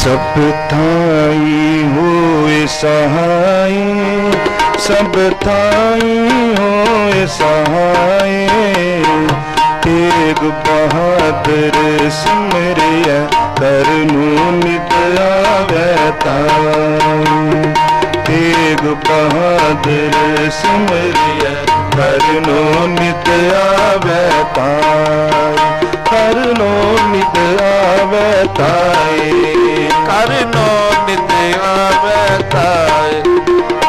सब थाई होए सहाय, सब थाई होए सहाय। तेग बहादुर सिमरिया करनू नित आवे ताई। तेग बहादुर सिमरिया करनू नित आवे ताई। करनो नित आवे ताई। करनो नित आवे ताई।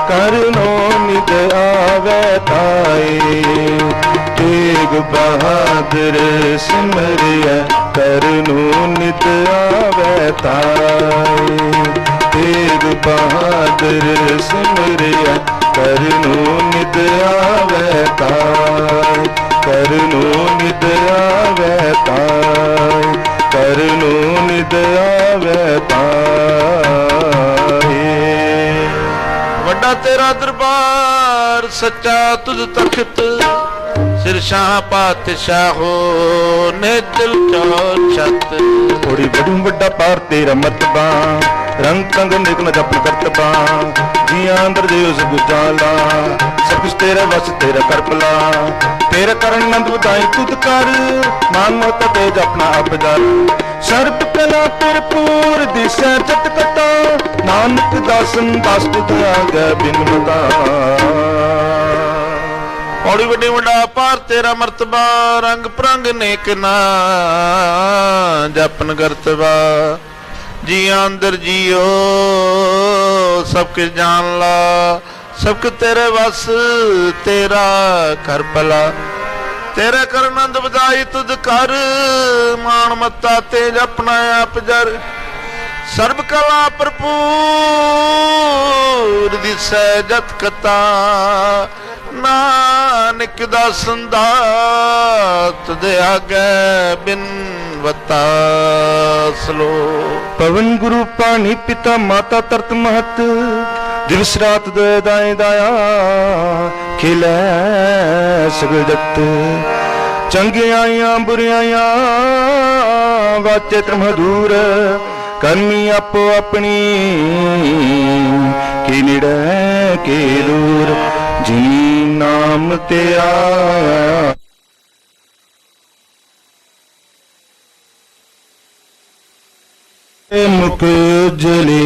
करनो नित आवे ताई। तेग बहादुर सिमरिया करनो नित आवे ताई। तेग बहादुर सिमरिया करनो नित आवे ताई। करनो नित आवे ताई। करनो नित आवे ताई। वड्डा तेरा दरबार सच्चा तुझ तखत, सिर शाह पातशाहो ने दिल चौर छत। थोड़ी बड़ी वड्डा पार तेरा मतबा, रंग तंग निकल जपन करतबा। जिया अंदर जो सब जाला, सब कुछ तेरे वस तेरा करपला। तेरा करण नंद बताई तुद कर, मान मत तेज अपना आप जर। सर्प कला भरपूर दिशा जट कटा, नानक दासन दास तुद आगे बिन मता। पौड़ी वड्डी वड्डा पार तेरा मर्तबा, रंग परंग नेक ना जपन करतबा। जिया अंदर जियो सब कुछ जान ला, सब कुछ तेरे वस तेरा कर भला। तेरे कर नंद बजाई तुझ कर, मान मत्ता तेज अपना आप जर। सर्व कला भरपूर दिसै जत कता, नानक दासन दात दे आगे बिन वता सलो। पवन गुरु पानी पिता माता तरत महत, दिवस रात दे दाए दाया खिलै सगल जगत। चंगियां बुरियां वाचे त्रमधूर, करनी आपो अपनी के निड़े के दूर। जिनी नाम ते आया मुख जले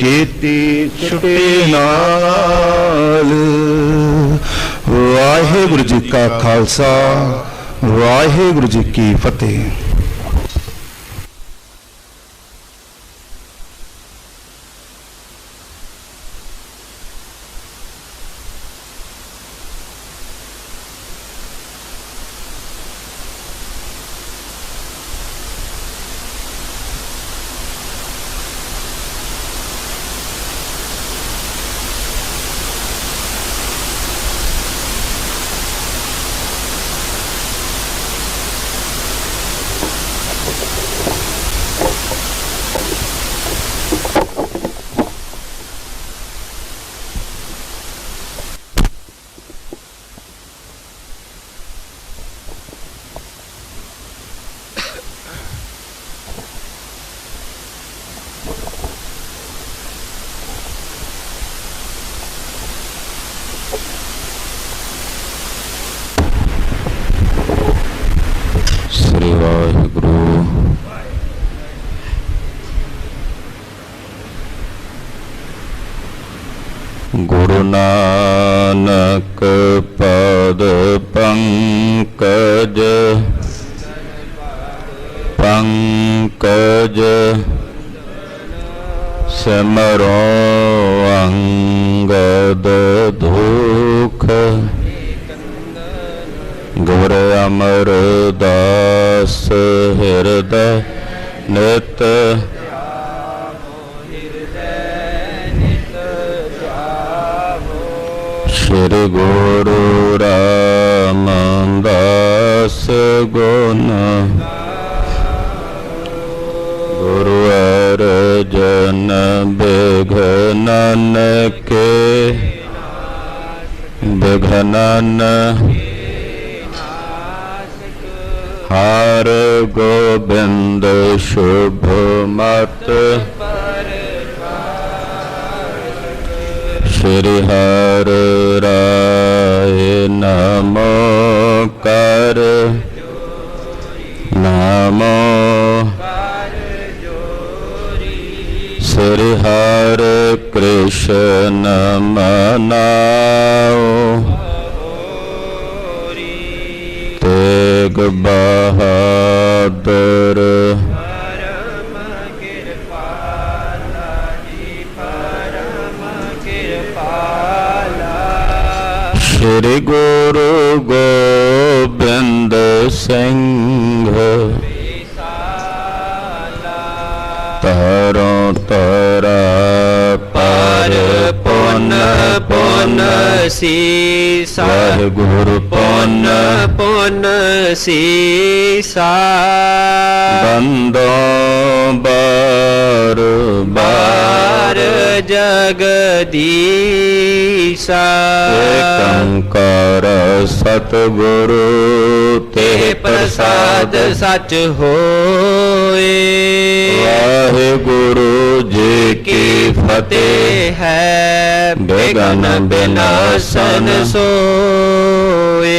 केती छुटे नाल। वाहेगुरु जी का खालसा, वाहेगुरु जी की फतेह। गुरु नानक पद पंकज, पंकज सिमरो अंगद दुख। गुर अमर दास हृदय नित, श्री गुरु रामदास गुण। गुरु अर्जन बिघ्नन के, बिघ्नन ਹਰ ਗੋਬਿੰਦ ਸ਼ੁਭ ਮਤ ਸ਼੍ਰੀ ਹਰਿ ਰਾਏ ਨਮੋ ਕਰ ਨਮੋ ਸ੍ਰੀ ਹਰਿ ਕ੍ਰਿਸ਼ਨ ਮਨਾਓ ਤੇਗ ਬਹਾਦਰ ਸ੍ਰੀ ਗੁਰੂ ਗੋਬਿੰਦ ਸਿੰਘ ਤਰੋਂ ਤਰਾ ਪਰ ਪੁੰਨ ਪੁੰਨ ਸੀਸਾ ਵਾਹਿਗੁਰੂ ਪੁੰਨ ਪੁੰਨ ਸੀਸਾ ਬੰਦੋਂ ਬਾਰ ਬਾਰ ਜਗਦੀਸਾ ਏਕੰਕਾਰ ਸਤਿਗੁਰੂ ਤੇ ਪ੍ਰਸਾਦ ਸਚ ਹੋਏ ਵਾਹਿਗੁਰੂ ਜੀ ਕੀ ਫਤਿਹ ਹੈ ਬੇਗਨ ਬਿਨਾਸਨ ਸੋਏ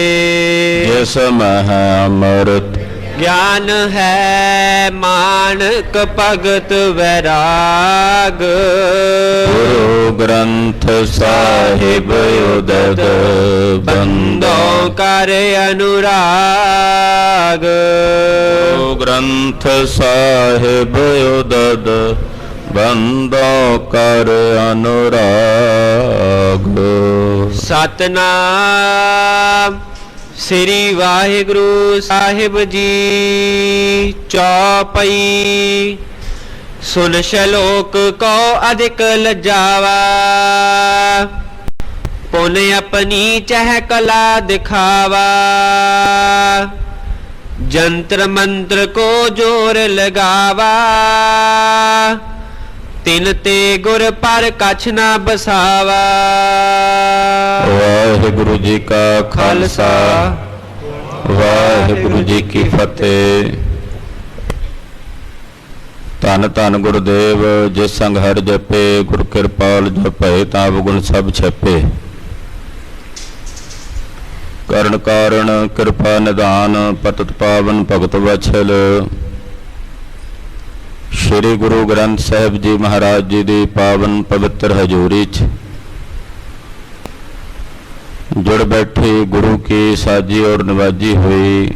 ਜਿਸ ਮਹ ਅੰਮ੍ਰਿਤ ਗਿਆਨ ਹੈ ਮਾਨਕ ਭਗਤ ਵੈਰਾਗ ਗੁਰੂ ਗ੍ਰੰਥ ਸਾਹਿਬ ਉਦਦ ਬੰਦੋਂ ਕਰ ਅਨੁਰਾਗ ਗੁਰੂ ਗ੍ਰੰਥ ਸਾਹਿਬ ਉਦਦ ਬੰਦੋਂ ਕਰ ਅਨੁਰਾਗ ਸਤਨਾਮ ਸ੍ਰੀ ਵਾਹਿਗੁਰੂ ਸਾਹਿਬ ਜੀ ਚੌਪਈ ਸੁਨ ਸ਼ਲੋਕ ਕੋ ਅਧਿਕ ਲਜਾਵਾ ਪੁਨ ਆਪਣੀ ਚਹ ਕਲਾ ਦਿਖਾਵਾ ਜੰਤਰ ਮੰਤਰ ਕੋ ਜੋਰ ਲਗਾਵਾ ਤਿਨ ਤੇ ਗੁਰ ਪਰ ਕਛ ਨਾ ਬਸਾਵਾ ਵਾਹਿਗੁਰੂ ਜੀ ਕਾ ਖਾਲਸਾ ਵਾਹਿਗੁਰੂ ਜੀ ਕੀ ਫਤਿਹ ਧੰਨ ਧੰਨ ਗੁਰਦੇਵ ਜਿਸ ਸੰਗ ਹਰਿ ਜਪੇ ਗੁਰ ਕਿਰਪਾਲ ਜਪੈ ਤਾਂ ਗੁਣ ਸਭ ਛਪੇ ਕਰਨ ਕਾਰਣ ਕਿਰਪਾ ਨਿਧਾਨ ਪਤਿਤ ਪਾਵਨ ਭਗਤ ਵਛਲ ਸ਼੍ਰੀ ਗੁਰੂ ਗ੍ਰੰਥ ਸਾਹਿਬ ਜੀ ਮਹਾਰਾਜ ਜੀ ਦੀ ਪਾਵਨ ਪਵਿੱਤਰ ਹਜ਼ੂਰੀ 'ਚ ਜੁੜ ਬੈਠੀ ਗੁਰੂ ਕੀ ਸਾਜੀ ਔਰ ਨਿਵਾਜੀ ਹੋਈ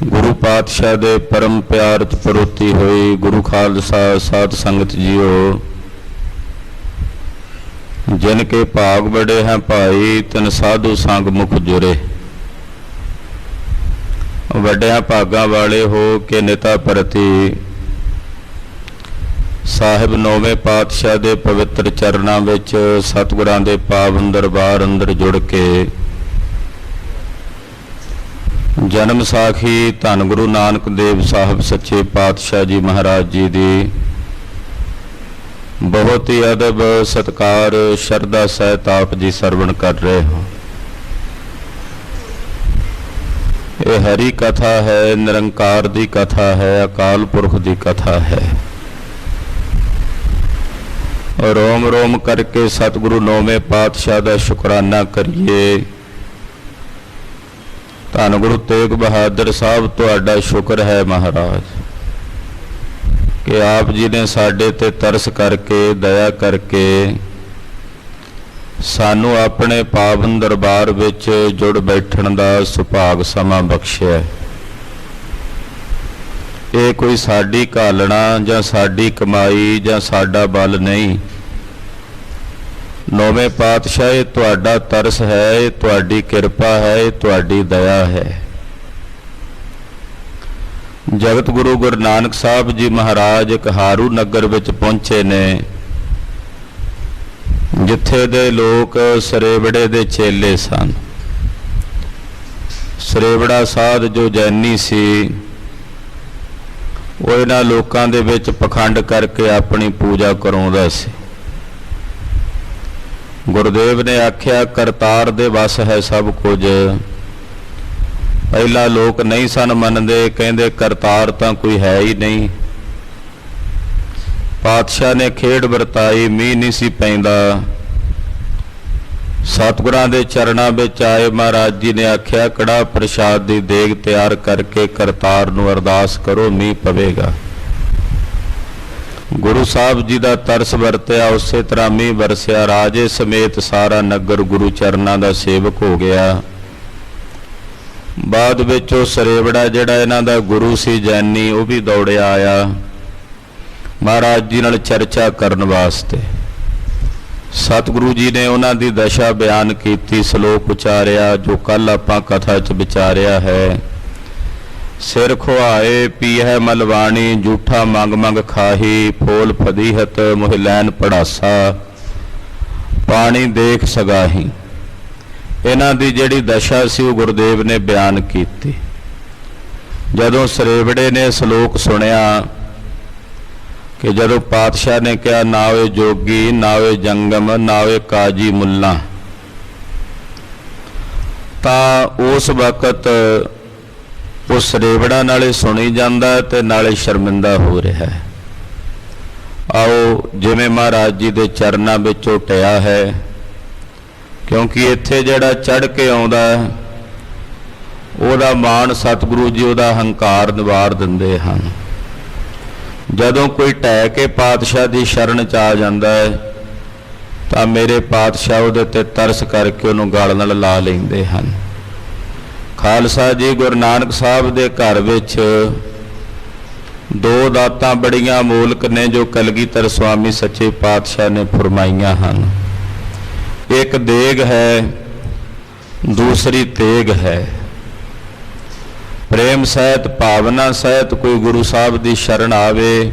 ਗੁਰੂ ਪਾਤਸ਼ਾਹ ਦੇ ਪਰਮ ਪਿਆਰ 'ਚ ਪਰੋਤੀ ਹੋਈ ਗੁਰੂ ਖਾਲਸਾ ਸਾਧ ਸੰਗਤ ਜੀਓ ਜਿਨ ਕੇ ਭਾਗ ਬੜੇ ਹੈ ਭਾਈ ਤਿਨ ਸਾਧੂ ਸੰਗ ਮੁਖ ਜੁਰੇ ਵੱਡਿਆਂ ਭਾਗਾਂ ਵਾਲੇ ਹੋ ਕੇ ਨਿਤਾ ਪ੍ਰਤੀ ਸਾਹਿਬ ਨੌਵੇਂ ਪਾਤਸ਼ਾਹ ਦੇ ਪਵਿੱਤਰ ਚਰਨਾਂ ਵਿੱਚ ਸਤਿਗੁਰਾਂ ਦੇ ਪਾਵਨ ਦਰਬਾਰ ਅੰਦਰ ਜੁੜ ਕੇ ਜਨਮ ਸਾਖੀ ਧੰਨ ਗੁਰੂ ਨਾਨਕ ਦੇਵ ਸਾਹਿਬ ਸੱਚੇ ਪਾਤਸ਼ਾਹ ਜੀ ਮਹਾਰਾਜ ਜੀ ਦੀ ਬਹੁਤ ਹੀ ਅਦਬ ਸਤਿਕਾਰ ਸ਼ਰਧਾ ਸਹਿਤ ਆਪ ਜੀ ਸਰਵਣ ਕਰ ਰਹੇ ਹੋ ਇਹ ਹਰੀ ਕਥਾ ਹੈ ਨਿਰੰਕਾਰ ਦੀ ਕਥਾ ਹੈ ਅਕਾਲ ਪੁਰਖ ਦੀ ਕਥਾ ਹੈ ਰੋਮ ਰੋਮ ਕਰਕੇ ਸਤਿਗੁਰੂ ਨੌਵੇਂ ਪਾਤਸ਼ਾਹ ਦਾ ਸ਼ੁਕਰਾਨਾ ਕਰੀਏ ਧੰਨ ਗੁਰੂ ਤੇਗ ਬਹਾਦਰ ਸਾਹਿਬ ਤੁਹਾਡਾ ਸ਼ੁਕਰ ਹੈ ਮਹਾਰਾਜ ਕਿ ਆਪ ਜੀ ਨੇ ਸਾਡੇ ਤੇ ਤਰਸ ਕਰਕੇ ਦਇਆ ਕਰਕੇ ਸਾਨੂੰ ਆਪਣੇ ਪਾਵਨ ਦਰਬਾਰ ਵਿੱਚ ਜੁੜ ਬੈਠਣ ਦਾ ਸੁਭਾਗ ਸਮਾਂ ਬਖਸ਼ਿਆ ਇਹ ਕੋਈ ਸਾਡੀ ਘਾਲਣਾ ਜਾਂ ਸਾਡੀ ਕਮਾਈ ਜਾਂ ਸਾਡਾ ਬਲ ਨਹੀਂ ਨੌਵੇਂ ਪਾਤਸ਼ਾਹ ਇਹ ਤੁਹਾਡਾ ਤਰਸ ਹੈ ਇਹ ਤੁਹਾਡੀ ਕਿਰਪਾ ਹੈ ਇਹ ਤੁਹਾਡੀ ਦਇਆ ਹੈ ਜਗਤ ਗੁਰੂ ਗੁਰੂ ਨਾਨਕ ਸਾਹਿਬ ਜੀ ਮਹਾਰਾਜ ਇੱਕ ਹਾਰੂ ਨਗਰ ਵਿੱਚ ਪਹੁੰਚੇ ਨੇ ਜਿੱਥੇ ਦੇ ਲੋਕ ਸਰੇਵੜੇ ਦੇ ਚੇਲੇ ਸਨ ਸਰੇਵੜਾ ਸਾਧ ਜੋ ਜੈਨੀ ਸੀ ਉਹ ਇਹਨਾਂ ਲੋਕਾਂ ਦੇ ਵਿੱਚ ਪਖੰਡ ਕਰਕੇ ਆਪਣੀ ਪੂਜਾ ਕਰਾਉਂਦਾ ਸੀ ਗੁਰਦੇਵ ਨੇ ਆਖਿਆ ਕਰਤਾਰ ਦੇ ਵਸ ਹੈ ਸਭ ਕੁਝ ਪਹਿਲਾਂ ਲੋਕ ਨਹੀਂ ਸਨ ਮੰਨਦੇ, ਕਹਿੰਦੇ ਕਰਤਾਰ ਤਾਂ ਕੋਈ ਹੈ ਹੀ ਨਹੀਂ। ਪਾਤਸ਼ਾਹ ਨੇ ਖੇਡ ਵਰਤਾਈ, ਮੀਂਹ ਨਹੀਂ ਸੀ ਪੈਂਦਾ। ਸਤਿਗੁਰਾਂ ਦੇ ਚਰਨਾਂ ਵਿੱਚ ਆਏ ਮਹਾਰਾਜ ਜੀ ਨੇ ਆਖਿਆ ਕੜਾਹ ਪ੍ਰਸ਼ਾਦ ਦੀ ਦੇਗ ਤਿਆਰ ਕਰਕੇ ਕਰਤਾਰ ਨੂੰ ਅਰਦਾਸ ਕਰੋ, ਮੀਂਹ ਪਵੇਗਾ। ਗੁਰੂ ਸਾਹਿਬ ਜੀ ਦਾ ਤਰਸ ਵਰਤਿਆ, ਉਸੇ ਤਰ੍ਹਾਂ ਮੀਂਹ ਵਰਸਿਆ। ਰਾਜੇ ਸਮੇਤ ਸਾਰਾ ਨਗਰ ਗੁਰੂ ਚਰਨਾਂ ਦਾ ਸੇਵਕ ਹੋ ਗਿਆ। ਬਾਅਦ ਵਿੱਚ ਉਹ ਸਰੇਵੜਾ ਜਿਹੜਾ ਇਹਨਾਂ ਦਾ ਗੁਰੂ ਸੀ ਜੈਨੀ, ਉਹ ਵੀ ਦੌੜਿਆ ਆਇਆ ਮਹਾਰਾਜ ਜੀ ਨਾਲ ਚਰਚਾ ਕਰਨ ਵਾਸਤੇ। ਸਤਿਗੁਰੂ ਜੀ ਨੇ ਉਹਨਾਂ ਦੀ ਦਸ਼ਾ ਬਿਆਨ ਕੀਤੀ, ਸ਼ਲੋਕ ਉਚਾਰਿਆ ਜੋ ਕੱਲ ਆਪਾਂ ਕਥਾ 'ਚ ਵਿਚਾਰਿਆ ਹੈ। ਸਿਰ ਖੁਆਏ ਪੀਹੈ ਮਲਵਾਣੀ, ਝੂਠਾ ਮੰਗ ਮੰਗ ਖਾਹੀ, ਫੋਲ ਫਦੀਹਤ ਮੋਹਿ ਲੈਨ ਪੜਾਸਾ, ਪਾਣੀ ਦੇਖ ਸਗਾਹੀ। ਇਹਨਾਂ ਦੀ ਜਿਹੜੀ ਦਸ਼ਾ ਸੀ ਉਹ ਗੁਰਦੇਵ ਨੇ ਬਿਆਨ ਕੀਤੀ। ਜਦੋਂ ਸਰੇਵੜੇ ਨੇ ਸ਼ਲੋਕ ਸੁਣਿਆ ਕਿ ਜਦੋਂ ਪਾਤਸ਼ਾਹ ਨੇ ਕਿਹਾ ਨਾਵੇ ਜੋਗੀ ਨਾਵੇ ਜੰਗਮ ਨਾਵੇ ਕਾਜੀ ਮੁੱਲਾ, ਤਾਂ ਉਸ ਵਕਤ ਉਹ ਸਰੇਵੜਾ ਨਾਲੇ ਸੁਣੀ ਜਾਂਦਾ ਤੇ ਨਾਲੇ ਸ਼ਰਮਿੰਦਾ ਹੋ ਰਿਹਾ ਹੈ। ਆਓ ਜਿਵੇਂ ਮਹਾਰਾਜ ਜੀ ਦੇ ਚਰਨਾਂ ਵਿੱਚ ਉਹ ਟਿਆ ਹੈ, ਕਿਉਂਕਿ ਇੱਥੇ ਜਿਹੜਾ ਚੜ੍ਹ ਕੇ ਆਉਂਦਾ ਉਹਦਾ ਮਾਣ ਸਤਿਗੁਰੂ ਜੀ ਉਹਦਾ ਹੰਕਾਰ ਨਿਵਾਰ ਦਿੰਦੇ ਹਨ। ਜਦੋਂ ਕੋਈ ਢਹਿ ਕੇ ਪਾਤਸ਼ਾਹ ਦੀ ਸ਼ਰਨ 'ਚ ਆ ਜਾਂਦਾ ਹੈ ਤਾਂ ਮੇਰੇ ਪਾਤਸ਼ਾਹ ਉਹਦੇ ਤੇ ਤਰਸ ਕਰਕੇ ਉਹਨੂੰ ਗਲ ਨਾਲ ਲਾ ਲੈਂਦੇ ਹਨ। ਖਾਲਸਾ ਜੀ ਗੁਰੂ ਨਾਨਕ ਸਾਹਿਬ ਦੇ ਘਰ ਵਿੱਚ ਦੋ ਦਾਤਾਂ ਬੜੀਆਂ ਅਮੋਲਕ ਨੇ ਜੋ ਕਲਗੀਧਰ ਸਵਾਮੀ ਸੱਚੇ ਪਾਤਸ਼ਾਹ ਨੇ ਫਰਮਾਈਆਂ ਹਨ। ਇੱਕ ਦੇਗ ਹੈ, ਦੂਸਰੀ ਤੇਗ ਹੈ। ਪ੍ਰੇਮ ਸਹਿਤ ਭਾਵਨਾ ਸਹਿਤ ਕੋਈ ਗੁਰੂ ਸਾਹਿਬ ਦੀ ਸ਼ਰਨ ਆਵੇ,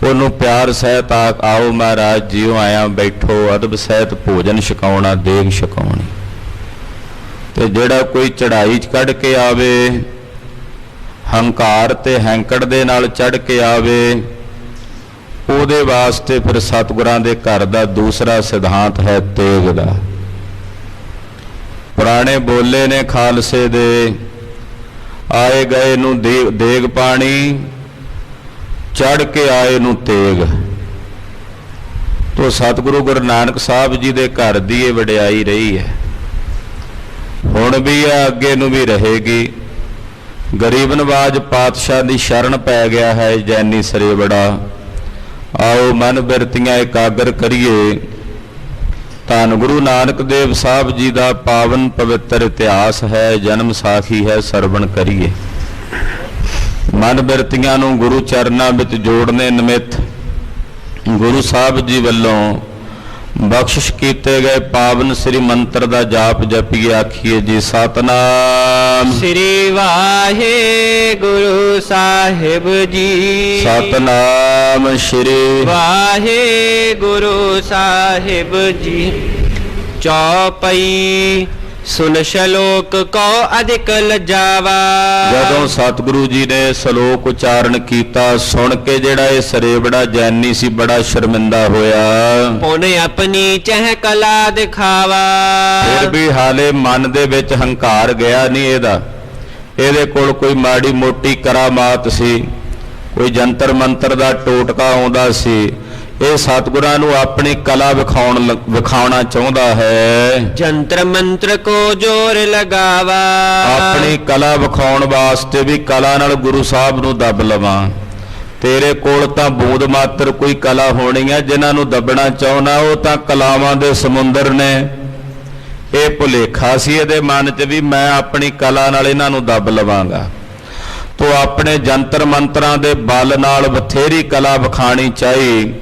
ਉਹਨੂੰ ਪਿਆਰ ਸਹਿਤ ਆਓ ਮਹਾਰਾਜ ਜੀਓ ਆਇਆ ਬੈਠੋ, ਅਦਬ ਸਹਿਤ ਭੋਜਨ ਛਕਾਉਣਾ, ਦੇਗ ਛਕਾਉਣੀ। ਤੇ ਜਿਹੜਾ ਕੋਈ ਚੜ੍ਹਾਈ 'ਚ ਕੱਢ ਕੇ ਆਵੇ, ਹੰਕਾਰ ਤੇ ਹੈਂਕੜ ਦੇ ਨਾਲ ਚੜ੍ਹ ਕੇ ਆਵੇ, ਉਹਦੇ ਵਾਸਤੇ ਫਿਰ ਸਤਿਗੁਰਾਂ ਦੇ ਘਰ ਦਾ ਦੂਸਰਾ ਸਿਧਾਂਤ ਹੈ ਤੇਗ ਦਾ। ਪੁਰਾਣੇ ਬੋਲੇ ਨੇ ਖਾਲਸੇ ਦੇ, ਆਏ ਗਏ ਨੂੰ ਦੇਗ ਪਾਣੀ, ਚੜ੍ਹ ਕੇ ਆਏ ਨੂੰ ਤੇਗ। ਤੋ ਸਤਿਗੁਰੂ ਗੁਰੂ ਨਾਨਕ ਸਾਹਿਬ ਜੀ ਦੇ ਘਰ ਦੀ ਇਹ ਵਡਿਆਈ ਰਹੀ ਹੈ, ਹੁਣ ਵੀ ਹੈ, ਅੱਗੇ ਨੂੰ ਵੀ ਰਹੇਗੀ। ਗਰੀਬ ਨਵਾਜ ਪਾਤਸ਼ਾਹ ਦੀ ਸ਼ਰਨ ਪੈ ਗਿਆ ਹੈ ਜੈਨੀ ਸਰੇਵੜਾ। ਆਓ ਮਨ ਬਿਰਤੀਆਂ ਇਕਾਗਰ ਕਰੀਏ, ਧੰਨ ਗੁਰੂ ਨਾਨਕ ਦੇਵ ਸਾਹਿਬ ਜੀ ਦਾ ਪਾਵਨ ਪਵਿੱਤਰ ਇਤਿਹਾਸ ਹੈ, ਜਨਮ ਸਾਖੀ ਹੈ, ਸਰਵਣ ਕਰੀਏ। ਮਨ ਬਿਰਤੀਆਂ ਨੂੰ ਗੁਰੂ ਚਰਨਾਂ ਵਿੱਚ ਜੋੜਨੇ ਨਿਮਿਤ ਗੁਰੂ ਸਾਹਿਬ ਜੀ ਵੱਲੋਂ ਬਖਸ਼ਿਸ਼ ਕੀਤੇ ਗਏ ਪਾਵਨ ਸ੍ਰੀ ਮੰਤਰ ਦਾ ਜਾਪ ਜਪੀਏ। ਆਖੀਏ ਜੀ ਸਤਨਾਮ ਸ੍ਰੀ ਵਾਹਿਗੁਰੂ ਸਾਹਿਬ ਜੀ, ਸਤਨਾਮ ਸ੍ਰੀ ਵਾਹਿਗੁਰੂ ਸਾਹਿਬ ਜੀ। ਚੌਪਈ ਸੁਨ ਸ਼ਲੋਕ ਕੋ ਅਧਿਕ ਲਜਾਵਾ। ਜਦੋਂ ਸਤਿਗੁਰੂ ਜੀ ਨੇ ਸ਼ਲੋਕ ਉਚਾਰਨ ਕੀਤਾ, ਸੁਣ ਕੇ ਜਿਹੜਾ ਇਹ ਸਰੇਵੜਾ ਜੈਨੀ ਸੀ ਬੜਾ ਸ਼ਰਮਿੰਦਾ ਹੋਇਆ। ਉਹਨੇ ਆਪਣੀ ਚਹਿ ਕਲਾ ਦਿਖਾਵਾ। ਫਿਰ ਵੀ ਹਾਲੇ ਮਨ ਦੇ ਵਿੱਚ ਹੰਕਾਰ ਗਿਆ ਨਹੀਂ ਇਹਦਾ। ਇਹਦੇ ਕੋਲ ਕੋਈ ਮਾੜੀ ਮੋਟੀ ਕਰਾਮਾਤ ਸੀ, ਕੋਈ ਜੰਤਰ ਮੰਤਰ ਦਾ ਟੋਟਕਾ ਆਉਂਦਾ ਸੀ। ਇਹ ਸਤਿਗੁਰਾਂ ਨੂੰ ਆਪਣੀ ਕਲਾ ਵਿਖਾਉਣਾ ਚਾਹੁੰਦਾ ਹੈ। ਜੰਤਰ ਮੰਤਰ ਕੋ ਜੋਰ ਲਗਾਵਾ। ਆਪਣੀ ਕਲਾ ਵਿਖਾਉਣ ਵਾਸਤੇ ਵੀ ਕਲਾ ਨਾਲ ਗੁਰੂ ਸਾਹਿਬ ਨੂੰ ਦੱਬ ਲਵਾਂ। ਤੇਰੇ ਕੋਲ ਤਾਂ ਬੂੰਦ ਮਾਤਰ ਕੋਈ ਕਲਾ ਹੋਣੀ ਹੈ, ਜਿਨ੍ਹਾਂ ਨੂੰ ਦੱਬਣਾ ਚਾਹੁੰਦਾ ਉਹ ਤਾਂ ਕਲਾਵਾਂ ਦੇ ਸਮੁੰਦਰ ਨੇ। ਇਹ ਭੁਲੇਖਾ ਸੀ ਇਹਦੇ ਮਨ 'ਚ ਵੀ ਮੈਂ ਆਪਣੀ ਕਲਾ ਨਾਲ ਇਹਨਾਂ ਨੂੰ ਦੱਬ ਲਵਾਂਗਾ। ਤੋ ਆਪਣੇ ਜੰਤਰ ਮੰਤਰਾਂ ਦੇ ਬਲ ਨਾਲ ਬਥੇਰੀ ਕਲਾ ਵਿਖਾਣੀ ਚਾਹੀ,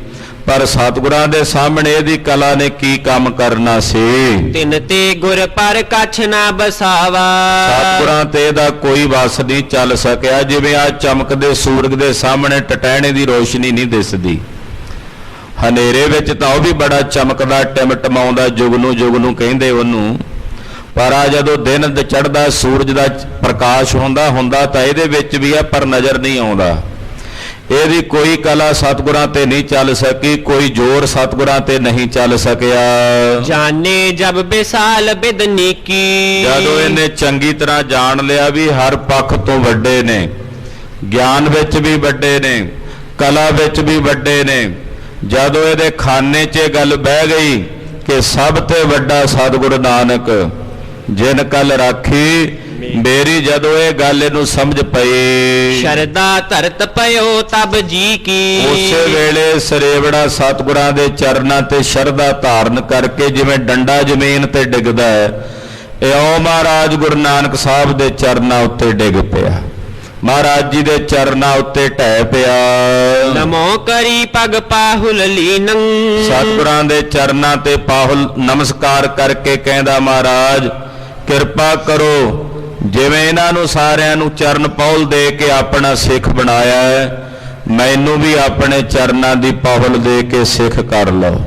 ਪਰ ਸਤਿਗੁਰਾਂ ਦੇ ਸਾਹਮਣੇ ਇਹਦੀ ਕਲਾ ਨੇ ਕੀ ਕੰਮ ਕਰਨਾ ਸੀ। ਤਿਨ ਤੇ ਗੁਰ ਪਰ ਕਛ ਨਾ ਬਸਾਵਾ। ਸਤਿਗੁਰਾਂ ਤੇ ਇਹਦਾ ਕੋਈ ਵਸ ਨਹੀਂ ਚੱਲ ਸਕਿਆ। ਜਿਵੇਂ ਆ ਚਮਕਦੇ ਸੂਰਜ ਦੇ ਸਾਹਮਣੇ ਟਟਹਿਣੇ ਦੀ ਰੋਸ਼ਨੀ ਨਹੀਂ ਦਿਸਦੀ, ਹਨੇਰੇ ਵਿੱਚ ਤਾਂ ਉਹ ਵੀ ਬੜਾ ਚਮਕਦਾ, ਟਿਮਟਮਾਉਂਦਾ, ਜੁਗਨੂੰ ਕਹਿੰਦੇ ਉਹਨੂੰ। ਪਰ ਆ ਜਦੋਂ ਦਿਨ ਚੜ੍ਹਦਾ, ਸੂਰਜ ਦਾ ਪ੍ਰਕਾਸ਼ ਹੁੰਦਾ ਤਾਂ ਇਹਦੇ ਵਿੱਚ ਵੀ ਆ, ਪਰ ਨਜ਼ਰ ਨਹੀਂ ਆਉਂਦਾ। ਇਹਦੀ ਕੋਈ ਕਲਾ ਸਤਿਗੁਰਾਂ ਤੇ ਨਹੀਂ ਚੱਲ ਸਕੀ, ਕੋਈ ਜ਼ੋਰ ਸਤਿਗੁਰਾਂ ਤੇ ਨਹੀਂ ਚੱਲ ਸਕਿਆ। ਜਾਣੇ ਜਬ ਬਿਸਾਲ ਬਿਦਨੀ ਕੀ, ਜਦੋਂ ਇਹਨੇ ਚੰਗੀ ਤਰ੍ਹਾਂ ਜਾਣ ਲਿਆ ਵੀ ਹਰ ਪੱਖ ਤੋਂ ਵੱਡੇ ਨੇ, ਗਿਆਨ ਵਿੱਚ ਵੀ ਵੱਡੇ ਨੇ, ਕਲਾ ਵਿੱਚ ਵੀ ਵੱਡੇ ਨੇ, ਜਦੋਂ ਇਹਦੇ ਖਾਨੇ 'ਚ ਇਹ ਗੱਲ ਬਹਿ ਗਈ ਕਿ ਸਭ ਤੇ ਵੱਡਾ ਸਤਿਗੁਰੂ ਨਾਨਕ ਜਿਨ ਕਲ ਰਾਖੀ ਮੇਰੀ, ਜਦੋਂ ਇਹ ਗੱਲ ਇਹਨੂੰ ਸਮਝ ਪਈ, ਸ਼ਰਦਾ ਧਰਤ ਪਇਓ ਤਬ ਜੀ ਕੀ। ਉਸੇ ਵੇਲੇ ਸਰੇਵੜਾ ਸਤਿਗੁਰਾਂ ਦੇ ਚਰਨਾਂ ਤੇ ਸ਼ਰਧਾ ਧਾਰਨ ਕਰਕੇ ਜਿਵੇਂ ਡੰਡਾ ਜ਼ਮੀਨ ਤੇ ਡਿੱਗਦਾ ਹੈ, ਇਉਂ ਮਹਾਰਾਜ ਗੁਰੂ ਨਾਨਕ ਸਾਹਿਬ ਦੇ ਚਰਨਾਂ ਉੱਤੇ ਡਿੱਗ ਪਿਆ, ਮਹਾਰਾਜ ਜੀ ਦੇ ਚਰਨਾਂ ਉੱਤੇ ਢਹਿ ਪਿਆ। ਨਮੋ ਕਰੀ ਪਗ ਪਾਹੁਲ ਲੀਨੰ, ਸਤਿਗੁਰਾਂ ਦੇ ਚਰਨਾਂ ਤੇ ਪਾਹੁਲ ਨਮਸਕਾਰ ਕਰਕੇ ਕਹਿੰਦਾ, ਮਹਾਰਾਜ ਕਿਰਪਾ ਕਰੋ, ਜਿਵੇਂ ਇਹਨਾਂ ਨੂੰ ਸਾਰਿਆਂ ਨੂੰ ਚਰਨ ਪਾਹੁਲ ਦੇ ਕੇ ਆਪਣਾ ਸਿੱਖ ਬਣਾਇਆ ਹੈ, ਮੈਨੂੰ ਵੀ ਆਪਣੇ ਚਰਨਾਂ ਦੀ ਪਾਹੁਲ ਦੇ ਕੇ ਸਿੱਖ ਕਰ ਲਓ,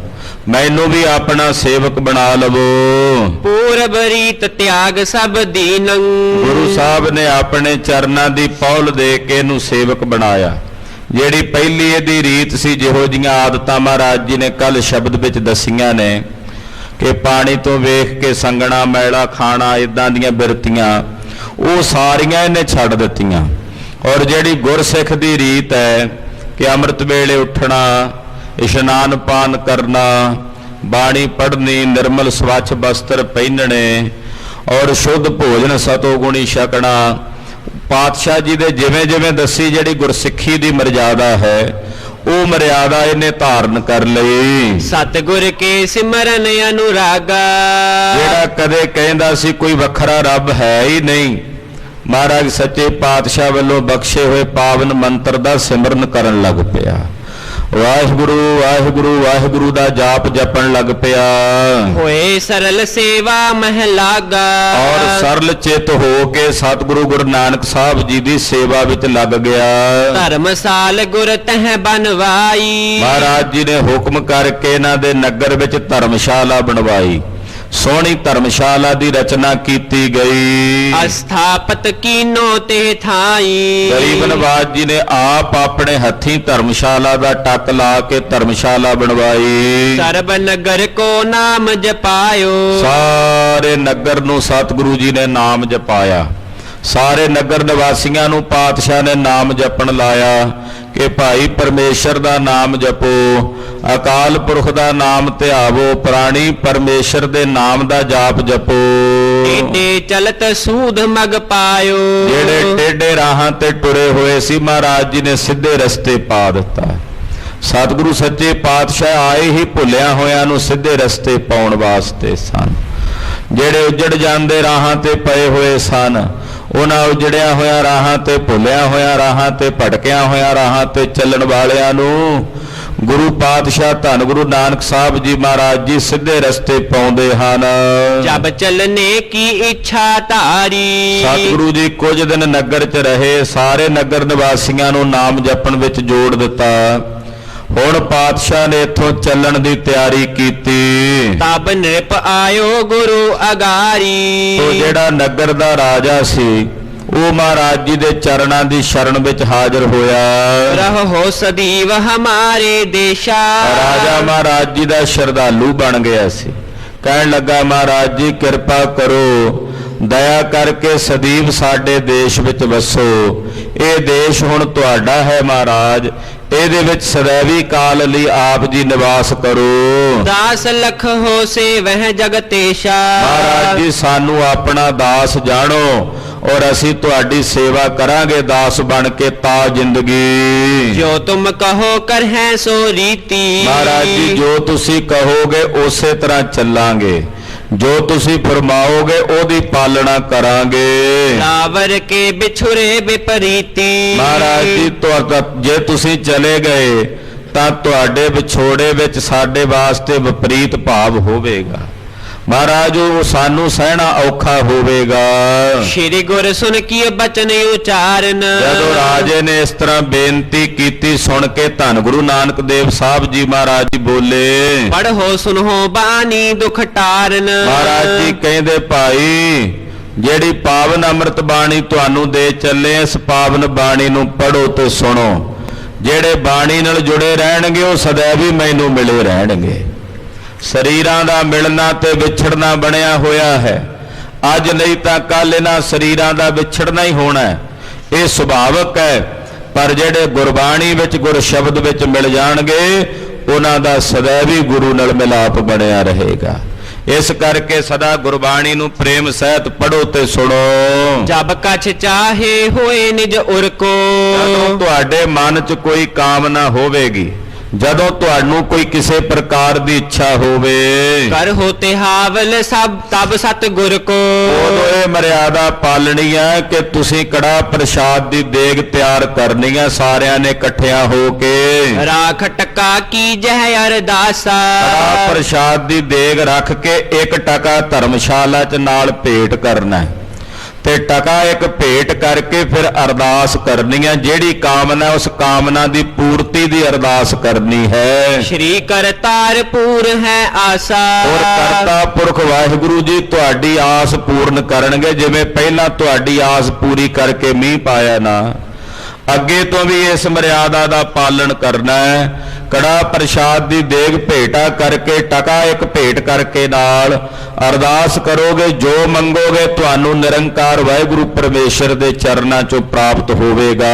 ਮੈਨੂੰ ਵੀ ਆਪਣਾ ਸੇਵਕ ਬਣਾ ਲਵੋ। ਪੂਰਬ ਰੀਤ ਤਿਆਗ ਸਭ ਦੀਨੰ, ਗੁਰੂ ਸਾਹਿਬ ਨੇ ਆਪਣੇ ਚਰਨਾਂ ਦੀ ਪਾਹੁਲ ਦੇ ਕੇ ਇਹਨੂੰ ਸੇਵਕ ਬਣਾਇਆ। ਜਿਹੜੀ ਪਹਿਲੀ ਇਹਦੀ ਰੀਤ ਸੀ, ਜਿਹੋ ਜੀਆਂ ਆਦਤਾਂ ਮਹਾਰਾਜ ਜੀ ਨੇ ਕੱਲ ਸ਼ਬਦ ਵਿੱਚ ਦਸੀਆਂ ਨੇ ਕਿ ਪਾਣੀ ਤੋਂ ਵੇਖ ਕੇ ਸੰਗਣਾ ਮੈਲਾ ਖਾਣਾ, ਇਦਾਂ ਦੀਆਂ ਬਿਰਤੀਆਂ ਉਹ ਸਾਰੀਆਂ ਇਹਨੇ ਛੱਡ ਦਿੱਤੀਆਂ। ਔਰ ਜਿਹੜੀ ਗੁਰਸਿੱਖ ਦੀ ਰੀਤ ਹੈ ਕਿ ਅੰਮ੍ਰਿਤ ਵੇਲੇ ਉੱਠਣਾ, ਇਸ਼ਨਾਨ ਪਾਨ ਕਰਨਾ, ਬਾਣੀ ਪੜ੍ਹਨੀ, ਨਿਰਮਲ ਸਵੱਛ ਬਸਤਰ ਪਹਿਨਣੇ ਔਰ ਸ਼ੁੱਧ ਭੋਜਨ ਸਤੋ ਗੁਣੀ ਛਕਣਾ, ਪਾਤਸ਼ਾਹ ਜੀ ਦੇ ਜਿਵੇਂ ਜਿਵੇਂ ਦੱਸੀ ਜਿਹੜੀ ਗੁਰਸਿੱਖੀ ਦੀ ਮਰਜ਼ਾਦਾ ਹੈ, ਉਹ ਮਰਿਆਦਾ ਇਹਨੇ ਧਾਰਨ ਕਰ ਲਈ। ਸਤਿਗੁਰ ਕੇ ਸਿਮਰਨ ਅਨੁਰਾਗਾ, ਜਿਹੜਾ ਕਦੇ ਕਹਿੰਦਾ ਸੀ ਕੋਈ ਵੱਖਰਾ ਰੱਬ ਹੈ ਹੀ ਨਹੀਂ, ਮਹਾਰਾਜ ਸੱਚੇ ਪਾਤਸ਼ਾਹ ਵੱਲੋਂ ਬਖਸ਼ੇ ਹੋਏ ਪਾਵਨ ਮੰਤਰ ਦਾ ਸਿਮਰਨ ਕਰਨ ਲੱਗ ਪਿਆ। ਵਾਹਿਗੁਰੂ ਵਾਹਿਗੁਰੂ ਵਾਹਿਗੁਰੂ ਦਾ ਜਾਪ ਜਪਣ ਲੱਗ ਪਿਆ। ਹੋਏ ਸਰਲ ਸੇਵਾ ਮਹਿ ਲਾਗਾ, ਔਰ ਸਰਲ ਚਿਤ ਹੋ ਕੇ ਸਤਿਗੁਰੂ ਗੁਰੂ ਨਾਨਕ ਸਾਹਿਬ ਜੀ ਦੀ ਸੇਵਾ ਵਿੱਚ ਲੱਗ ਗਿਆ। ਧਰਮਸਾਲ ਗੁਰ ਤਹਿ ਬਨਵਾਈ, ਮਹਾਰਾਜ ਜੀ ਨੇ ਹੁਕਮ ਕਰਕੇ ਇਹਨਾਂ ਦੇ ਨਗਰ ਵਿੱਚ ਧਰਮਸ਼ਾਲਾ ਬਣਵਾਈ, ਸੋਹਣੀ ਧਰਮਸ਼ਾਲਾ ਦੀ ਰਚਨਾ ਕੀਤੀ ਗਈ। ਅਸਥਾਪਤ ਕੀਨੋ ਤੇ ਥਾਈ, ਗਰੀਬ ਨਵਾਜ ਜੀ ਨੇ ਆਪ ਆਪਣੇ ਹੱਥੀਂ ਧਰਮਸ਼ਾਲਾ ਦਾ ਟੱਕ ਲਾ ਕੇ ਧਰਮਸ਼ਾਲਾ ਬਣਵਾਈ। ਸਰਬ ਨਗਰ ਕੋ ਨਾਮ ਜਪਾਇਓ, ਸਾਰੇ ਨਗਰ ਨੂੰ ਸਤਿਗੁਰੂ ਜੀ ਨੇ ਨਾਮ ਜਪਾਇਆ। ਸਾਰੇ ਨਗਰ ਨਿਵਾਸੀਆਂ ਨੂੰ ਪਾਤਸ਼ਾਹ ਨੇ ਨਾਮ ਜਪਣ ਲਾਇਆ ਕਿ ਭਾਈ ਪਰਮੇਸ਼ਰ ਦਾ ਨਾਮ ਜਪੋ, ਅਕਾਲ ਪੁਰਖ ਦਾ ਨਾਮ ਧਿਆਵੋ, ਪ੍ਰਾਣੀ ਪਰਮੇਸ਼ਰ ਦੇ ਨਾਮ ਦਾ ਜਾਪ ਜਪੋ। ਟੇਡੇ ਚਲਤ ਸੂਧ ਮਗ ਪਾਇਓ, ਜਿਹੜੇ ਟੇਢੇ ਰਾਹਾਂ ਤੇ ਟੁਰੇ ਹੋਏ ਸੀ ਮਹਾਰਾਜ ਜੀ ਨੇ ਸਿੱਧੇ ਰਸਤੇ ਪਾ ਦਿੱਤਾ। ਸਤਿਗੁਰੂ ਸੱਚੇ ਪਾਤਸ਼ਾਹ ਆਏ ਹੀ ਭੁੱਲਿਆ ਹੋਇਆਂ ਨੂੰ ਸਿੱਧੇ ਰਸਤੇ ਪਾਉਣ ਵਾਸਤੇ ਸਨ। ਜਿਹੜੇ ਉੱਜੜ ਜਾਂਦੇ ਰਾਹਾਂ ਤੇ ਪਏ ਹੋਏ ਸਨ, ਉਹਨਾਂ ਉਜੜਿਆ ਹੋਇਆ ਰਾਹਾਂ ਤੇ, ਭੁੱਲਿਆ ਹੋਇਆ ਰਾਹਾਂ ਤੇ, ਭਟਕਿਆ ਹੋਇਆ ਰਾਹਾਂ ਤੇ ਚੱਲਣ ਵਾਲਿਆਂ ਨੂੰ ਗੁਰੂ ਪਾਤਸ਼ਾਹ ਧੰਨ ਗੁਰੂ ਨਾਨਕ ਸਾਹਿਬ ਜੀ ਮਹਾਰਾਜ ਜੀ ਸਿੱਧੇ ਰਸਤੇ ਪਾਉਂਦੇ ਹਨ। ਜਬ ਚੱਲਨੇ ਕੀ ਇੱਛਾ ਧਾਰੀ, ਸਤਿਗੁਰੂ ਜੀ ਕੁਝ ਦਿਨ ਨਗਰ 'ਚ ਰਹੇ, ਸਾਰੇ ਨਗਰ ਨਿਵਾਸੀਆਂ ਨੂੰ ਨਾਮ ਜਪਣ ਵਿੱਚ ਜੋੜ ਦਿੱਤਾ। ਹੁਣ ਪਾਤਸ਼ਾਹ ਨੇ ਇੱਥੋਂ ਚੱਲਣ ਦੀ ਤਿਆਰੀ ਕੀਤੀ। ਤਬ ਨਿਰਪ ਆਇਓ ਗੁਰੂ ਅਗਾਰੀ, ਤੋ ਜਿਹੜਾ ਨਗਰ ਦਾ ਰਾਜਾ ਸੀ ਉਹ ਮਹਾਰਾਜ ਜੀ ਦੇ ਚਰਨਾਂ ਦੀ ਸ਼ਰਨ ਵਿੱਚ ਹਾਜ਼ਰ ਹੋਇਆ। ਰਹੋ ਸਦੀਵ ਹਮਾਰੇ ਦੇਸ਼ਾ, ਰਾਜਾ ਮਹਾਰਾਜ ਜੀ ਦਾ ਸ਼ਰਧਾਲੂ ਬਣ ਗਿਆ ਸੀ। ਕਹਿਣ ਲੱਗਾ, ਮਹਾਰਾਜ ਜੀ ਕਿਰਪਾ ਕਰੋ, ਦਇਆ ਕਰਕੇ ਸਦੀਵ ਸਾਡੇ ਦੇਸ਼ ਵਿੱਚ ਵਸੋ। ਇਹ ਦੇਸ਼ ਹੁਣ ਤੁਹਾਡਾ ਹੈ ਮਹਾਰਾਜ, ਇਹਦੇ ਵਿੱਚ ਸदैवी ਕਾਲ ਲਈ ਆਪ ਜੀ ਨਿਵਾਸ ਕਰੋ। ਦਾਸ ਲਖ ਹੋ ਸੇ ਵਹਿ ਜਗਤੇਸ਼ਾ, ਮਹਾਰਾਜ ਜੀ ਸਾਨੂੰ ਆਪਣਾ ਦਾਸ ਜਾਣੋ ਔਰ ਅਸੀਂ ਤੁਹਾਡੀ ਸੇਵਾ ਕਰਾਂਗੇ ਦਾਸ ਬਣ ਕੇ ਤਾ ਜ਼ਿੰਦਗੀ। ਜੋ ਤੁਮ ਕਹੋ ਕਰ ਹੈ ਸੋ ਰੀਤੀ, ਮਹਾਰਾਜ ਜੀ ਜੋ ਤੁਸੀਂ ਕਹੋਗੇ ਉਸੇ ਤਰ੍ਹਾਂ ਚੱਲਾਂਗੇ, ਜੋ ਤੁਸੀਂ ਫਰਮਾਓਗੇ ਉਹਦੀ ਪਾਲਣਾ ਕਰਾਂਗੇ। ਲਾਵਰ ਕੇ ਵਿਛੁਰੇ ਵਿਪਰੀਤੀ, ਮਹਾਰਾਜ ਜੀ ਜੇ ਤੁਸੀਂ ਚਲੇ ਗਏ ਤਾਂ ਤੁਹਾਡੇ ਵਿਛੋੜੇ ਵਿੱਚ ਸਾਡੇ ਵਾਸਤੇ ਵਿਪਰੀਤ ਭਾਵ ਹੋਵੇਗਾ। ਮਹਾਰਾਜ ਉਹ ਸਾਨੂੰ ਸਹਿਣਾ ਔਖਾ ਹੋਵੇਗਾ। ਸ਼੍ਰੀ ਗੁਰ ਸੁਨ ਕੀ ਬਚਨ ਉਚਾਰਨ, ਜਦੋਂ ਰਾਜੇ ਨੇ ਇਸ ਤਰ੍ਹਾਂ ਬੇਨਤੀ ਕੀਤੀ ਸੁਣ ਕੇ ਧੰਨ ਗੁਰੂ ਨਾਨਕ ਦੇਵ ਸਾਹਿਬ ਜੀ ਮਹਾਰਾਜ ਜੀ ਬੋਲੇ, ਪੜ੍ਹੋ ਸੁਨੋ ਬਾਣੀ ਦੁਖ ਟਾਰਨ। ਮਹਾਰਾਜ ਜੀ ਕਹਿੰਦੇ, ਭਾਈ ਜਿਹੜੀ ਪਾਵਨ ਅੰਮ੍ਰਿਤ ਬਾਣੀ ਤੁਹਾਨੂੰ ਦੇ ਚੱਲੇ, ਇਸ ਪਾਵਨ ਬਾਣੀ ਨੂੰ ਪੜ੍ਹੋ ਤੇ ਸੁਣੋ। ਜਿਹੜੇ ਬਾਣੀ ਨਾਲ ਜੁੜੇ ਰਹਿਣਗੇ ਉਹ ਸदैव ਹੀ ਮੈਨੂੰ ਮਿਲੇ ਰਹਿਣਗੇ। ਸਰੀਰਾਂ ਦਾ ਮਿਲਣਾ ਤੇ ਵਿਛੜਨਾ ਬਣਿਆ ਹੋਇਆ ਹੈ। ਅੱਜ ਨਹੀਂ ਤਾਂ ਕੱਲ ਇਹਨਾਂ ਸਰੀਰਾਂ ਦਾ ਵਿਛੜਨਾ ਹੀ ਹੋਣਾ ਹੈ, ਇਹ ਸੁਭਾਵਿਕ ਹੈ। ਪਰ ਜਿਹੜੇ ਗੁਰਬਾਣੀ ਵਿੱਚ ਗੁਰ ਸ਼ਬਦ ਵਿੱਚ ਮਿਲ ਜਾਣਗੇ ਉਹਨਾਂ ਦਾ ਸदैव ਹੀ ਗੁਰੂ ਨਾਲ ਮਿਲਾਪ ਬਣਿਆ ਰਹੇਗਾ। ਇਸ ਕਰਕੇ ਸਦਾ ਗੁਰਬਾਣੀ ਨੂੰ ਪ੍ਰੇਮ ਸਹਿਤ ਪੜੋ ਤੇ ਸੁਣੋ। ਜਬ ਕਛ ਚਾਹੇ ਹੋਏ ਨਿਜ ਉਰ ਕੋ। ਜਦੋਂ ਤੁਹਾਡੇ ਮਨ 'ਚ ਕੋਈ ਕਾਮਨਾ ਹੋਵੇਗੀ, ਜਦੋਂ ਤੁਹਾਨੂੰ ਕੋਈ ਕਿਸੇ ਪ੍ਰਕਾਰ ਦੀ ਇੱਛਾ ਹੋਵੇ, ਕਰ ਹੋਤੇ ਹਾਵਲ ਸਭ ਤਬ ਸਤ ਗੁਰ ਕੋ। ਉਦੋਂ ਇਹ ਮਰਿਆਦਾ ਪਾਲਣੀ ਹੈ ਕਿ ਤੁਸੀਂ ਕੜਾ ਪ੍ਰਸ਼ਾਦ ਦੀ ਦੇਗ ਤਿਆਰ ਕਰਨੀ ਹੈ ਸਾਰਿਆਂ ਨੇ ਇਕੱਠਿਆਂ ਹੋ ਕੇ। ਰਾਖ ਟਕਾ ਕੀ ਜਹ ਅਰਦਾਸਾ। ਕੜਾ ਪ੍ਰਸ਼ਾਦ ਦੀ ਦੇਗ ਰੱਖ ਕੇ 1 ਟਕਾ ਧਰਮਸ਼ਾਲਾ 'ਚ ਨਾਲ ਭੇਟ ਕਰਨਾ ਹੈ ਤੇ ਟਕਾ ਇੱਕ ਭੇਟ ਕਰਕੇ ਫਿਰ ਅਰਦਾਸ ਕਰਨੀ ਹੈ। ਜਿਹੜੀ ਕਾਮਨਾ ਉਸ ਕਾਮਨਾ ਦੀ ਪੂਰਤੀ ਦੀ ਅਰਦਾਸ ਕਰਨੀ ਹੈ। ਸ਼੍ਰੀ ਕਰਤਾਰ ਪੂਰ ਹੈ ਆਸਾ। ਔਰ ਕਰਤਾ ਪੁਰਖ ਵਾਹਿਗੁਰੂ ਜੀ ਤੁਹਾਡੀ ਆਸ ਪੂਰਨ ਕਰਨਗੇ। ਜਿਵੇਂ ਪਹਿਲਾਂ ਤੁਹਾਡੀ ਆਸ ਪੂਰੀ ਕਰਕੇ ਮੀਂਹ ਪਾਇਆ ਨਾ, ਅੱਗੇ ਤੋਂ ਵੀ ਇਸ ਮਰਿਆਦਾ ਦਾ ਪਾਲਣ ਕਰਨਾ ਹੈ। ਕੜਾ ਪ੍ਰਸ਼ਾਦ ਦੀ ਦੇਗ ਭੇਟਾ ਕਰਕੇ ਟਕਾ ਇੱਕ ਭੇਟ ਕਰਕੇ ਨਾਲ ਅਰਦਾਸ ਕਰੋਗੇ। ਜੋ ਮੰਗੋਗੇ ਤੁਹਾਨੂੰ ਨਿਰੰਕਾਰ ਵਾਹਿਗੁਰੂ ਪਰਮੇਸ਼ਰ ਦੇ ਚਰਨਾਂ 'ਚੋਂ ਪ੍ਰਾਪਤ ਹੋਵੇਗਾ।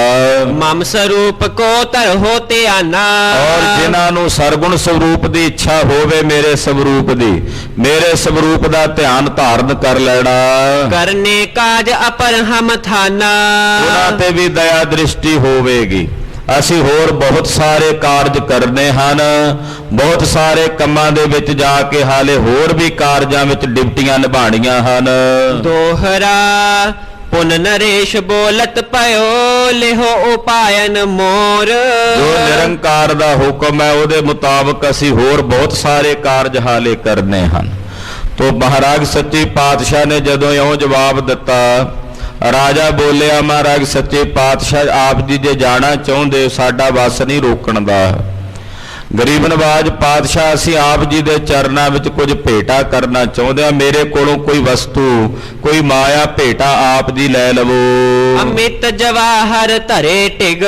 ਮਮ ਸਰੂਪ ਕੋ ਧਰ ਹੋ ਧਿਆਨਾ। ਔਰ ਜਿਨ੍ਹਾਂ ਨੂੰ ਸਰਗੁਣ ਸਰੂਪ ਦੀ ਇੱਛਾ ਹੋਵੇ, ਮੇਰੇ ਸਵਰੂਪ ਦੀ, ਮੇਰੇ ਸਵਰੂਪ ਦਾ ਧਿਆਨ ਧਾਰਨ ਕਰ ਲੈਣਾ। ਕਰਨੇ ਕਾਜ ਅਪਰ ਹਮ ਥਾਨਾ। ਉਹਨਾਂ ਤੇ ਵੀ ਦਇਆ ਦ੍ਰਿਸ਼ਟੀ ਹੋਵੇਗੀ। ਅਸੀਂ ਹੋਰ ਬਹੁਤ ਸਾਰੇ ਕਾਰਜ ਕਰਨੇ ਹਨ, ਬਹੁਤ ਸਾਰੇ ਕੰਮਾਂ ਦੇ ਵਿੱਚ ਜਾ ਕੇ ਹਾਲੇ ਹੋਰ ਵੀ ਕਾਰਜਾਂ ਵਿੱਚ ਡਿਊਟੀਆਂ ਨਿਭਾਣੀਆਂ ਹਨ। ਦੋਹਰਾ ਪੁਨ ਨਰੇਸ਼ ਬੋਲਤ ਪਇਓ ਲਿਹੋ ਉਪਾਇਨ ਮੋਰ। ਜੋ ਨਿਰੰਕਾਰ ਦਾ ਹੁਕਮ ਹੈ ਉਹਦੇ ਮੁਤਾਬਕ ਅਸੀਂ ਹੋਰ ਬਹੁਤ ਸਾਰੇ ਕਾਰਜ ਹਾਲੇ ਕਰਨੇ ਹਨ। ਤੋ ਮਹਾਰਾਜ ਸੱਚੇ ਪਾਤਸ਼ਾਹ ਨੇ ਜਦੋਂ ਇਉਂ ਜਵਾਬ ਦਿੱਤਾ, ਰਾਜਾ ਬੋਲਿਆ, ਮਹਾਰਾਜ ਸੱਚੇ ਪਾਤਸ਼ਾਹ ਆਪ ਜੀ ਜੇ ਜਾਣਾ ਚਾਹੁੰਦੇ ਸਾਡਾ ਵਸ ਨਹੀਂ ਰੋਕਣ ਦਾ। ਗਰੀਬ ਨਵਾਜ ਪਾਤਸ਼ਾਹ ਅਸੀਂ ਆਪ ਜੀ ਦੇ ਚਰਨਾਂ ਵਿੱਚ ਕੁਝ ਭੇਟਾ ਕਰਨਾ ਚਾਹੁੰਦੇ ਹਾਂ। ਮੇਰੇ ਕੋਲੋਂ ਕੋਈ ਵਸਤੂ, ਕੋਈ ਮਾਇਆ ਭੇਟਾ ਆਪ ਜੀ ਲੈ ਲਵੋ। ਅਮਿਤ ਜਵਾਹਰ ਧਰੇ ਟਿਗ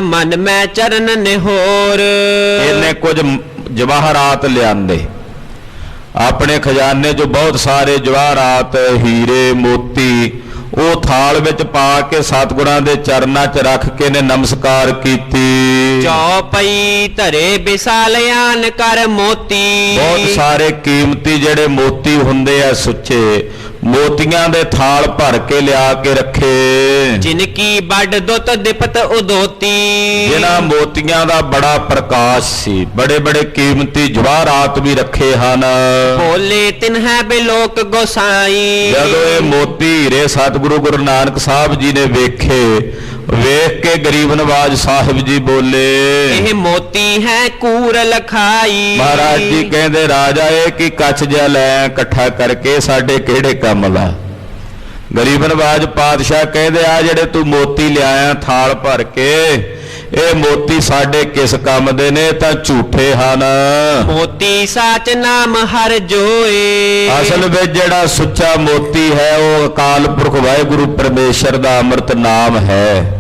ਮਨ ਮੈਂ ਚਰਨ ਨਿਹੋਰ। ਇਹਨੇ ਕੁਝ ਜਵਾਹਰਾਤ ਲਿਆਂਦੇ ਆਪਣੇ ਖਜ਼ਾਨੇ 'ਚੋਂ, ਬਹੁਤ ਸਾਰੇ ਜਵਾਹਰਾਤ, ਹੀਰੇ ਮੋਤੀ, ਉਹ ਥਾਲ ਵਿੱਚ ਪਾ ਕੇ ਸਤਿਗੁਰਾਂ ਦੇ ਚਰਨਾਂ 'ਚ ਰੱਖ ਕੇ ਨੇ ਨਮਸਕਾਰ ਕੀਤੀ। ਚੌਪਈ ਧਰੇ ਵਿਸਾਲਿਆਨ ਕਰ ਮੋਤੀ। ਬਹੁਤ ਸਾਰੇ ਕੀਮਤੀ ਜਿਹੜੇ ਮੋਤੀ ਹੁੰਦੇ ਆ ਸੁੱਚੇ, ਮੋਤੀਆਂ ਦੇ ਥਾਲ ਭਰ ਕੇ ਲਿਆ ਕੇ ਰੱਖੇ। ਜਿਨਕੀ ਵੱਡ ਦੁੱਤ ਦਿਪਤ ਉਦੋਤੀ। ਜਿਨ੍ਹਾਂ ਮੋਤੀਆਂ ਦਾ ਬੜਾ ਪ੍ਰਕਾਸ਼ ਸੀ, ਬੜੇ ਬੜੇ ਕੀਮਤੀ ਜਵਾਹਰਾਤ ਵੀ ਰੱਖੇ ਹਨ। ਬੋਲੇ ਤਿਨਹਿ ਬਿਲੋਕ ਗੋਸਾਈ। ਜਦੋਂ ਇਹ ਮੋਤੀ ਹੀਰੇ ਸਤਿਗੁਰੂ ਗੁਰੂ ਨਾਨਕ ਸਾਹਿਬ ਜੀ ਨੇ ਵੇਖੇ, ਵੇਖ ਕੇ ਗਰੀਬ ਨਵਾਜ ਸਾਹਿਬ ਜੀ ਬੋਲੇ, ਇਹ ਮੋਤੀ ਹੈ ਕੂਰ ਲਖਾਈ। ਮਹਾਰਾਜ ਜੀ ਕਹਿੰਦੇ, ਰਾਜਾ ਇਹ ਕੀ ਕੱਚ ਜਿਹਾ ਲੈ ਇਕੱਠਾ ਕਰਕੇ ਸਾਡੇ ਕਿਹੜੇ ਕੰਮ ਦਾ। ਗਰੀਬ ਨਵਾਜ ਪਾਤਸ਼ਾਹ ਕਹਿੰਦੇ, ਆ ਜਿਹੜੇ ਤੂੰ ਮੋਤੀ ਲਿਆਇਆ ਥਾਲ ਭਰ ਕੇ, ਇਹ ਮੋਤੀ ਸਾਡੇ ਕਿਸ ਕੰਮ ਦੇ ਨੇ? ਤਾਂ ਝੂਠੇ ਹਨ। ਮੋਤੀ ਸਾਚ ਨਾਮ ਹਰ ਜੋਏ। ਅਸਲ ਵਿੱਚ ਜਿਹੜਾ ਸੁੱਚਾ ਮੋਤੀ ਹੈ ਉਹ ਅਕਾਲ ਪੁਰਖ ਵਾਹਿਗੁਰੂ ਪਰਮੇਸ਼ਰ ਦਾ ਅੰਮ੍ਰਿਤ ਨਾਮ ਹੈ।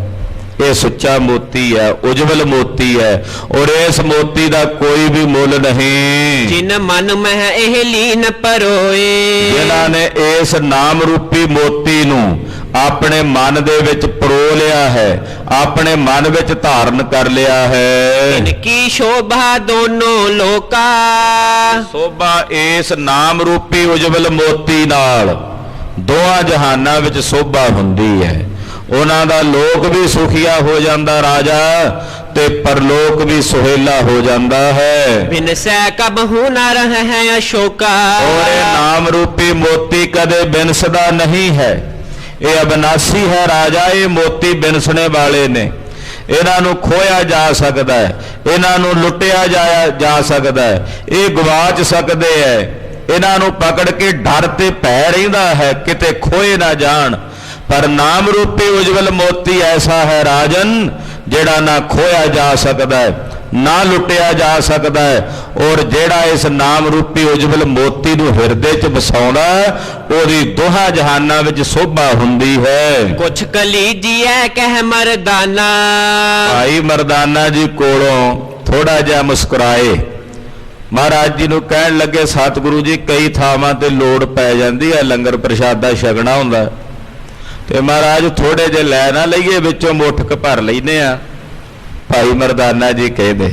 ਇਹ ਸੁੱਚਾ ਮੋਤੀ ਹੈ, ਉਜਵਲ ਮੋਤੀ ਹੈ, ਔਰ ਇਸ ਮੋਤੀ ਦਾ ਕੋਈ ਵੀ ਮੁੱਲ ਨਹੀਂ। ਜਿਨ ਮਨ ਮਹਿ ਇਹ ਲੀਨ ਪਰੋਏ। ਜਿਨ੍ਹਾਂ ਨੇ ਇਸ ਨਾਮ ਰੂਪੀ ਮੋਤੀ ਨੂੰ ਆਪਣੇ ਮਨ ਦੇ ਵਿੱਚ ਪਰੋ ਲਿਆ ਹੈ, ਆਪਣੇ ਮਨ ਵਿੱਚ ਧਾਰਨ ਕਰ ਲਿਆ ਹੈ। ਇਨਕੀ ਸ਼ੋਭਾ ਦੋਨੋਂ ਲੋਕਾ। ਸੋਭਾ ਇਸ ਨਾਮ ਰੂਪੀ ਉਜਵਲ ਮੋਤੀ ਨਾਲ ਦੋਹਾਂ ਜਹਾਨਾਂ ਵਿੱਚ ਸੋਭਾ ਹੁੰਦੀ ਹੈ। ਉਹਨਾਂ ਦਾ ਲੋਕ ਵੀ ਸੁਖੀਆ ਹੋ ਜਾਂਦਾ ਰਾਜਾ, ਤੇ ਪਰਲੋਕ ਵੀ ਸੁਹੇਲਾ ਹੋ ਜਾਂਦਾ ਹੈ। ਬਿਨ ਸੈ ਕਬਹੁ ਨ ਰਹਿ ਅਸ਼ੋਕਾ। ਔਰ ਇਹ ਨਾਮ ਰੂਪੀ ਮੋਤੀ ਕਦੇ ਬਿਨਸਦਾ ਨਹੀਂ ਹੈ, ਇਹ ਅਬਨਾਸੀ ਹੈ ਰਾਜਾ। ਇਹ ਮੋਤੀ ਬਿਨਸਣੇ ਵਾਲੇ ਨੇ, ਇਹਨਾਂ ਨੂੰ ਖੋਇਆ ਜਾ ਸਕਦਾ ਹੈ, ਇਹਨਾਂ ਨੂੰ ਲੁੱਟਿਆ ਜਾ ਸਕਦਾ ਹੈ, ਇਹ ਗਵਾਚ ਸਕਦੇ ਹੈ। ਇਹਨਾਂ ਨੂੰ ਪਕੜ ਕੇ ਡਰ ਤੇ ਭੈ ਰਹਿੰਦਾ ਹੈ ਕਿਤੇ ਖੋਏ ਨਾ ਜਾਣ। ਪਰ ਨਾਮ ਰੂਪੀ ਉਜਵਲ ਮੋਤੀ ਐਸਾ ਹੈ ਰਾਜਨ, ਜਿਹੜਾ ਨਾ ਖੋਇਆ ਜਾ ਸਕਦਾ ਹੈ, ਨਾ ਲੁੱਟਿਆ ਜਾ ਸਕਦਾ ਹੈ। ਔਰ ਜਿਹੜਾ ਇਸ ਨਾਮ ਰੂਪੀ ਉਜਵਲ ਮੋਤੀ ਨੂੰ ਹਿਰਦੇ 'ਚ ਵਸਾਉਂਦਾ ਉਹਦੀ ਦੋਹਾਂ ਜਹਾਨਾਂ ਵਿੱਚ ਸੋਭਾ ਹੁੰਦੀ ਹੈ। ਕੁਛ ਕਲੀਜੀਐ ਕਹਿ ਮਰਦਾਨਾ। ਭਾਈ ਮਰਦਾਨਾ ਜੀ ਕੋਲੋਂ ਥੋੜਾ ਜਿਹਾ ਮੁਸਕਰਾਏ, ਮਹਾਰਾਜ ਜੀ ਨੂੰ ਕਹਿਣ ਲੱਗੇ ਸਤਿਗੁਰੂ ਜੀ ਕਈ ਥਾਵਾਂ ਤੇ ਲੋੜ ਪੈ ਜਾਂਦੀ ਹੈ, ਲੰਗਰ ਪ੍ਰਸ਼ਾਦਾ ਛਕਣਾ ਹੁੰਦਾ ਤੇ ਮਹਾਰਾਜ ਥੋੜੇ ਜਿਹੇ ਲੈ ਨਾ ਲਈਏ, ਵਿੱਚੋਂ ਮੁੱਠਕ ਭਰ ਲੈਨੇ ਆ। ਭਾਈ ਮਰਦਾਨਾ ਜੀ ਕਹਿੰਦੇ,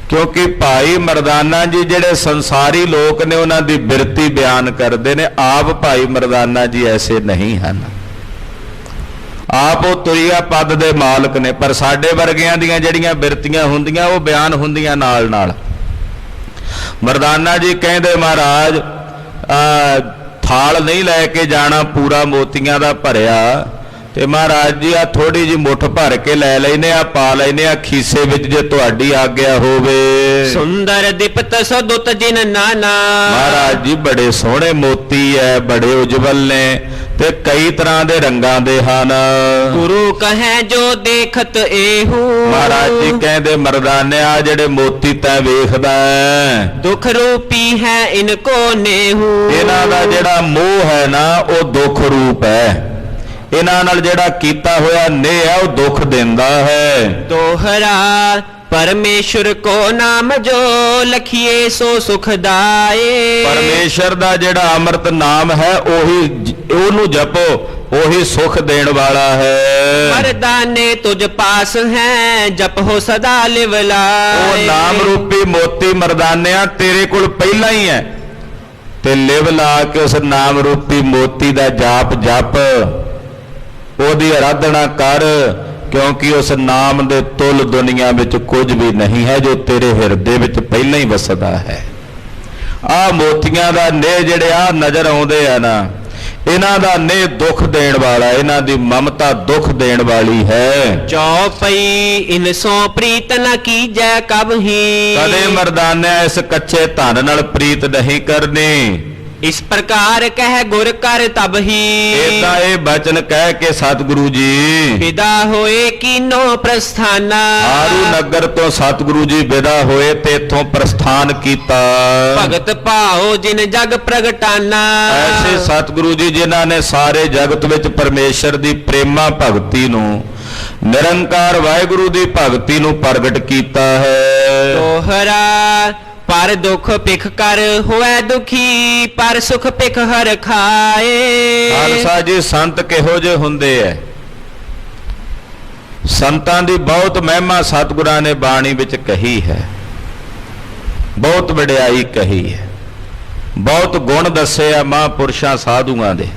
ਕਿਉਂਕਿ ਭਾਈ ਮਰਦਾਨਾ ਜੀ ਜਿਹੜੇ ਸੰਸਾਰੀ ਲੋਕ ਨੇ ਉਹਨਾਂ ਦੀ ਬਿਰਤੀ ਬਿਆਨ ਕਰਦੇ ਨੇ, ਆਪ ਭਾਈ ਮਰਦਾਨਾ ਜੀ ਐਸੇ ਨਹੀਂ ਹਨ। ਆਪ ਉਹ ਤੁਰਿਆ ਪਦ ਦੇ ਮਾਲਕ ਨੇ, ਪਰ ਸਾਡੇ ਵਰਗਿਆਂ ਦੀਆਂ ਜਿਹੜੀਆਂ ਬਿਰਤੀਆਂ ਹੁੰਦੀਆਂ ਉਹ ਬਿਆਨ ਹੁੰਦੀਆਂ ਨਾਲ ਨਾਲ। ਮਰਦਾਨਾ ਜੀ ਕਹਿੰਦੇ ਮਹਾਰਾਜ ਥਾਲ ਨਹੀਂ ਲੈ ਕੇ ਜਾਣਾ ਪੂਰਾ ਮੋਤੀਆਂ ਦਾ ਭਰਿਆ, ਤੇ ਮਹਾਰਾਜ ਜੀ ਆ ਥੋੜੀ ਜਿਹੀ ਮੁੱਠ ਭਰ ਕੇ ਲੈ ਲੈਨੇ ਆ, ਪਾ ਲੈਨੇ ਆ ਖੀਸੇ ਵਿੱਚ ਜੇ ਤੁਹਾਡੀ ਆਗਿਆ ਹੋਵੇ। ਸੁੰਦਰ ਦਿਪਤ ਸਦੁਤ ਜਿਨ ਨਾਨਾ। ਮਹਾਰਾਜ ਜੀ ਬੜੇ ਸੋਹਣੇ ਮੋਤੀ ਐ, ਬੜੇ ਉਜਵਲ ਨੇ ਤੇ ਕਈ ਤਰ੍ਹਾਂ ਦੇ ਰੰਗਾਂ ਦੇ ਹਨ। ਗੁਰੂ ਕਹੈ ਜੋ ਦੇਖਤ ਏਹੂ। ਮਹਾਰਾਜ ਜੀ ਕਹਿੰਦੇ ਮਰਦਾਨਿਆ ਜਿਹੜੇ ਮੋਤੀ ਤੈਂ ਵੇਖਦਾ ਦੁਖ ਰੂਪੀ ਹੈ ਇਨਕੋ ਨੇਹੂ। ਇਹਨਾਂ ਦਾ ਜਿਹੜਾ ਮੋਹ ਹੈ ਨਾ ਉਹ ਦੁੱਖ ਰੂਪ ਹੈ, ਇਹਨਾਂ ਨਾਲ ਜਿਹੜਾ ਕੀਤਾ ਹੋਇਆ ਨੇਹ ਹੈ ਉਹ ਦੁੱਖ ਦਿੰਦਾ ਹੈ। ਦੋਹਰਾ ਪਰਮੇਸ਼ਰ ਕੋ ਨਾਮ ਜੋ ਲਖੀਏ ਸੋ ਸੁਖਦਾਏ। ਪਰਮੇਸ਼ਰ ਦਾ ਜਿਹੜਾ ਅੰਮ੍ਰਿਤ ਨਾਮ ਹੈ ਉਹਨੂੰ ਜਪੋ, ਉਹੀ ਸੁਖ ਦੇਣ ਵਾਲਾ ਹੈ। ਮਰਦਾਨੇ ਤੁਝ ਪਾਸ ਹੈ ਜਪੋ ਸਦਾ ਲਿਵ ਲਾਏ। ਉਹ ਨਾਮ ਰੂਪੀ ਮੋਤੀ ਮਰਦਾਨਿਆ ਤੇਰੇ ਕੋਲ ਪਹਿਲਾਂ ਹੀ ਹੈ, ਤੇ ਲਿਵ ਲਾ ਕੇ ਉਸ ਨਾਮ ਰੂਪੀ ਮੋਤੀ ਦਾ ਜਾਪ ਜਪ, ਉਹਦੀ ਆਰਾਧਨਾ ਕਰ, ਕਿਉਂਕਿ ਉਸ ਨਾਮ ਦੇ ਤੁਲ ਦੁਨੀਆ ਵਿੱਚ ਕੁਝ ਵੀ ਨਹੀਂ ਹੈ ਜੋ ਤੇਰੇ ਹਿਰਦੇ ਵਿੱਚ ਪਹਿਲਾਂ ਹੀ ਵਸਦਾ ਹੈ। ਆਹ ਮੋਤੀਆਂ ਦਾ ਨੇਹ ਜਿਹੜੇ ਆ ਨਜ਼ਰ ਆਉਂਦੇ ਆ ਨਾ, ਇਹਨਾਂ ਦਾ ਨੇਹ ਦੁੱਖ ਦੇਣ ਵਾਲਾ, ਇਹਨਾਂ ਦੀ ਮਮਤਾ ਦੁੱਖ ਦੇਣ ਵਾਲੀ ਹੈ। ਚੌਪਈ ਇਨ ਸੋ ਪ੍ਰੀਤ ਨ ਕੀਜੈ ਕਬਹੀ। ਕਦੇ ਮਰਦਾਨਾ ਇਸ ਕੱਚੇ ਧਨ ਨਾਲ ਪ੍ਰੀਤ ਨਹੀਂ ਕਰਨੀ। ਇਸ ਪ੍ਰਕਾਰ ਕਹਿ ਗੁਰ ਕਰ ਤਬਹੀ। ਏਦਾਂ ਇਹ ਬਚਨ ਕਹਿ ਕੇ ਸਤਿਗੁਰੂ ਜੀ ਵਿਦਾ ਹੋਏ ਕੀਨੋ ਪ੍ਰਸਥਾਨਾ। ਆਰੂ ਨਗਰ ਤੋਂ ਸਤਿਗੁਰੂ ਜੀ ਵਿਦਾ ਹੋਏ ਤੇ ਇਥੋਂ ਪ੍ਰਸਥਾਨ ਕੀਤਾ। ਭਗਤ ਭਾਉ ਜਿਨ ਜਗ ਪ੍ਰਗਟਾਨਾ। ਐਸੇ ਸਤਿਗੁਰੂ ਜੀ ਜਿਨ੍ਹਾਂ ਨੇ ਸਾਰੇ ਜਗਤ ਵਿੱਚ ਪਰਮੇਸ਼ਰ ਦੀ ਪ੍ਰੇਮਾ ਭਗਤੀ ਨੂੰ, ਨਿਰੰਕਾਰ ਵਾਹਿਗੁਰੂ ਦੀ ਭਗਤੀ ਨੂੰ ਪ੍ਰਗਟ ਕੀਤਾ ਹੈ। ਦੋਹਰਾ ਪਰ ਦੁਖ ਪਿਖ ਕਰ ਹੋਏ ਦੁਖੀ, ਪਰ ਸੁਖ ਪਿਖ ਹਰ ਖਾਏ। ਖਾਲਸਾ ਜੀ ਸੰਤ ਕਿਹੋ ਜਿਹੇ ਹੁੰਦੇ ਐ? ਸੰਤਾਂ ਦੀ ਬਹੁਤ ਮਹਿਮਾ ਸਤਿਗੁਰਾਂ ਨੇ ਬਾਣੀ ਵਿੱਚ ਕਹੀ ਹੈ, ਬਹੁਤ ਵਡਿਆਈ ਕਹੀ ਹੈ, ਬਹੁਤ ਗੁਣ ਦੱਸੇ ਆ ਮਹਾਂਪੁਰਸ਼ਾਂ ਸਾਧੂਆਂ ਦੇ।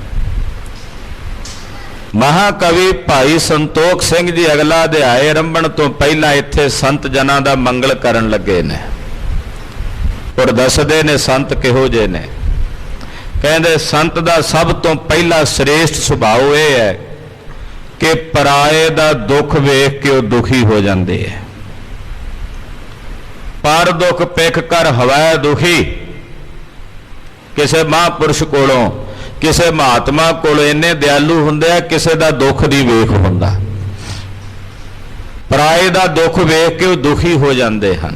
ਮਹਾਕਵੀ ਭਾਈ ਸੰਤੋਖ ਸਿੰਘ ਜੀ ਅਗਲਾ ਅਧਿਆਇ ਆਰੰਭਣ ਤੋਂ ਪਹਿਲਾਂ ਇੱਥੇ ਸੰਤ ਜਨਾਂ ਦਾ ਮੰਗਲ ਕਰਨ ਲੱਗੇ ਨੇ, ਔਰ ਦੱਸਦੇ ਨੇ ਸੰਤ ਕਿਹੋ ਜਿਹੇ ਨੇ। ਕਹਿੰਦੇ ਸੰਤ ਦਾ ਸਭ ਤੋਂ ਪਹਿਲਾ ਸ੍ਰੇਸ਼ਟ ਸੁਭਾਅ ਇਹ ਹੈ ਕਿ ਪਰਾਏ ਦਾ ਦੁੱਖ ਵੇਖ ਕੇ ਉਹ ਦੁਖੀ ਹੋ ਜਾਂਦੇ ਹੈ। ਪਰ ਦੁੱਖ ਪਿਖ ਕਰ ਹਵੈ ਦੁਖੀ। ਕਿਸੇ ਮਹਾਂਪੁਰਸ਼ ਕੋਲੋਂ, ਕਿਸੇ ਮਹਾਤਮਾ ਕੋਲੋਂ ਇੰਨੇ ਦਿਆਲੂ ਹੁੰਦੇ ਆ, ਕਿਸੇ ਦਾ ਦੁੱਖ ਨਹੀਂ ਵੇਖ ਹੁੰਦਾ। ਪਰਾਏ ਦਾ ਦੁੱਖ ਵੇਖ ਕੇ ਉਹ ਦੁਖੀ ਹੋ ਜਾਂਦੇ ਹਨ,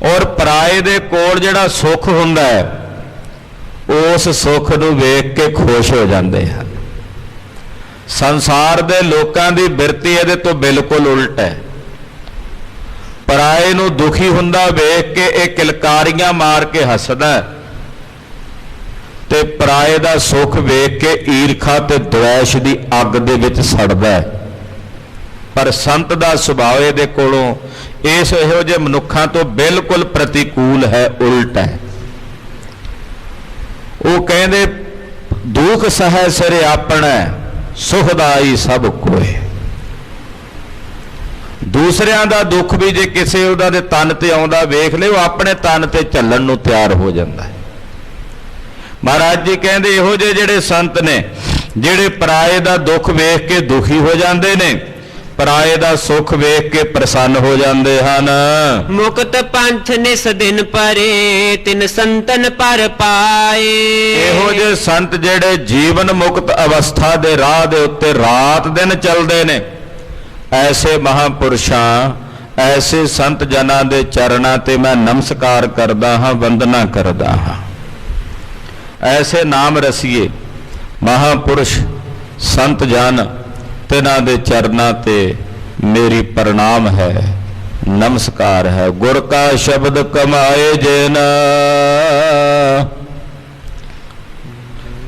ਔਰ ਪਰਾਏ ਦੇ ਕੋਲ ਜਿਹੜਾ ਸੁੱਖ ਹੁੰਦਾ ਹੈ ਉਸ ਸੁੱਖ ਨੂੰ ਵੇਖ ਕੇ ਖੁਸ਼ ਹੋ ਜਾਂਦੇ ਹਨ। ਸੰਸਾਰ ਦੇ ਲੋਕਾਂ ਦੀ ਬਿਰਤੀ ਇਹਦੇ ਤੋਂ ਬਿਲਕੁਲ ਉਲਟ ਹੈ। ਪਰਾਏ ਨੂੰ ਦੁਖੀ ਹੁੰਦਾ ਵੇਖ ਕੇ ਇਹ ਕਿਲਕਾਰੀਆਂ ਮਾਰ ਕੇ ਹੱਸਦਾ, ਤੇ ਪਰਾਏ ਦਾ ਸੁੱਖ ਵੇਖ ਕੇ ਈਰਖਾ ਤੇ ਦਵੈਸ਼ ਦੀ ਅੱਗ ਦੇ ਵਿੱਚ ਸੜਦਾ। ਪਰ ਸੰਤ ਦਾ ਸੁਭਾਅ ਇਹਦੇ ਕੋਲੋਂ, ਇਸ ਇਹੋ ਜਿਹੇ ਮਨੁੱਖਾਂ ਤੋਂ ਬਿਲਕੁਲ ਪ੍ਰਤੀਕੂਲ ਹੈ, ਉਲਟ ਹੈ। ਉਹ ਕਹਿੰਦੇ ਦੁੱਖ ਸਹਿ ਸਿਰ ਆਪਣਾ, ਸੁਖਦਾਈ ਸਭ ਕੋਏ। ਦੂਸਰਿਆਂ ਦਾ ਦੁੱਖ ਵੀ ਜੇ ਕਿਸੇ ਉਹਦਾ ਦੇ ਤਨ ਤੇ ਆਉਂਦਾ ਵੇਖ ਲੇ, ਉਹ ਆਪਣੇ ਤਨ ਤੇ ਚੱਲਣ ਨੂੰ ਤਿਆਰ ਹੋ ਜਾਂਦਾ ਹੈ। ਮਹਾਰਾਜ ਜੀ ਕਹਿੰਦੇ ਇਹੋ ਜਿਹੇ ਜਿਹੜੇ ਸੰਤ ਨੇ, ਜਿਹੜੇ ਪਰਾਏ ਦਾ ਦੁੱਖ ਵੇਖ ਕੇ ਦੁਖੀ ਹੋ ਜਾਂਦੇ ਨੇ, ਪਰਾਏ ਦਾ ਸੁੱਖ ਵੇਖ ਕੇ ਪ੍ਰਸੰਨ ਹੋ ਜਾਂਦੇ ਹਨ। ਮੁਕਤ ਪੰਥ ਨਿਸ ਦਿਨ ਪਰੇ, ਤਿਨ ਸੰਤਨ ਪਰ ਪਾਏ। ਇਹੋ ਜਿਹੇ ਸੰਤ ਜਿਹੜੇ ਜੀਵਨ ਮੁਕਤ ਅਵਸਥਾ ਦੇ ਰਾਹ ਦੇ ਉੱਤੇ ਰਾਤ ਦਿਨ ਚੱਲਦੇ ਨੇ, ਐਸੇ ਮਹਾਂਪੁਰਸ਼ਾਂ ਐਸੇ ਸੰਤ ਜਨਾਂ ਦੇ ਚਰਨਾਂ ਤੇ ਮੈਂ ਨਮਸਕਾਰ ਕਰਦਾ ਹਾਂ, ਵੰਦਨਾ ਕਰਦਾ ਹਾਂ। ਐਸੇ ਨਾਮ ਰਸੀਏ ਮਹਾਪੁਰਸ਼ ਸੰਤ ਜਨ, ਤਿਨਾਂ ਦੇ ਚਰਨਾਂ ਤੇ ਮੇਰੀ ਪ੍ਰਣਾਮ ਹੈ, ਨਮਸਕਾਰ ਹੈ। ਗੁਰ ਕਾ ਸ਼ਬਦ ਕਮਾਏ ਜਿਨ,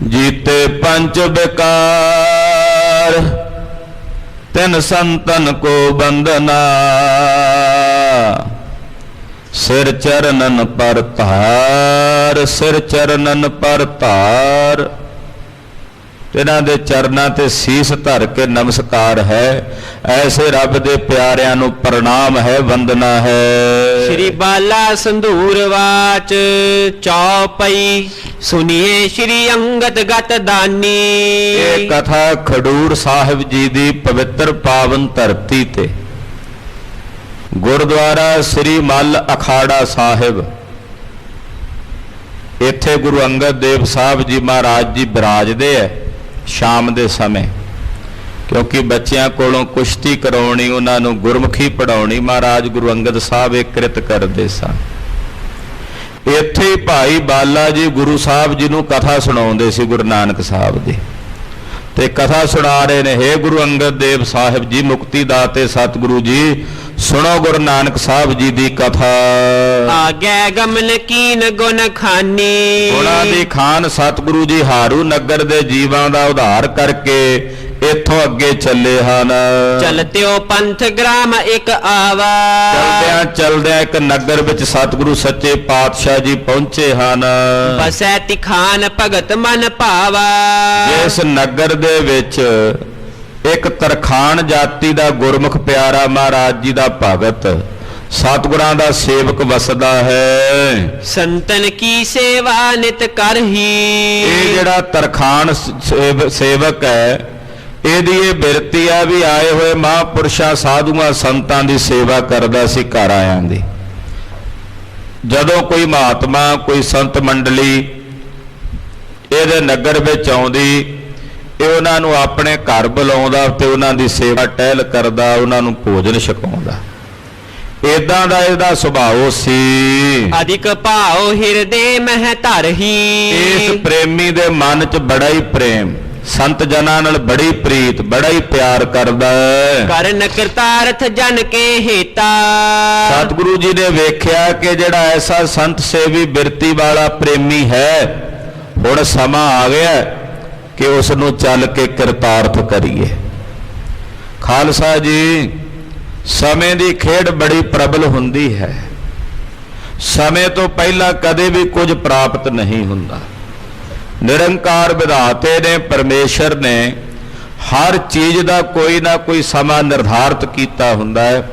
ਜੀਤੇ ਪੰਜ ਵਿਕਾਰ, ਤਿਨ ਸੰਤਨ ਕੋ ਬੰਦਨਾ, ਸਿਰ ਚਰਨਨ ਪਰ ਧਾਰ, ਸਿਰ ਚਰਨਨ ਪਰ ਧਾਰ। ਇਹਨਾਂ ਦੇ ਚਰਨਾਂ ਤੇ ਸੀਸ ਧਰ ਕੇ ਨਮਸਕਾਰ ਹੈ। ਐਸੇ ਰੱਬ ਦੇ ਪਿਆਰਿਆਂ ਨੂੰ ਪ੍ਰਣਾਮ ਹੈ, ਵੰਦਨਾ ਹੈ। ਸ਼੍ਰੀ ਬਾਲਾ ਸੰਧੂਰ ਵਾਚ ਚੌਪਈ, ਸੁਨੀਏ ਸ਼੍ਰੀ ਅੰਗਦ ਗਤ ਦਾਨੀ। ਇਹ ਕਥਾ ਖਡੂਰ ਸਾਹਿਬ ਜੀ ਦੀ ਪਵਿੱਤਰ ਪਾਵਨ ਧਰਤੀ ਤੇ ਗੁਰਦੁਆਰਾ ਸ੍ਰੀ ਮੱਲ ਅਖਾੜਾ ਸਾਹਿਬ, ਇੱਥੇ ਗੁਰੂ ਅੰਗਦ ਦੇਵ ਸਾਹਿਬ ਜੀ ਮਹਾਰਾਜ ਜੀ ਬਿਰਾਜਦੇ ਹੈ ਸ਼ਾਮ ਦੇ ਸਮੇਂ। ਕਿਉਂਕਿ ਬੱਚਿਆਂ ਕੋਲੋਂ ਕੁਸ਼ਤੀ ਕਰਾਉਣੀ, ਉਹਨਾਂ ਨੂੰ ਗੁਰਮੁਖੀ ਪੜਾਉਣੀ ਮਹਾਰਾਜ ਗੁਰੂ ਅੰਗਦ ਸਾਹਿਬ ਇਹ ਕਿਰਤ ਕਰਦੇ ਸਨ। ਇੱਥੇ ਹੀ ਭਾਈ ਬਾਲਾ ਜੀ ਗੁਰੂ ਸਾਹਿਬ ਜੀ ਨੂੰ ਕਥਾ ਸੁਣਾਉਂਦੇ ਸੀ, ਗੁਰੂ ਨਾਨਕ ਸਾਹਿਬ ਦੀ, ਤੇ ਕਥਾ ਸੁਣਾ ਰਹੇ ਨੇ, ਹੇ ਗੁਰੂ ਅੰਗਦ ਦੇਵ ਸਾਹਿਬ ਜੀ, ਮੁਕਤੀ ਦਾਤੇ ਸਤਿਗੁਰੂ ਜੀ, ਸੁਣੋ ਗੁਰੂ ਨਾਨਕ ਸਾਹਿਬ ਜੀ ਦੀ ਕਥਾ। ਆਗੈ ਗਮਨ ਕੀਨ ਗੁਣ ਖਾਨੀ, ਗੁਣਾਂ ਦੀ ਖਾਨ ਸਤਿਗੁਰੂ ਜੀ ਹਾਰੂ ਨਗਰ ਦੇ ਜੀਵਾਂ ਦਾ ਉਧਾਰ ਕਰਕੇ ਇੱਥੋਂ ਅੱਗੇ ਚੱਲੇ ਹਨ। ਚਲਤਿਓ ਪੰਥ ਗ੍ਰਾਮ ਇੱਕ ਆਵਾ, ਚਲਦਿਆਂ ਚਲਦਿਆਂ ਇੱਕ ਨਗਰ ਵਿੱਚ ਸਤਿਗੁਰੂ ਸੱਚੇ ਪਾਤਸ਼ਾਹ ਜੀ ਪਹੁੰਚੇ ਹਨ। ਬਸੈ ਤਿਖਾਨ ਭਗਤ ਮਨ ਭਾਵਾ, ਇਸ ਨਗਰ ਦੇ ਵਿੱਚ ਇੱਕ ਤਰਖਾਣ ਜਾਤੀ ਦਾ ਗੁਰਮੁਖ ਪਿਆਰਾ ਮਹਾਰਾਜ ਜੀ ਦਾ ਭਗਤ, ਸਤਿਗੁਰਾਂ ਦਾ ਸੇਵਕ ਵਸਦਾ ਹੈ। ਸੰਤਨ ਕੀ ਸੇਵਾ ਨਿਤ ਕਰਹੀ, ਇਹ ਜਿਹੜਾ ਤਰਖਾਣ ਸੇਵਕ ਹੈ, ਇਹਦੀ ਇਹ ਬਿਰਤੀ ਆ ਵੀ ਆਏ ਹੋਏ ਮਹਾਂਪੁਰਸ਼ਾਂ ਸਾਧੂਆਂ ਸੰਤਾਂ ਦੀ ਸੇਵਾ ਕਰਦਾ ਸੀ ਘਰ ਆਇਆਂ ਦੀ। ਜਦੋਂ ਕੋਈ ਮਹਾਤਮਾ, ਕੋਈ ਸੰਤ ਮੰਡਲੀ ਇਹਦੇ ਨਗਰ ਵਿੱਚ ਆਉਂਦੀ, ਇਹ ਉਹਨਾਂ ਨੂੰ ਆਪਣੇ ਘਰ ਬੁਲਾਉਂਦਾ ਤੇ ਉਹਨਾਂ ਦੀ ਸੇਵਾ ਟਹਿਲ ਕਰਦਾ, ਉਹਨਾਂ ਨੂੰ ਭੋਜਨ ਛਕਾਉਂਦਾ। ਏਦਾਂ ਦਾ ਇਹਦਾ ਸੁਭਾਅ ਸੀ। ਅਧਿਕ ਭਾਉ ਹਿਰਦੇ ਮਹਿ ਧਰਹੀ, ਇਸ ਪ੍ਰੇਮੀ ਦੇ ਮਨ 'ਚ ਬੜਾ ਹੀ ਪ੍ਰੇਮ, ਸੰਤ ਜਨਾਂ ਨਾਲ ਬੜੀ ਪ੍ਰੀਤ, ਬੜਾ ਹੀ ਪਿਆਰ ਕਰਦਾ ਹੈ। ਕਰਨ ਕਰਤਾਰਥ ਜਨ ਕੇ ਹੇਤਾ, ਸਤਿਗੁਰੂ ਜੀ ਨੇ ਵੇਖਿਆ ਕਿ ਜਿਹੜਾ ਐਸਾ ਸੰਤ ਸੇਵੀ ਬਿਰਤੀ ਵਾਲਾ ਪ੍ਰੇਮੀ ਹੈ, ਹੁਣ ਸਮਾਂ ਆ ਗਿਆ ਕਿ ਉਸ ਨੂੰ ਚੱਲ ਕੇ ਕਿਰਤਾਰਥ ਕਰੀਏ। ਖਾਲਸਾ ਜੀ, ਸਮੇਂ ਦੀ ਖੇਡ ਬੜੀ ਪ੍ਰਬਲ ਹੁੰਦੀ ਹੈ। ਸਮੇਂ ਤੋਂ ਪਹਿਲਾਂ ਕਦੇ ਵੀ ਕੁਝ ਪ੍ਰਾਪਤ ਨਹੀਂ ਹੁੰਦਾ। ਨਿਰੰਕਾਰ ਵਿਧਾਤੇ ਨੇ, ਪਰਮੇਸ਼ਰ ਨੇ ਹਰ ਚੀਜ਼ ਦਾ ਕੋਈ ਨਾ ਕੋਈ ਸਮਾਂ ਨਿਰਧਾਰਤ ਕੀਤਾ ਹੁੰਦਾ ਹੈ।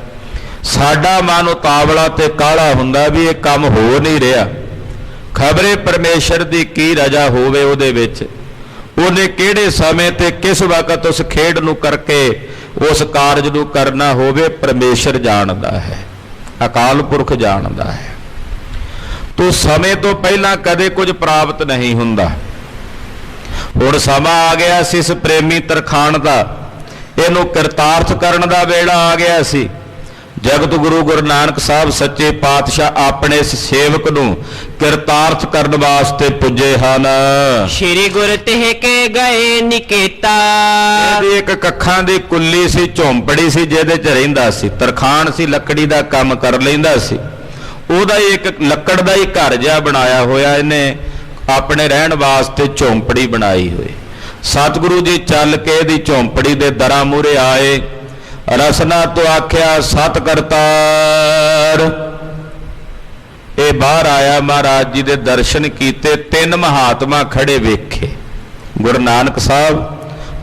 ਸਾਡਾ ਮਨ ਉਤਾਵਲਾ ਤੇ ਕਾਹਲਾ ਹੁੰਦਾ ਵੀ ਇਹ ਕੰਮ ਹੋ ਨਹੀਂ ਰਿਹਾ। ਖਬਰੇ ਪਰਮੇਸ਼ਰ ਦੀ ਕੀ ਰਜ਼ਾ ਹੋਵੇ ਉਹਦੇ ਵਿੱਚ, ਉਹਨੇ ਕਿਹੜੇ ਸਮੇਂ ਤੇ ਕਿਸ ਵਕਤ ਉਸ ਖੇਡ ਨੂੰ ਕਰਕੇ ਉਸ ਕਾਰਜ ਨੂੰ ਕਰਨਾ ਹੋਵੇ, ਪਰਮੇਸ਼ਰ ਜਾਣਦਾ ਹੈ, ਅਕਾਲ ਪੁਰਖ ਜਾਣਦਾ ਹੈ। ਤੋ ਸਮੇਂ ਤੋਂ ਪਹਿਲਾਂ ਕਦੇ ਕੁਝ ਪ੍ਰਾਪਤ ਨਹੀਂ ਹੁੰਦਾ। ਹੁਣ ਸਮਾਂ ਆ ਗਿਆ ਸੀ ਇਸ ਪ੍ਰੇਮੀ ਤਰਖਾਣ ਦਾ, ਇਹਨੂੰ ਕਿਰਤਾਰਥ ਕਰਨ ਦਾ ਵੇਲਾ ਆ ਗਿਆ ਸੀ। ਜਗਤ ਗੁਰੂ ਗੁਰੂ ਨਾਨਕ ਸਾਹਿਬ ਸੱਚੇ ਪਾਤਸ਼ਾਹ ਆਪਣੇ ਇਸ ਸੇਵਕ ਨੂੰ ਕਿਰਤਾਰਥ ਕਰਨ ਵਾਸਤੇ ਪੁੱਜੇ ਹਨ। ਸ਼੍ਰੀ ਗੁਰ ਤਿਹ ਕੇ ਗਏ ਨਿਕੇਤਾ, ਇਹਦੀ ਇੱਕ ਕੱਖਾਂ ਦੀ ਕੁੱਲੀ ਸੀ, ਝੌਂਪੜੀ ਸੀ, ਜਿਹਦੇ 'ਚ ਰਹਿੰਦਾ ਸੀ। ਤਰਖਾਣ ਸੀ, ਲੱਕੜੀ ਦਾ ਕੰਮ ਕਰ ਲੈਂਦਾ ਸੀ। ਉਹਦਾ ਹੀ ਇੱਕ ਲੱਕੜ ਦਾ ਹੀ ਘਰ ਜਿਹਾ ਬਣਾਇਆ ਹੋਇਆ, ਇਹਨੇ ਆਪਣੇ ਰਹਿਣ ਵਾਸਤੇ ਝੌਂਪੜੀ ਬਣਾਈ ਹੋਈ। ਸਤਿਗੁਰੂ ਜੀ ਚੱਲ ਕੇ ਇਹਦੀ ਝੌਂਪੜੀ ਦੇ ਦਰਾਂ ਮੂਹਰੇ ਆਏ। ਰਸਨਾ ਤੋਂ ਆਖਿਆ ਸਤ ਕਰਤਾਰ। ਇਹ ਬਾਹਰ ਆਇਆ, ਮਹਾਰਾਜ ਜੀ ਦੇ ਦਰਸ਼ਨ ਕੀਤੇ। ਤਿੰਨ ਮਹਾਤਮਾ ਖੜੇ ਵੇਖੇ, ਗੁਰੂ ਨਾਨਕ ਸਾਹਿਬ,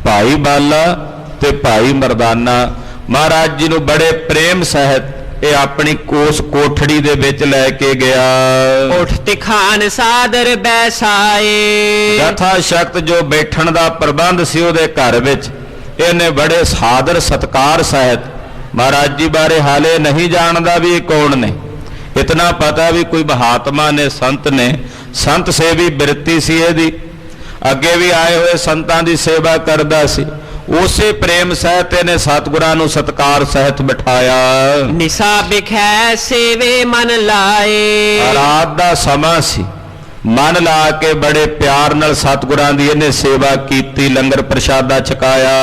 ਭਾਈ ਬਾਲਾ ਤੇ ਭਾਈ ਮਰਦਾਨਾ। ਮਹਾਰਾਜ ਜੀ ਨੂੰ ਬੜੇ ਪ੍ਰੇਮ ਸਹਿਤ ਇਹ ਆਪਣੀ ਕੋਸ ਕੋਠੜੀ ਦੇ ਵਿੱਚ ਲੈ ਕੇ ਗਿਆ। ਉਠ ਤਿਖਾਨ ਸਾਦਰ ਬੈਸਾਏ, ਯਥਾ ਸ਼ਕਤ ਜੋ ਬੈਠਣ ਦਾ ਪ੍ਰਬੰਧ ਸੀ ਉਹਦੇ ਘਰ ਵਿੱਚ, ਇਹਨੇ ਬੜੇ ਸਾਦਰ ਸਤਕਾਰ ਸਹਿਤ, ਮਹਾਰਾਜ ਜੀ ਬਾਰੇ ਹਾਲੇ ਨਹੀਂ ਜਾਣਦਾ ਵੀ ਇਹ ਕੌਣ ਨੇ, ਇਤਨਾ ਪਤਾ ਵੀ ਕੋਈ ਮਹਾਤਮਾ ਨੇ, ਸੰਤ ਨੇ, ਸੰਤ ਸੇਵੀ ਬਿਰਤੀ ਸੀ ਇਹਦੀ। ਅੱਗੇ ਵੀ ਆਏ ਹੋਏ ਸੰਤਾਂ ਦੀ ਸੇਵਾ ਕਰਦਾ ਸੀ। ਉਸੇ ਪ੍ਰੇਮ ਸਹਿਤ ਇਹਨੇ ਸਤਿਗੁਰਾਂ ਨੂੰ ਸਤਕਾਰ ਸਹਿਤ ਬਿਠਾਇਆ। ਨਿਸਾ ਬਿਖੈ ਸੇਵੇ ਮਨ ਲਾਏ। ਰਾਤ ਦਾ ਸਮਾਂ ਸੀ, ਮਨ ਲਾ ਕੇ ਬੜੇ ਪਿਆਰ ਨਾਲ ਸਤਿਗੁਰਾਂ ਦੀ ਇਹਨੇ ਸੇਵਾ ਕੀਤੀ, ਲੰਗਰ ਪ੍ਰਸ਼ਾਦਾ ਛਕਾਇਆ।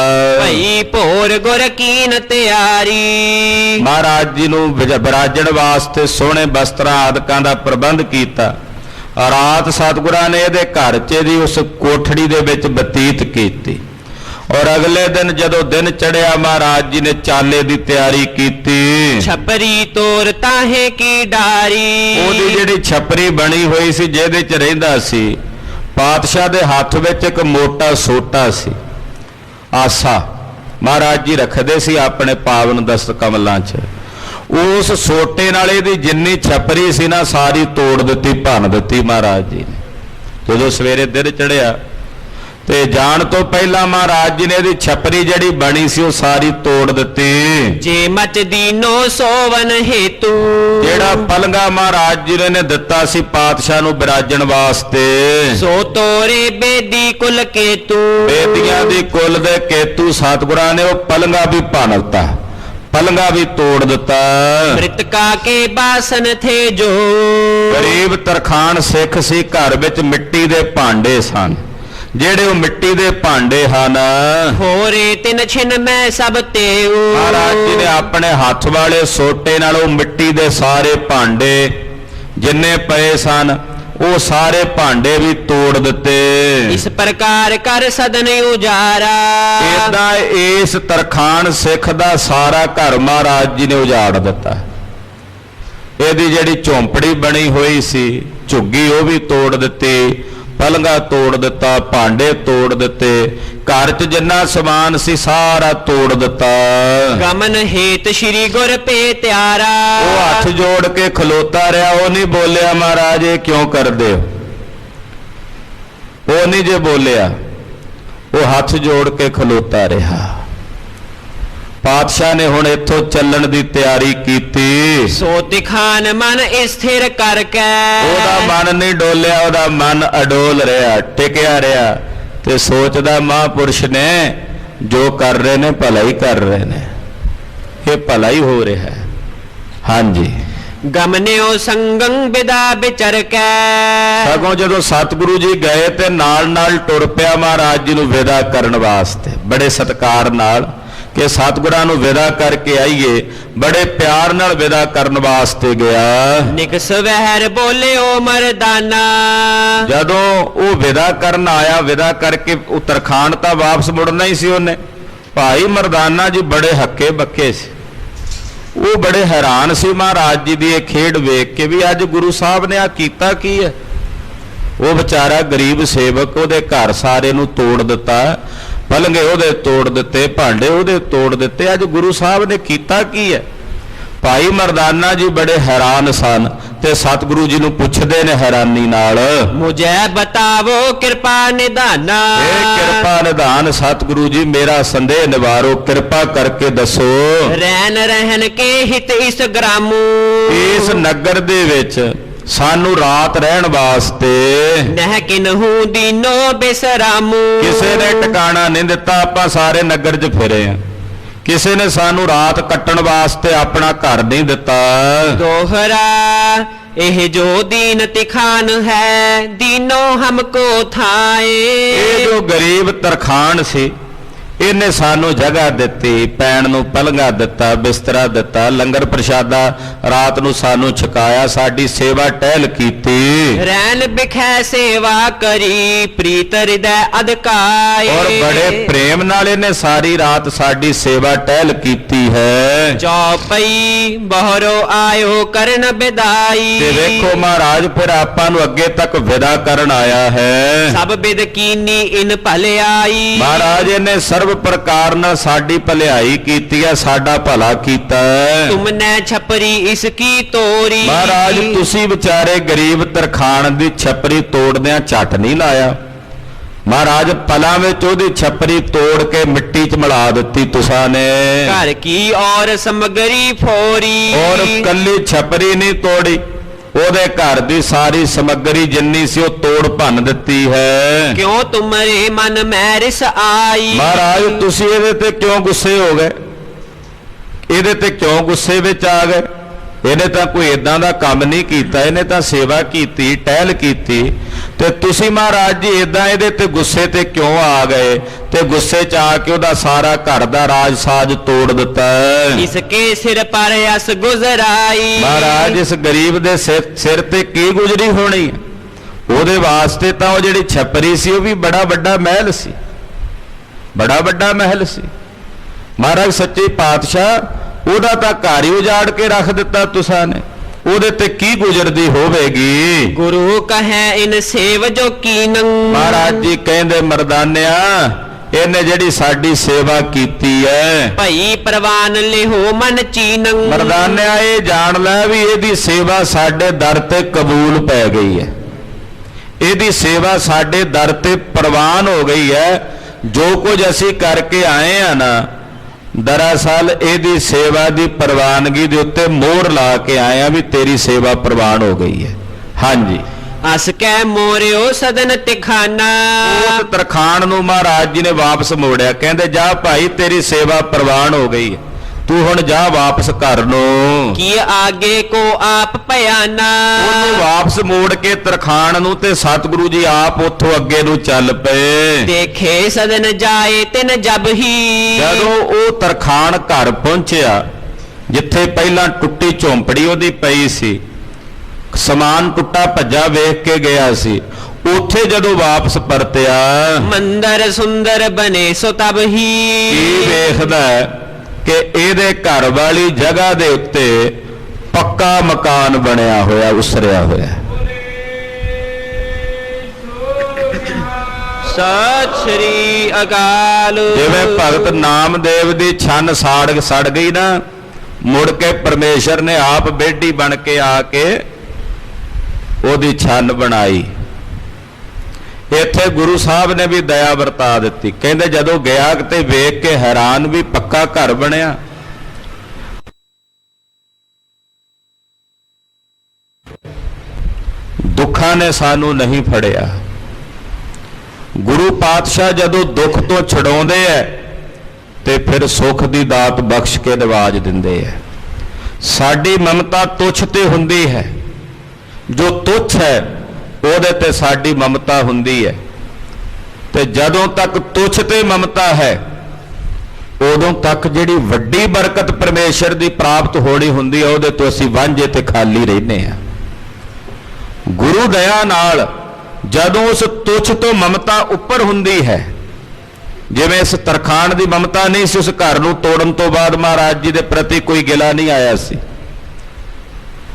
ਭਈ ਭੋਰ ਗੁਰ ਕੀਨ ਤਿਆਰੀ। ਮਹਾਰਾਜ ਜੀ ਨੂੰ ਵਿਰਾਜਣ ਵਾਸਤੇ ਸੋਹਣੇ ਵਸਤਰਾਂ ਆਦਿਕਾਂ ਦਾ ਪ੍ਰਬੰਧ ਕੀਤਾ। ਰਾਤ ਸਤਿਗੁਰਾਂ ਨੇ ਇਹਦੇ ਘਰ 'ਚ ਦੀ ਉਸ ਕੋਠੜੀ ਦੇ ਵਿੱਚ ਬਤੀਤ ਕੀਤੀ ਔਰ ਅਗਲੇ ਦਿਨ ਜਦੋਂ ਦਿਨ ਚੜਿਆ ਮਹਾਰਾਜ ਜੀ ਨੇ ਚਾਲੇ ਦੀ ਤਿਆਰੀ ਕੀਤੀ। ਛਪਰੀ ਤੋਰ ਤਾਹੇ ਕੀ ਡਾਰੀ। ਉਹਦੀ ਜਿਹੜੀ ਛਪਰੀ ਬਣੀ ਹੋਈ ਸੀ ਜਿਹਦੇ 'ਚ ਰਹਿੰਦਾ ਸੀ, ਪਾਤਸ਼ਾਹ ਦੇ ਹੱਥ ਵਿੱਚ ਇੱਕ ਮੋਟਾ ਸੋਟਾ ਸੀ, ਆਸਾ ਮਹਾਰਾਜ ਜੀ ਰੱਖਦੇ ਸੀ ਆਪਣੇ ਪਾਵਨ ਦਸਤ ਕਮਲਾਂ 'ਚ। ਉਸ ਸੋਟੇ ਨਾਲ ਇਹਦੀ ਜਿੰਨੀ ਛਪਰੀ ਸੀ ਨਾ ਸਾਰੀ ਤੋੜ ਦਿੱਤੀ, ਭੰਨ ਦਿੱਤੀ ਮਹਾਰਾਜ ਜੀ ਨੇ। ਜਦੋਂ ਸਵੇਰੇ ਦਿਨ ਚੜਿਆ ਤੇ ਜਾਣ ਤੋਂ ਪਹਿਲਾਂ ਮਹਾਰਾਜ ਜੀ ਨੇ ਇਹਦੀ ਛਪਰੀ ਜਿਹੜੀ ਬਣੀ ਸੀ ਉਹ ਸਾਰੀ ਤੋੜ ਦਿੱਤੀ। ਜੇ ਮਚ ਦੀਨੋ ਸੋਵਨ ਹੇਤੂ। ਜਿਹੜਾ ਪਲੰਗਾ ਮਹਾਰਾਜ ਜੀ ਨੇ ਦਿੱਤਾ ਸੀ ਪਾਤਸ਼ਾਹ ਨੂੰ ਬਿਰਾਜਣ ਵਾਸਤੇ, ਸੋ ਤੋਰੇ ਬੇਦੀ ਕੁਲ ਕੇਤੂ। ਬੇਦੀਆਂ ਦੀ ਕੁਲ ਦੇ ਕੇਤੂ ਸਤਿਗੁਰਾਂ ਨੇ ਉਹ ਪਲੰਗਾ ਵੀ ਭੰਨ ਦਿੱਤਾ, ਪਲੰਗਾ ਵੀ ਤੋੜ ਦਿੱਤਾ। ਮ੍ਰਿਤਕਾ ਕੇ ਬਾਸਨ ਥੇ ਜੋ। ਗਰੀਬ ਤਰਖਾਣ ਸਿੱਖ ਸੀ, ਘਰ ਵਿੱਚ ਮਿੱਟੀ ਦੇ ਭਾਂਡੇ ਸਨ, ਜਿਹੜੇ ਉਹ ਮਿੱਟੀ ਦੇ ਭਾਂਡੇ ਹਨ ਹੋਰੇ ਤਿਨ ਛਿਨ ਮੈਂ ਸਭ ਤੇਉ। ਮਹਾਰਾਜ ਜੀ ਨੇ ਆਪਣੇ ਹੱਥ ਵਾਲੇ ਸੋਟੇ ਨਾਲ ਉਹ ਮਿੱਟੀ ਦੇ ਸਾਰੇ ਭਾਂਡੇ ਜਿੰਨੇ ਪਏ ਸਨ ਉਹ ਸਾਰੇ ਭਾਂਡੇ ਵੀ ਤੋੜ ਦਿੱਤੇ। ਇਸ ਪ੍ਰਕਾਰ ਕਰ ਸਦਨ ਉਜਾਰਾ। ਏਦਾਂ ਇਸ ਤਰਖਾਣ ਸਿੱਖ ਦਾ ਸਾਰਾ ਘਰ ਮਹਾਰਾਜ ਜੀ ਨੇ ਉਜਾੜ ਦਿੱਤਾ। ਇਹਦੀ ਜਿਹੜੀ ਝੌਂਪੜੀ ਬਣੀ ਹੋਈ ਸੀ, ਝੁੱਗੀ, ਉਹ ਵੀ ਤੋੜ ਦਿੱਤੀ, ਪਲੰਗਾ ਤੋੜ ਦਿੱਤਾ, ਭਾਂਡੇ ਤੋੜ ਦਿੱਤੇ, ਘਰ 'ਚ ਜਿੰਨਾ ਸਮਾਨ ਸੀ ਸਾਰਾ ਤੋੜ ਦਿੱਤਾ। ਗਮਨ ਹੇਤ ਸ਼੍ਰੀ ਗੁਰ ਪੇ ਤਿਆਰਾ। ਉਹ ਹੱਥ ਜੋੜ ਕੇ ਖਲੋਤਾ ਰਿਹਾ, ਉਹ ਨਹੀਂ ਬੋਲਿਆ ਮਹਾਰਾਜ ਇਹ ਕਿਉਂ ਕਰਦੇ ਹੋ, ਉਹ ਨਹੀਂ ਜੇ ਬੋਲਿਆ, ਉਹ ਹੱਥ ਜੋੜ ਕੇ ਖਲੋਤਾ ਰਿਹਾ। ਪਾਤਸ਼ਾਹ ਨੇ ਹੁਣ ਇੱਥੋਂ ਚੱਲਣ ਦੀ ਤਿਆਰੀ ਕੀਤੀ। ਸੋ ਤਿਖਾਨ ਮਨ ਸਥਿਰ ਕਰਕੇ। ਉਹਦਾ ਮਨ ਨਹੀਂ ਡੋਲਿਆ, ਉਹਦਾ ਮਨ ਅਡੋਲ ਰਿਹਾ, ਟਿਕਿਆ ਰਿਹਾ ਤੇ ਸੋਚਦਾ ਮਹਾਂਪੁਰਸ਼ ਨੇ ਜੋ ਕਰ ਰਹੇ ਨੇ ਭਲਾ ਹੀ ਕਰ ਰਹੇ ਨੇ, ਇਹ ਭਲਾ ਹੀ ਹੋ ਰਿਹਾ ਹੈ। ਹਾਂਜੀ, ਗਮਨਿਓ ਸੰਗੰ ਬਿਦਾ ਵਿਚਰ ਕੇ। ਸਗੋਂ ਜਦੋਂ ਸਤਿਗੁਰੂ ਜੀ ਗਏ ਤੇ ਨਾਲ ਨਾਲ ਟੁਰ ਪਿਆ ਮਹਾਰਾਜ ਜੀ ਨੂੰ ਵਿਦਾ ਕਰਨ ਵਾਸਤੇ, ਬੜੇ ਸਤਿਕਾਰ ਨਾਲ ਕਿ ਸਤਿਗੁਰਾਂ ਨੂੰ ਵਿਦਾ ਕਰਕੇ ਆਈਏ, ਬੜੇ ਪਿਆਰ ਨਾਲ ਵਿਦਾ ਕਰਨ ਵਾਸਤੇ ਗਿਆ। ਨਿਕਸ ਵਹਿਰ ਬੋਲਿਓ ਮਰਦਾਨਾ। ਜਦੋਂ ਉਹ ਵਿਦਾ ਕਰਨ ਆਇਆ, ਵਿਦਾ ਕਰਕੇ ਉਤਰਖਾਂਡ ਤਾਂ ਵਾਪਸ ਮੁੜਨਾ ਹੀ ਸੀ ਉਹਨੇ। ਭਾਈ ਮਰਦਾਨਾ ਜੀ ਬੜੇ ਹੱਕੇ ਬੱਕੇ ਸੀ, ਉਹ ਬੜੇ ਹੈਰਾਨ ਸੀ ਮਹਾਰਾਜ ਜੀ ਦੀ ਇਹ ਖੇਡ ਵੇਖ ਕੇ ਵੀ ਅੱਜ ਗੁਰੂ ਸਾਹਿਬ ਨੇ ਆ ਕੀਤਾ ਕੀ ਹੈ। ਉਹ ਵਿਚਾਰਾ ਗਰੀਬ ਸੇਵਕ, ਉਹਦੇ ਘਰ ਸਾਰੇ ਨੂੰ ਤੋੜ ਦਿੱਤਾ, ਪਲੰਗੇ ਉਹਦੇ ਤੋੜ ਦਿੱਤੇ, ਭਾਂਡੇ ਉਹਦੇ ਤੋੜ ਦਿੱਤੇ, ਅੱਜ ਗੁਰੂ ਸਾਹਿਬ ਨੇ ਕੀਤਾ ਕੀ ਹੈ। ਭਾਈ ਮਰਦਾਨਾ ਜੀ ਬੜੇ ਹੈਰਾਨ ਸਨ ਤੇ ਸਤਿਗੁਰੂ ਜੀ ਨੂੰ ਪੁੱਛਦੇ ਨੇ ਹੈਰਾਨੀ ਨਾਲ, ਮੁਝੇ ਬਤਾਵੋ ਕਿਰਪਾ ਨਿਧਾਨਾ। ਇਹ ਕਿਰਪਾ ਨਿਧਾਨ ਸਤਿਗੁਰੂ ਜੀ ਮੇਰਾ ਸੰਦੇਹ ਨਿਵਾਰੋ, ਕਿਰਪਾ ਕਰਕੇ ਦੱਸੋ। ਰਹਿਣ ਰਹਿਣ ਕੇ ਹਿਤ ਇਸ ਗ੍ਰਾਮੂ। ਇਸ ਨਗਰ ਦੇ ਵਿੱਚ ਸਾਨੂੰ ਰਾਤ ਰਹਿਣ ਵਾਸਤੇ ਨਹਿ ਕਿਨਹੂ ਦੀਨੋ ਬਿਸਰਾਮੂ। ਕਿਸੇ ਨੇ ਟਿਕਾਣਾ ਨਹੀਂ ਦਿੱਤਾ, ਆਪਾਂ ਸਾਰੇ ਨਗਰ 'ਚ ਫਿਰੇ ਆ, ਕਿਸੇ ਨੇ ਸਾਨੂੰ ਰਾਤ ਕੱਟਣ ਵਾਸਤੇ ਆਪਣਾ ਘਰ ਨਹੀਂ ਦਿੱਤਾ। ਦੋਹਰਾ ਇਹ ਜੋ ਦੀਨ ਤਿਖਾਨ ਹੈ, ਦੀਨੋ ਹਮਕੋ ਥਾਏ। ਇਹ ਜੋ ਗਰੀਬ ਤਰਖਾਣ ਸੀ, ਇਹਨੇ ਸਾਨੂੰ ਜਗ੍ਹਾ ਦਿੱਤੀ, ਪੈਣ ਨੂੰ ਪਲੰਘਾ ਦਿੱਤਾ, ਬਿਸਤਰਾ ਦਿੱਤਾ, ਲੰਗਰ ਪ੍ਰਸ਼ਾਦਾ ਰਾਤ ਨੂੰ ਸਾਨੂੰ ਛਕਾਇਆ, ਸਾਡੀ ਸੇਵਾ ਟਹਿਲ ਕੀਤੀ। ਰੈਨ ਬਿਖੈ ਸੇਵਾ ਕਰੀ, ਪ੍ਰੀਤ ਹਿਰਦੈ ਅਧਿਕਾਏ। ਔਰ ਬੜੇ ਪ੍ਰੇਮ ਨਾਲ ਇਹਨੇ ਸਾਰੀ ਰਾਤ ਸਾਡੀ ਸੇਵਾ ਟਹਿਲ ਕੀਤੀ ਹੈ। ਚੌਪਈ ਬਹਰੋ ਆਇਓ ਕਰਨ ਵਿਦਾਈ। ਤੇ ਵੇਖੋ ਮਹਾਰਾਜ ਫਿਰ ਆਪਾਂ ਨੂੰ ਅੱਗੇ ਤੱਕ ਵਿਦਾ ਕਰਨ ਆਇਆ ਹੈ। ਸਭ ਬਿਦ ਕੀਨੀ ਇਨ ਭਲਿਆਈ। ਮਹਾਰਾਜ ਇਹਨੇ ਸਰਬ ਪ੍ਰਕਾਰ ਨਾਲ ਸਾਡੀ ਭਲਾਈ ਕੀਤੀ ਹੈ, ਸਾਡਾ ਭਲਾ ਕੀਤਾ ਹੈ। ਤੁਮਨੇ ਛਪਰੀ ਇਸ ਕੀ ਤੋਰੀ। ਮਹਾਰਾਜ ਤੁਸੀਂ ਵਿਚਾਰੇ ਗਰੀਬ ਤਰਖਾਣ ਦੀ ਛਪਰੀ ਤੋੜਦਿਆਂ ਝੱਟ ਨਹੀਂ ਲਾਇਆ। ਮਹਾਰਾਜ ਪਲਾਂ ਵਿੱਚ ਉਹਦੀ ਛਪਰੀ ਤੋੜ ਕੇ ਮਿੱਟੀ 'ਚ ਮਿਲਾ ਦਿੱਤੀ ਤੁਸਾਂ ਨੇ। ਘਰ ਕੀ ਔਰ ਸਮਗਰੀ ਫੋਰੀ। ਔਰ ਕੱਲੀ ਛਪਰੀ ਨਹੀਂ ਤੋੜੀ, ਉਹਦੇ ਘਰ ਦੀ ਸਾਰੀ ਸਮੱਗਰੀ ਜਿੰਨੀ ਸੀ ਉਹ ਤੋੜ ਭੰਨ ਦਿੱਤੀ ਹੈ। ਕਿਉ ਤੁਮਰੇ ਮਨ ਮੈਂ ਰਿਸ ਆਈ। ਮਹਾਰਾਜ ਤੁਸੀਂ ਇਹਦੇ ਤੇ ਕਿਉਂ ਗੁੱਸੇ ਹੋ ਗਏ, ਇਹਦੇ ਤੇ ਕਿਉਂ ਗੁੱਸੇ ਵਿੱਚ ਆ ਗਏ? ਇਹਨੇ ਤਾਂ ਕੋਈ ਇਦਾਂ ਦਾ ਕੰਮ ਨਹੀਂ ਕੀਤਾ, ਇਹਨੇ ਤਾਂ ਸੇਵਾ ਕੀਤੀ, ਟਹਿਲ ਕੀਤੀ, ਤੇ ਤੁਸੀਂ ਮਹਾਰਾਜ ਜੀ ਇਦਾਂ ਇਹਦੇ ਤੇ ਗੁੱਸੇ ਤੇ ਕਿਉਂ ਆ ਗਏ? ਤੇ ਗੁੱਸੇ 'ਚ ਆ ਕੇ ਉਹਦਾ ਸਾਰਾ ਘਰ ਦਾ ਰਾਜ ਸਾਜ ਤੋੜ ਦਿੱਤਾ। ਇਸਕੇ ਸਿਰ ਪਰ ਅਸ ਗੁਜ਼ਰਾਈ। ਮਹਾਰਾਜ ਇਸ ਗਰੀਬ ਦੇ ਸਿਰ ਤੇ ਕੀ ਗੁਜ਼ਰੀ ਹੋਣੀ ਹੈ? ਉਹਦੇ ਵਾਸਤੇ ਤਾਂ ਉਹ ਜਿਹੜੀ ਛਪਰੀ ਸੀ ਉਹ ਵੀ ਬੜਾ ਵੱਡਾ ਮਹਿਲ ਸੀ, ਬੜਾ ਵੱਡਾ ਮਹਿਲ ਸੀ। ਮਹਾਰਾਜ ਸੱਚੇ ਪਾਤਸ਼ਾਹ ਉਹਦਾ ਤਾਂ ਘਰ ਹੀ ਉਜਾੜ ਕੇ ਰੱਖ ਦਿੱਤਾ ਤੁਸਾਂ ਨੇ, ਉਹਦੇ ਤੇ ਕੀ ਗੁਜ਼ਰਦੀ ਹੋਵੇਗੀ? ਗੁਰੂ ਕਹੈ ਇਨ ਸੇਵ ਜੋ ਕੀਨੰ। ਮਹਾਰਾਜ ਜੀ ਕਹਿੰਦੇ ਮਰਦਾਨਿਆ ਇਹਨੇ ਜਿਹੜੀ ਸਾਡੀ ਸੇਵਾ ਕੀਤੀ ਹੈ ਭਈ ਪ੍ਰਵਾਨ ਲਿਹੋ ਮਨ ਚੀਨੰ। ਮਰਦਾਨਿਆ ਇਹ ਜਾਣ ਲੈ ਵੀ ਇਹਦੀ ਸੇਵਾ ਸਾਡੇ ਦਰ ਤੇ ਕਬੂਲ ਪੈ ਗਈ ਹੈ, ਇਹਦੀ ਸੇਵਾ ਸਾਡੇ ਦਰ ਤੇ ਪ੍ਰਵਾਨ ਹੋ ਗਈ ਹੈ। ਜੋ ਕੁਝ ਅਸੀਂ ਕਰਕੇ ਆਏ ਆ ਨਾ, ਦਰਅਸਲ ਇਹਦੀ ਸੇਵਾ ਦੀ ਪ੍ਰਵਾਨਗੀ ਦੇ ਉੱਤੇ ਮੋਹਰ ਲਾ ਕੇ ਆਏ ਆ ਵੀ ਤੇਰੀ ਸੇਵਾ ਪ੍ਰਵਾਨ ਹੋ ਗਈ ਹੈ। ਹਾਂਜੀ, ਅਸ ਕੈ ਮੋਰਿਓ ਸਦਨ ਤਿਖਾਨਾ। ਉਸ ਤਰਖਾਣ ਨੂੰ ਮਹਾਰਾਜ ਜੀ ਨੇ ਵਾਪਸ ਮੋੜਿਆ, ਕਹਿੰਦੇ ਜਾ ਭਾਈ ਤੇਰੀ ਸੇਵਾ ਪ੍ਰਵਾਨ ਹੋ ਗਈ ਹੈ, ਤੂੰ ਹੁਣ ਜਾ ਵਾਪਸ ਘਰ ਨੂੰ। ਕੀ ਆਗੇ ਕੋ ਆਪ ਭਿਆਨਾ। ਉਹਨੂੰ ਵਾਪਸ ਮੋੜ ਕੇ ਤਰਖਾਣ ਨੂੰ ਤੇ ਸਤਿਗੁਰੂ ਜੀ ਆਪ ਉੱਥੋਂ ਅੱਗੇ ਨੂੰ ਚੱਲ ਪਏ। ਦੇਖੇ ਸਦਨ ਜਾਏ ਤਿਨ ਜਬ ਹੀ। ਜਦੋਂ ਉਹ ਤਰਖਾਣ ਘਰ ਪਹੁੰਚਿਆ, ਜਿੱਥੇ ਪਹਿਲਾਂ ਟੁੱਟੀ ਝੌਂਪੜੀ ਉਹਦੀ ਪਈ ਸੀ, ਸਮਾਨ ਟੁੱਟਾ ਭੱਜਾ ਵੇਖ ਕੇ ਗਿਆ ਸੀ, ਉੱਥੇ ਜਦੋਂ ਵਾਪਸ ਪਰਤਿਆ ਮੰਦਰ ਸੁੰਦਰ ਬਨੇ ਸੋ ਤਬ ਹੀ। ਕੀ ਵੇਖਦਾ ਕਿ ਇਹਦੇ ਘਰ ਵਾਲੀ ਜਗ੍ਹਾ ਦੇ ਉੱਤੇ ਪੱਕਾ ਮਕਾਨ ਬਣਿਆ ਹੋਇਆ, ਉਸਰਿਆ ਹੋਇਆ। ਸਤਿ ਸ੍ਰੀ ਅਕਾਲ। ਜਿਵੇਂ ਭਗਤ ਨਾਮਦੇਵ ਦੀ ਛੰਨ ਸੜ ਗਈ ਨਾ, ਮੁੜ ਕੇ ਪਰਮੇਸ਼ਰ ਨੇ ਆਪ ਬੇਟੀ ਬਣ ਕੇ ਆ ਕੇ ਉਹਦੀ ਛੰਨ ਬਣਾਈ। ਇੱਥੇ ਗੁਰੂ ਸਾਹਿਬ ਨੇ ਵੀ ਦਇਆ ਵਰਤਾ ਦਿੱਤੀ, ਕਹਿੰਦੇ ਜਦੋਂ ਗਿਆ ਤੇ ਵੇਖ ਕੇ ਹੈਰਾਨ ਵੀ ਪੱਕਾ ਘਰ ਬਣਿਆ। ਦੁੱਖਾਂ ਨੇ ਸਾਨੂੰ ਨਹੀਂ ਫੜਿਆ। ਗੁਰੂ ਪਾਤਸ਼ਾਹ ਜਦੋਂ ਦੁੱਖ ਤੋਂ ਛਡਾਉਂਦੇ ਐ ਤੇ ਫਿਰ ਸੁੱਖ ਦੀ ਦਾਤ ਬਖਸ਼ ਕੇ ਨਿਵਾਜ ਦਿੰਦੇ ਐ। ਸਾਡੀ ਮਮਤਾ ਤੁੱਛ ਤੇ ਹੁੰਦੀ ਹੈ, ਜੋ ਤੁੱਛ ਹੈ ਉਹਦੇ ਤੇ ਸਾਡੀ ਮਮਤਾ ਹੁੰਦੀ ਹੈ, ਤੇ ਜਦੋਂ ਤੱਕ ਤੁੱਛ ਤੇ ਮਮਤਾ ਹੈ ਉਦੋਂ ਤੱਕ ਜਿਹੜੀ ਵੱਡੀ ਬਰਕਤ ਪਰਮੇਸ਼ਰ ਦੀ ਪ੍ਰਾਪਤ ਹੋਣੀ ਹੁੰਦੀ ਹੈ ਉਹਦੇ ਤੋਂ ਅਸੀਂ ਵਾਂਝੇ ਤੇ ਖਾਲੀ ਰਹਿੰਦੇ ਹਾਂ। ਗੁਰੂ ਦਇਆ ਨਾਲ ਜਦੋਂ ਉਸ ਤੁੱਛ ਤੋਂ ਮਮਤਾ ਉੱਪਰ ਹੁੰਦੀ ਹੈ, ਜਿਵੇਂ ਇਸ ਤਰਖਾਣ ਦੀ ਮਮਤਾ ਨਹੀਂ ਸੀ, ਉਸ ਘਰ ਨੂੰ ਤੋੜਨ ਤੋਂ ਬਾਅਦ ਮਹਾਰਾਜ ਜੀ ਦੇ ਪ੍ਰਤੀ ਕੋਈ ਗਿਲਾ ਨਹੀਂ ਆਇਆ ਸੀ,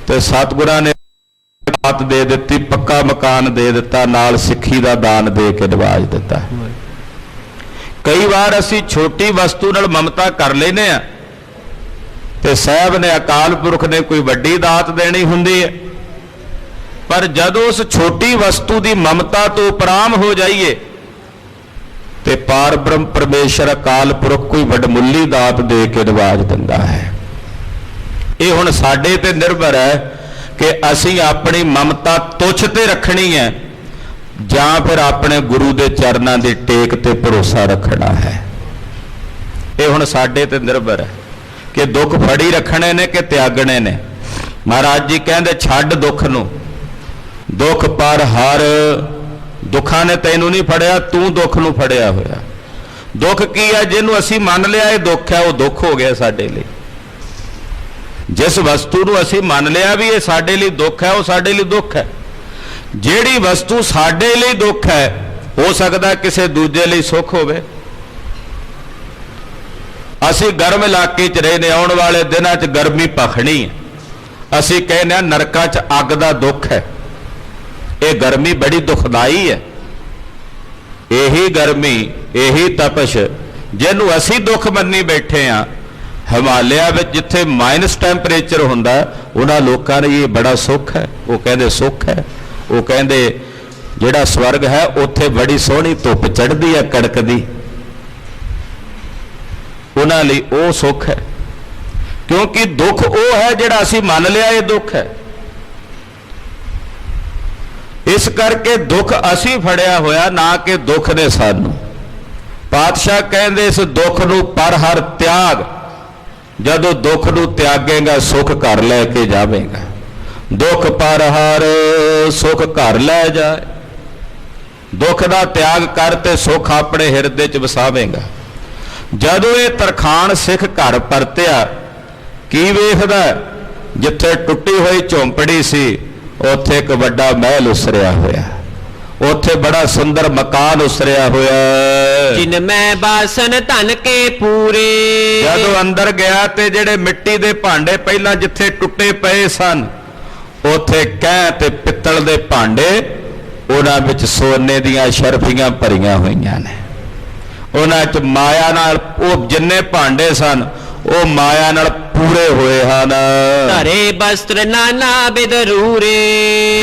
ਤੇ ਸਤਿਗੁਰਾਂ ਨੇ ਬਾਤ ਦੇ ਦਿੱਤੀ, ਪੱਕਾ ਮਕਾਨ ਦੇ ਦਿੱਤਾ, ਨਾਲ ਸਿੱਖੀ ਦਾ ਦਾਨ ਦੇ ਕੇ ਨਿਵਾਜ ਦਿੱਤਾ। ਕਈ ਵਾਰ ਅਸੀਂ ਛੋਟੀ ਵਸਤੂ ਨਾਲ ਮਮਤਾ ਕਰ ਲੈਨੇ ਆ, ਤੇ ਸਾਹਿਬ ਨੇ ਅਕਾਲ ਪੁਰਖ ਨੇ ਕੋਈ ਵੱਡੀ ਦਾਤ ਦੇਣੀ ਹੁੰਦੀ ਹੈ, ਪਰ ਜਦੋਂ ਉਸ ਛੋਟੀ ਵਸਤੂ ਦੀ ਮਮਤਾ ਤੋਂ ਉਪਰਾਮ ਹੋ ਜਾਈਏ ਤੇ ਪਾਰ ਬ੍ਰਹਮ ਪਰਮੇਸ਼ਰ ਅਕਾਲ ਪੁਰਖ ਕੋਈ ਵੱਡਮੁੱਲੀ ਦਾਤ ਦੇ ਕੇ ਨਿਵਾਜ ਦਿੰਦਾ ਹੈ। ਇਹ ਹੁਣ ਸਾਡੇ ਤੇ ਨਿਰਭਰ ਹੈ ਕਿ ਅਸੀਂ ਆਪਣੀ ਮਮਤਾ ਤੁੱਛ ਤੇ ਰੱਖਣੀ ਹੈ ਜਾਂ ਫਿਰ ਆਪਣੇ ਗੁਰੂ ਦੇ ਚਰਨਾਂ ਦੀ ਟੇਕ ਤੇ ਭਰੋਸਾ ਰੱਖਣਾ ਹੈ। ਇਹ ਹੁਣ ਸਾਡੇ ਤੇ ਨਿਰਭਰ ਹੈ ਕਿ ਦੁੱਖ ਫੜੀ ਰੱਖਣੇ ਨੇ ਕਿ ਤਿਆਗਣੇ ਨੇ। ਮਹਾਰਾਜ ਜੀ ਕਹਿੰਦੇ ਛੱਡ ਦੁੱਖ ਨੂੰ, ਦੁੱਖ ਪਰ ਹਰ। ਦੁੱਖਾਂ ਨੇ ਤੈਨੂੰ ਨਹੀਂ ਫੜਿਆ, ਤੂੰ ਦੁੱਖ ਨੂੰ ਫੜਿਆ ਹੋਇਆ। ਦੁੱਖ ਕੀ ਹੈ? ਜਿਹਨੂੰ ਅਸੀਂ ਮੰਨ ਲਿਆ ਇਹ ਦੁੱਖ ਹੈ, ਉਹ ਦੁੱਖ ਹੋ ਗਿਆ ਸਾਡੇ ਲਈ। ਜਿਸ ਵਸਤੂ ਨੂੰ ਅਸੀਂ ਮੰਨ ਲਿਆ ਵੀ ਇਹ ਸਾਡੇ ਲਈ ਦੁੱਖ ਹੈ, ਉਹ ਸਾਡੇ ਲਈ ਦੁੱਖ ਹੈ। ਜਿਹੜੀ ਵਸਤੂ ਸਾਡੇ ਲਈ ਦੁੱਖ ਹੈ, ਹੋ ਸਕਦਾ ਕਿਸੇ ਦੂਜੇ ਲਈ ਸੁੱਖ ਹੋਵੇ। ਅਸੀਂ ਗਰਮ ਇਲਾਕੇ 'ਚ ਰਹਿੰਦੇ, ਆਉਣ ਵਾਲੇ ਦਿਨਾਂ 'ਚ ਗਰਮੀ ਭਖਣੀ ਹੈ। ਅਸੀਂ ਕਹਿੰਦੇ ਹਾਂ ਨਰਕਾਂ 'ਚ ਅੱਗ ਦਾ ਦੁੱਖ ਹੈ। ਇਹ ਗਰਮੀ ਬੜੀ ਦੁਖਦਾਈ ਹੈ। ਇਹੀ ਗਰਮੀ, ਇਹੀ ਤਪਸ਼ ਜਿਹਨੂੰ ਅਸੀਂ ਦੁੱਖ ਮੰਨੀ ਬੈਠੇ ਹਾਂ, ਹਿਮਾਲਿਆ ਵਿੱਚ ਜਿੱਥੇ ਮਾਈਨਸ ਟੈਂਪਰੇਚਰ ਹੁੰਦਾ, ਉਹਨਾਂ ਲੋਕਾਂ ਨੇ ਇਹ ਬੜਾ ਸੁੱਖ ਹੈ। ਉਹ ਕਹਿੰਦੇ ਸੁੱਖ ਹੈ। ਉਹ ਕਹਿੰਦੇ ਜਿਹੜਾ ਸਵਰਗ ਹੈ ਉੱਥੇ ਬੜੀ ਸੋਹਣੀ ਧੁੱਪ ਚੜ੍ਹਦੀ ਹੈ, ਕੜਕਦੀ। ਉਹਨਾਂ ਲਈ ਉਹ ਸੁੱਖ ਹੈ, ਕਿਉਂਕਿ ਦੁੱਖ ਉਹ ਹੈ ਜਿਹੜਾ ਅਸੀਂ ਮੰਨ ਲਿਆ ਇਹ ਦੁੱਖ ਹੈ। ਇਸ ਕਰਕੇ ਦੁੱਖ ਅਸੀਂ ਫੜਿਆ ਹੋਇਆ, ਨਾ ਕਿ ਦੁੱਖ ਨੇ ਸਾਨੂੰ। ਪਾਤਸ਼ਾਹ ਕਹਿੰਦੇ ਇਸ ਦੁੱਖ ਨੂੰ ਪਰ ਹਰ ਤਿਆਗ, ਜਦੋਂ ਦੁੱਖ ਨੂੰ ਤਿਆਗੇਗਾ ਸੁੱਖ ਘਰ ਲੈ ਕੇ ਜਾਵੇਗਾ। ਦੁੱਖ ਪਰ ਹਰ ਸੁੱਖ ਘਰ ਲੈ ਜਾਏ, ਦੁੱਖ ਦਾ ਤਿਆਗ ਕਰ ਤੇ ਸੁੱਖ ਆਪਣੇ ਹਿਰਦੇ 'ਚ ਵਸਾਵੇਗਾ। ਜਦੋਂ ਇਹ ਤਰਖਾਣ ਸਿੱਖ ਘਰ ਪਰਤਿਆ, ਕੀ ਵੇਖਦਾ? ਜਿੱਥੇ ਟੁੱਟੀ ਹੋਈ ਝੌਂਪੜੀ ਸੀ ਉੱਥੇ ਇੱਕ ਵੱਡਾ ਮਹਿਲ ਉਸਰਿਆ ਹੋਇਆ, ਉੱਥੇ ਬੜਾ ਸੁੰਦਰ ਮਕਾਨ ਉਸਰਿਆ ਹੋਇਆ। ਜਿਨ ਮੈਂ ਬਾਸਨ ਧਨ ਕੇ ਪੂਰੇ। ਜਦੋਂ ਅੰਦਰ ਗਿਆ ਤੇ ਜਿਹੜੇ ਮਿੱਟੀ ਦੇ ਭਾਂਡੇ ਪਹਿਲਾਂ ਜਿੱਥੇ ਟੁੱਟੇ ਪਏ ਸਨ, ਉੱਥੇ ਕਹਿ ਤੇ ਪਿੱਤਲ ਦੇ ਭਾਂਡੇ, ਉਹਨਾਂ ਵਿੱਚ ਸੋਨੇ ਦੀਆਂ ਸ਼ਰਫੀਆਂ ਭਰੀਆਂ ਹੋਈਆਂ ਨੇ। ਉਹਨਾਂ 'ਚ ਮਾਇਆ ਨਾਲ ਉਹ ਜਿੰਨੇ ਭਾਂਡੇ ਸਨ ਉਹ ਮਾਇਆ ਨਾਲ ਪੂਰੇ ਹੋਏ ਹਨ। ਧਰੇ ਬਸਤਰ ਨਾਨਾ ਬਿਦਰੂਰੇ।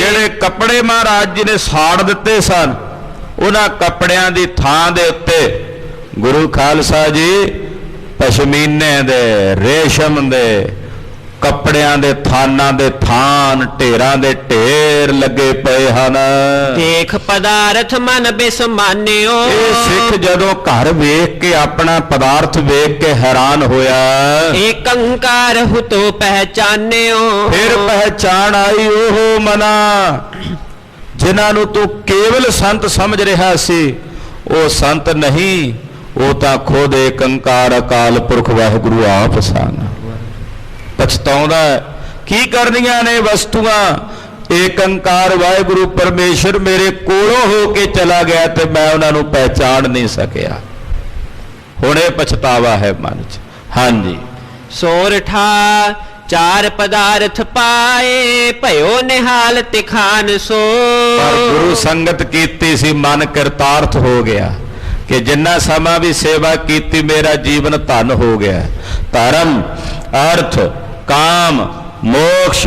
ਜਿਹੜੇ ਕੱਪੜੇ ਮਹਾਰਾਜ ਜੀ ਨੇ ਸਾੜ ਦਿੱਤੇ ਸਨ, ਉਹਨਾਂ ਕੱਪੜਿਆਂ ਦੀ ਥਾਂ ਦੇ ਉੱਤੇ ਗੁਰੂ ਖਾਲਸਾ ਜੀ ਪਸ਼ਮੀਨੇ ਦੇ, ਰੇਸ਼ਮ ਦੇ ਕੱਪੜਿਆਂ ਦੇ ਥਾਨਾਂ ਦੇ ਥਾਨ, ਢੇਰਾਂ ਦੇ ਢੇਰ ਲੱਗੇ ਪਏ ਹਨ। ਦੇਖ ਪਦਾਰਥ ਮਨ ਬਿਸਮਾਨਿਓ। ਇਹ ਸਿੱਖ ਜਦੋਂ ਘਰ ਵੇਖ ਕੇ, ਆਪਣਾ ਪਦਾਰਥ ਵੇਖ ਕੇ ਹੈਰਾਨ ਹੋਇਆ, ਏਕ ਓੰਕਾਰ ਹੁਤੋ ਪਹਿਚਾਨਿਓ। ਫਿਰ ਪਹਿਚਾਣ ਆਈ ਉਹ ਮਨਾ ਜਿਨ੍ਹਾਂ ਨੂੰ ਤੂੰ ਕੇਵਲ ਸੰਤ ਸਮਝ ਰਿਹਾ ਸੀ, ਉਹ ਸੰਤ ਨਹੀਂ, ਉਹ ਤਾਂ ਖੁਦ ਏਕ ਓੰਕਾਰ ਅਕਾਲ ਪੁਰਖ ਵਾਹਿਗੁਰੂ ਆਪ ਸਨ। ਪਛਤਾਉਂਦਾ ਕੀ ਕਰਨੀਆਂ ਨੇ ਵਸਤੂਆਂ। ਏਕ ਓੰਕਾਰ ਵਾਹਿਗੁਰੂ ਪਰਮੇਸ਼ਰ ਮੇਰੇ ਕੋਲੋਂ ਹੋ ਕੇ ਚਲਾ ਗਿਆ ਤੇ ਮੈਂ ਉਹਨਾਂ ਨੂੰ ਪਹਿਚਾਣ ਨਹੀਂ ਸਕਿਆ। ਹੁਣ ਇਹ ਪਛਤਾਵਾ ਹੈ ਮਨ 'ਚ। ਹਾਂਜੀ, ਸੋਰਠਾ ਚਾਰ ਪਦਾਰਥ ਪਾਏ, ਭਇਓ ਨਿਹਾਲ ਤਿਖਾਨ ਸੋ। ਪਰ ਗੁਰੂ ਸੰਗਤ ਕੀਤੀ ਸੀ, ਮਨ ਕਿਰਤਾਰਥ ਹੋ ਗਿਆ ਕਿ ਜਿੰਨਾ ਸਮਾਂ ਵੀ ਸੇਵਾ ਕੀਤੀ ਮੇਰਾ ਜੀਵਨ ਧਨ ਹੋ ਗਿਆ। ਧਰਮ, ਅਰਥ, ਕਾਮ, ਮੋਕਸ਼,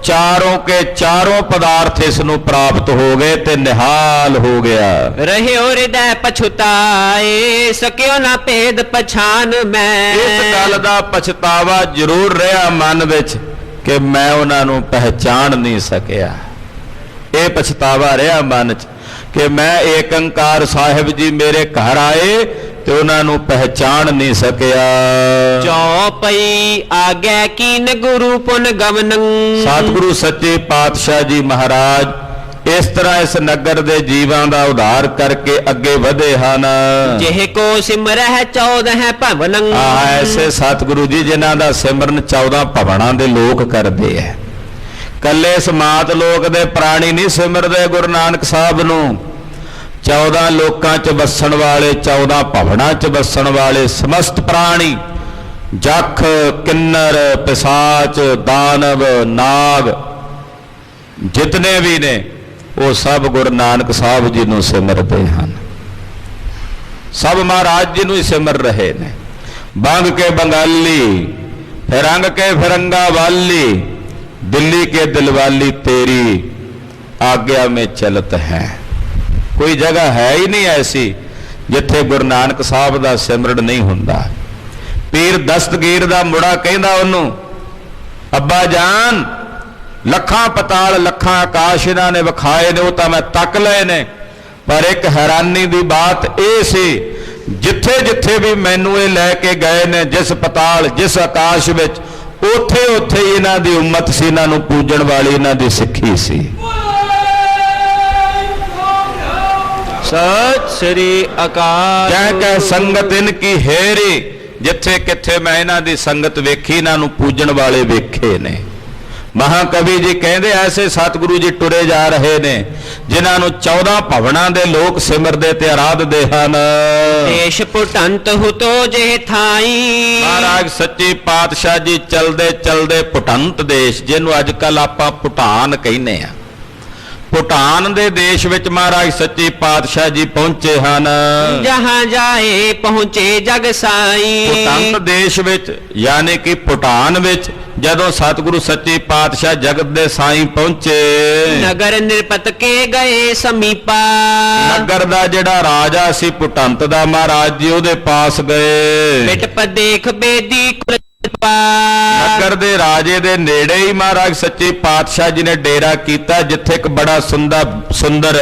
ਚਾरों के चारों पदार्थ इस ਨੂੰ ਪ੍ਰਾਪਤ ਹੋ ਗਏ ਤੇ ਨਿਹਾਲ ਹੋ ਗਿਆ। ਰਹਿਓ ਹਿਰਦੈ ਪਛਤਾਏ, ਸਕਿਓ ਨਾ ਭੇਦ ਪਛਾਨ ਮੈਂ। ਇਸ ਗੱਲ ਦਾ ਪਛਤਾਵਾ ਜ਼ਰੂਰ ਰਿਹਾ ਮਨ ਵਿੱਚ ਕਿ ਮੈਂ ਉਹਨਾਂ ਨੂੰ ਪਹਿਚਾਣ ਨਹੀਂ ਸਕਿਆ। ਇਹ ਪਛਤਾਵਾ ਰਿਹਾ ਮਨ 'ਚ ਕਿ ਮੈਂ ਏਕ ਓੰਕਾਰ ਸਾਹਿਬ ਜੀ ਮੇਰੇ ਘਰ ਆਏ ਤੇ ਉਹਨਾਂ ਨੂੰ ਪਹਿਚਾਣ ਨਹੀਂ ਸਕਿਆ। ਚੌਪਈ ਆਗੈ ਕੀਨ ਗੁਰੂ ਪੁਨ ਗਮਨੰ। ਸਤਿਗੁਰੂ ਸੱਚੇ ਪਾਤਸ਼ਾਹ ਜੀ ਮਹਾਰਾਜ ਇਸ ਤਰ੍ਹਾਂ ਇਸ ਨਗਰ ਦੇ ਜੀਵਾਂ ਦਾ ਉਧਾਰ ਕਰਕੇ ਅੱਗੇ ਵਧੇ ਹਨ। ਜਿਹ ਕੋ ਸਿਮਰਹਿ 14 ਭਵਨੰ। ਐਸੇ ਸਤਿਗੁਰੂ ਜੀ ਜਿਨ੍ਹਾਂ ਦਾ ਸਿਮਰਨ 14 ਭਵਨਾਂ ਦੇ ਲੋਕ ਕਰਦੇ ਹੈ। ਕੱਲੇ ਸਮਾਤ ਲੋਕ ਦੇ ਪ੍ਰਾਣੀ ਨਹੀਂ ਸਿਮਰਦੇ ਗੁਰੂ ਨਾਨਕ ਸਾਹਿਬ ਨੂੰ। 14 ਲੋਕਾਂ 'ਚ ਵਸਣ ਵਾਲੇ, 14 ਭਵਨਾਂ 'ਚ ਵਸਣ ਵਾਲੇ ਸਮਸਤ ਪ੍ਰਾਣੀ, ਜਖ, ਕਿੰਨਰ, ਪਿਸਾਚ, ਦਾਨਵ, ਨਾਗ, ਜਿਤਨੇ ਵੀ ਨੇ ਉਹ ਸਭ ਗੁਰੂ ਨਾਨਕ ਸਾਹਿਬ ਜੀ ਨੂੰ ਸਿਮਰਦੇ ਹਨ। ਸਭ ਮਹਾਰਾਜ ਜੀ ਨੂੰ ਹੀ ਸਿਮਰ ਰਹੇ ਨੇ। ਬੰਗ ਕੇ ਬੰਗਾਲੀ, ਫਿਰੰਗ ਕੇ ਫਿਰੰਗਾ ਵਾਲੀ, ਦਿੱਲੀ ਕੇ ਦਿਲਵਾਲੀ ਤੇਰੀ ਆਗਿਆ ਮੇਂ ਚਲਤ ਹੈ। ਕੋਈ ਜਗ੍ਹਾ ਹੈ ਹੀ ਨਹੀਂ ਐਸੀ ਜਿੱਥੇ ਗੁਰੂ ਨਾਨਕ ਸਾਹਿਬ ਦਾ ਸਿਮਰਨ ਨਹੀਂ ਹੁੰਦਾ। ਪੀਰ ਦਸਤਗੀਰ ਦਾ ਮੁੰਡਾ ਕਹਿੰਦਾ ਉਹਨੂੰ, ਅੱਬਾ ਜਾਨ ਲੱਖਾਂ ਪਤਾਲ ਲੱਖਾਂ ਆਕਾਸ਼ ਇਹਨਾਂ ਨੇ ਵਿਖਾਏ ਨੇ, ਉਹ ਤਾਂ ਮੈਂ ਤੱਕ ਲਏ ਨੇ, ਪਰ ਇੱਕ ਹੈਰਾਨੀ ਦੀ ਬਾਤ ਇਹ ਸੀ ਜਿੱਥੇ ਜਿੱਥੇ ਵੀ ਮੈਨੂੰ ਇਹ ਲੈ ਕੇ ਗਏ ਨੇ, ਜਿਸ ਪਤਾਲ ਜਿਸ ਆਕਾਸ਼ ਵਿੱਚ, ਉੱਥੇ ਉੱਥੇ ਹੀ ਇਹਨਾਂ ਦੀ ਉਮਤ ਸੀ, ਇਹਨਾਂ ਨੂੰ ਪੂਜਣ ਵਾਲੀ ਇਹਨਾਂ ਦੀ ਸਿੱਖੀ ਸੀ। ਸਤਿ ਸ੍ਰੀ ਅਕਾਲ। ਕਹਿ ਕਹਿ ਸੰਗਤ ਇਨ ਕੀ ਹੈਰੀ, ਜਿੱਥੇ ਕਿੱਥੇ ਮੈਂ ਇਹਨਾਂ ਦੀ ਸੰਗਤ ਵੇਖੀ, ਇਹਨਾਂ ਨੂੰ ਪੂਜਣ ਵਾਲੇ ਵੇਖੇ ਨੇ। ਮਹਾਕਵੀ ਜੀ ਕਹਿੰਦੇ ਐਸੇ ਸਤਿਗੁਰੂ ਜੀ ਟੁਰੇ ਜਾ ਰਹੇ ਨੇ ਜਿਨ੍ਹਾਂ ਨੂੰ 14 ਭਵਨਾਂ ਦੇ ਲੋਕ ਸਿਮਰਦੇ ਤੇ ਆਰਾਧਦੇ ਹਨ। ਦੇਸ਼ ਪੁਟੰਤ ਹੁਤੋ ਜੇ ਥਾਈ। ਮਹਾਰਾਜ ਸੱਚੇ ਪਾਤਸ਼ਾਹ ਜੀ ਚਲਦੇ ਚਲਦੇ ਪੁਟੰਤ ਦੇਸ਼, ਜਿਹਨੂੰ ਅੱਜ ਕੱਲ ਆਪਾਂ ਭੂਟਾਨ ਕਹਿੰਦੇ ਆ, ਭੂਟਾਨ ਦੇ ਦੇਸ਼ ਵਿੱਚ ਮਹਾਰਾਜ ਸੱਚੇ ਪਾਤਸ਼ਾਹ ਜੀ ਪਹੁੰਚੇ ਹਨ। ਜਹਾਂ ਜਾਏ ਪਹੁੰਚੇ ਜਗ ਸਾਈ। ਭੂਟੰਤ ਦੇਸ਼ ਵਿੱਚ ਯਾਨੀ ਕਿ ਭੂਟਾਨ ਵਿੱਚ ਜਦੋਂ ਸਤਿਗੁਰੂ ਸੱਚੇ ਪਾਤਸ਼ਾਹ ਜਗਤ ਦੇ ਸਾਈਂ ਪਹੁੰਚੇ, ਨਗਰ ਨਿਰਪਤ ਕੇ ਗਏ ਸਮੀਪਾ। ਨਗਰ ਦਾ ਜਿਹੜਾ ਰਾਜਾ ਸੀ ਭੂਟੰਤ ਦਾ ਮਹਾਰਾਜ ਜੀ ਉਹਦੇ ਪਾਸ ਗਏ। ਪਿਟ ਪਰ ਦੇਖ ਬੇਦੀ ਕੁਲ ਨਗਰ ਦੇ ਰਾਜੇ ਦੇ ਨੇੜੇ ਹੀ ਮਹਾਰਾਜ ਸੱਚੇ ਪਾਤਸ਼ਾਹ ਜੀ ਨੇ ਡੇਰਾ ਕੀਤਾ, ਜਿੱਥੇ ਇੱਕ ਬੜਾ ਸੁੰਦਰ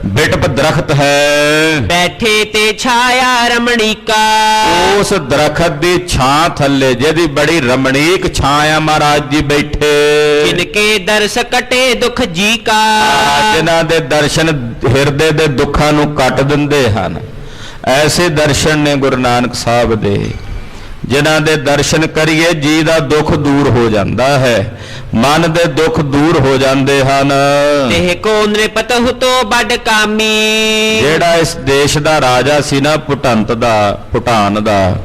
ਬਿਟਪ ਦਰਖਤ ਹੈ। ਬੈਠੇ ਤੇ ਛਾਇਆ ਰਮਣੀਕਾ, ਉਸ ਦਰਖਤ ਦੀ ਛਾਂ ਥੱਲੇ ਜਿਹਦੀ ਬੜੀ ਰਮਣੀਕ ਛਾਂ ਆ, ਮਹਾਰਾਜ ਜੀ ਬੈਠੇ। ਜਿਨਕੇ ਦਰਸ ਕਟੇ ਦੁਖ ਜੀ ਕਾ, ਜਿਨ੍ਹਾਂ ਦੇ ਦਰਸ਼ਨ ਹਿਰਦੇ ਦੇ ਦੁੱਖਾਂ ਨੂੰ ਕੱਟ ਦਿੰਦੇ ਹਨ, ਐਸੇ ਦਰਸ਼ਨ ਨੇ ਗੁਰੂ ਨਾਨਕ ਸਾਹਿਬ ਦੇ, ਜਿਨ੍ਹਾਂ ਦੇ ਦਰਸ਼ਨ ਕਰੀਏ ਜੀ ਦਾ ਦੁੱਖ ਦੂਰ ਹੋ ਜਾਂਦਾ ਹੈ, ਮਨ ਦੇ ਦੁੱਖ ਦੂਰ ਹੋ ਜਾਂਦੇ ਹਨ। ਦੇਹ ਕੋ ਨ੍ਰਿਪਤ ਹੁਤੋ ਬੜ ਕਾਮੀ, ਜਿਹੜਾ ਇਸ ਦੇਸ਼ ਦਾ ਰਾਜਾ ਸੀ ਨਾ, ਭੂਟਾਨ ਦਾ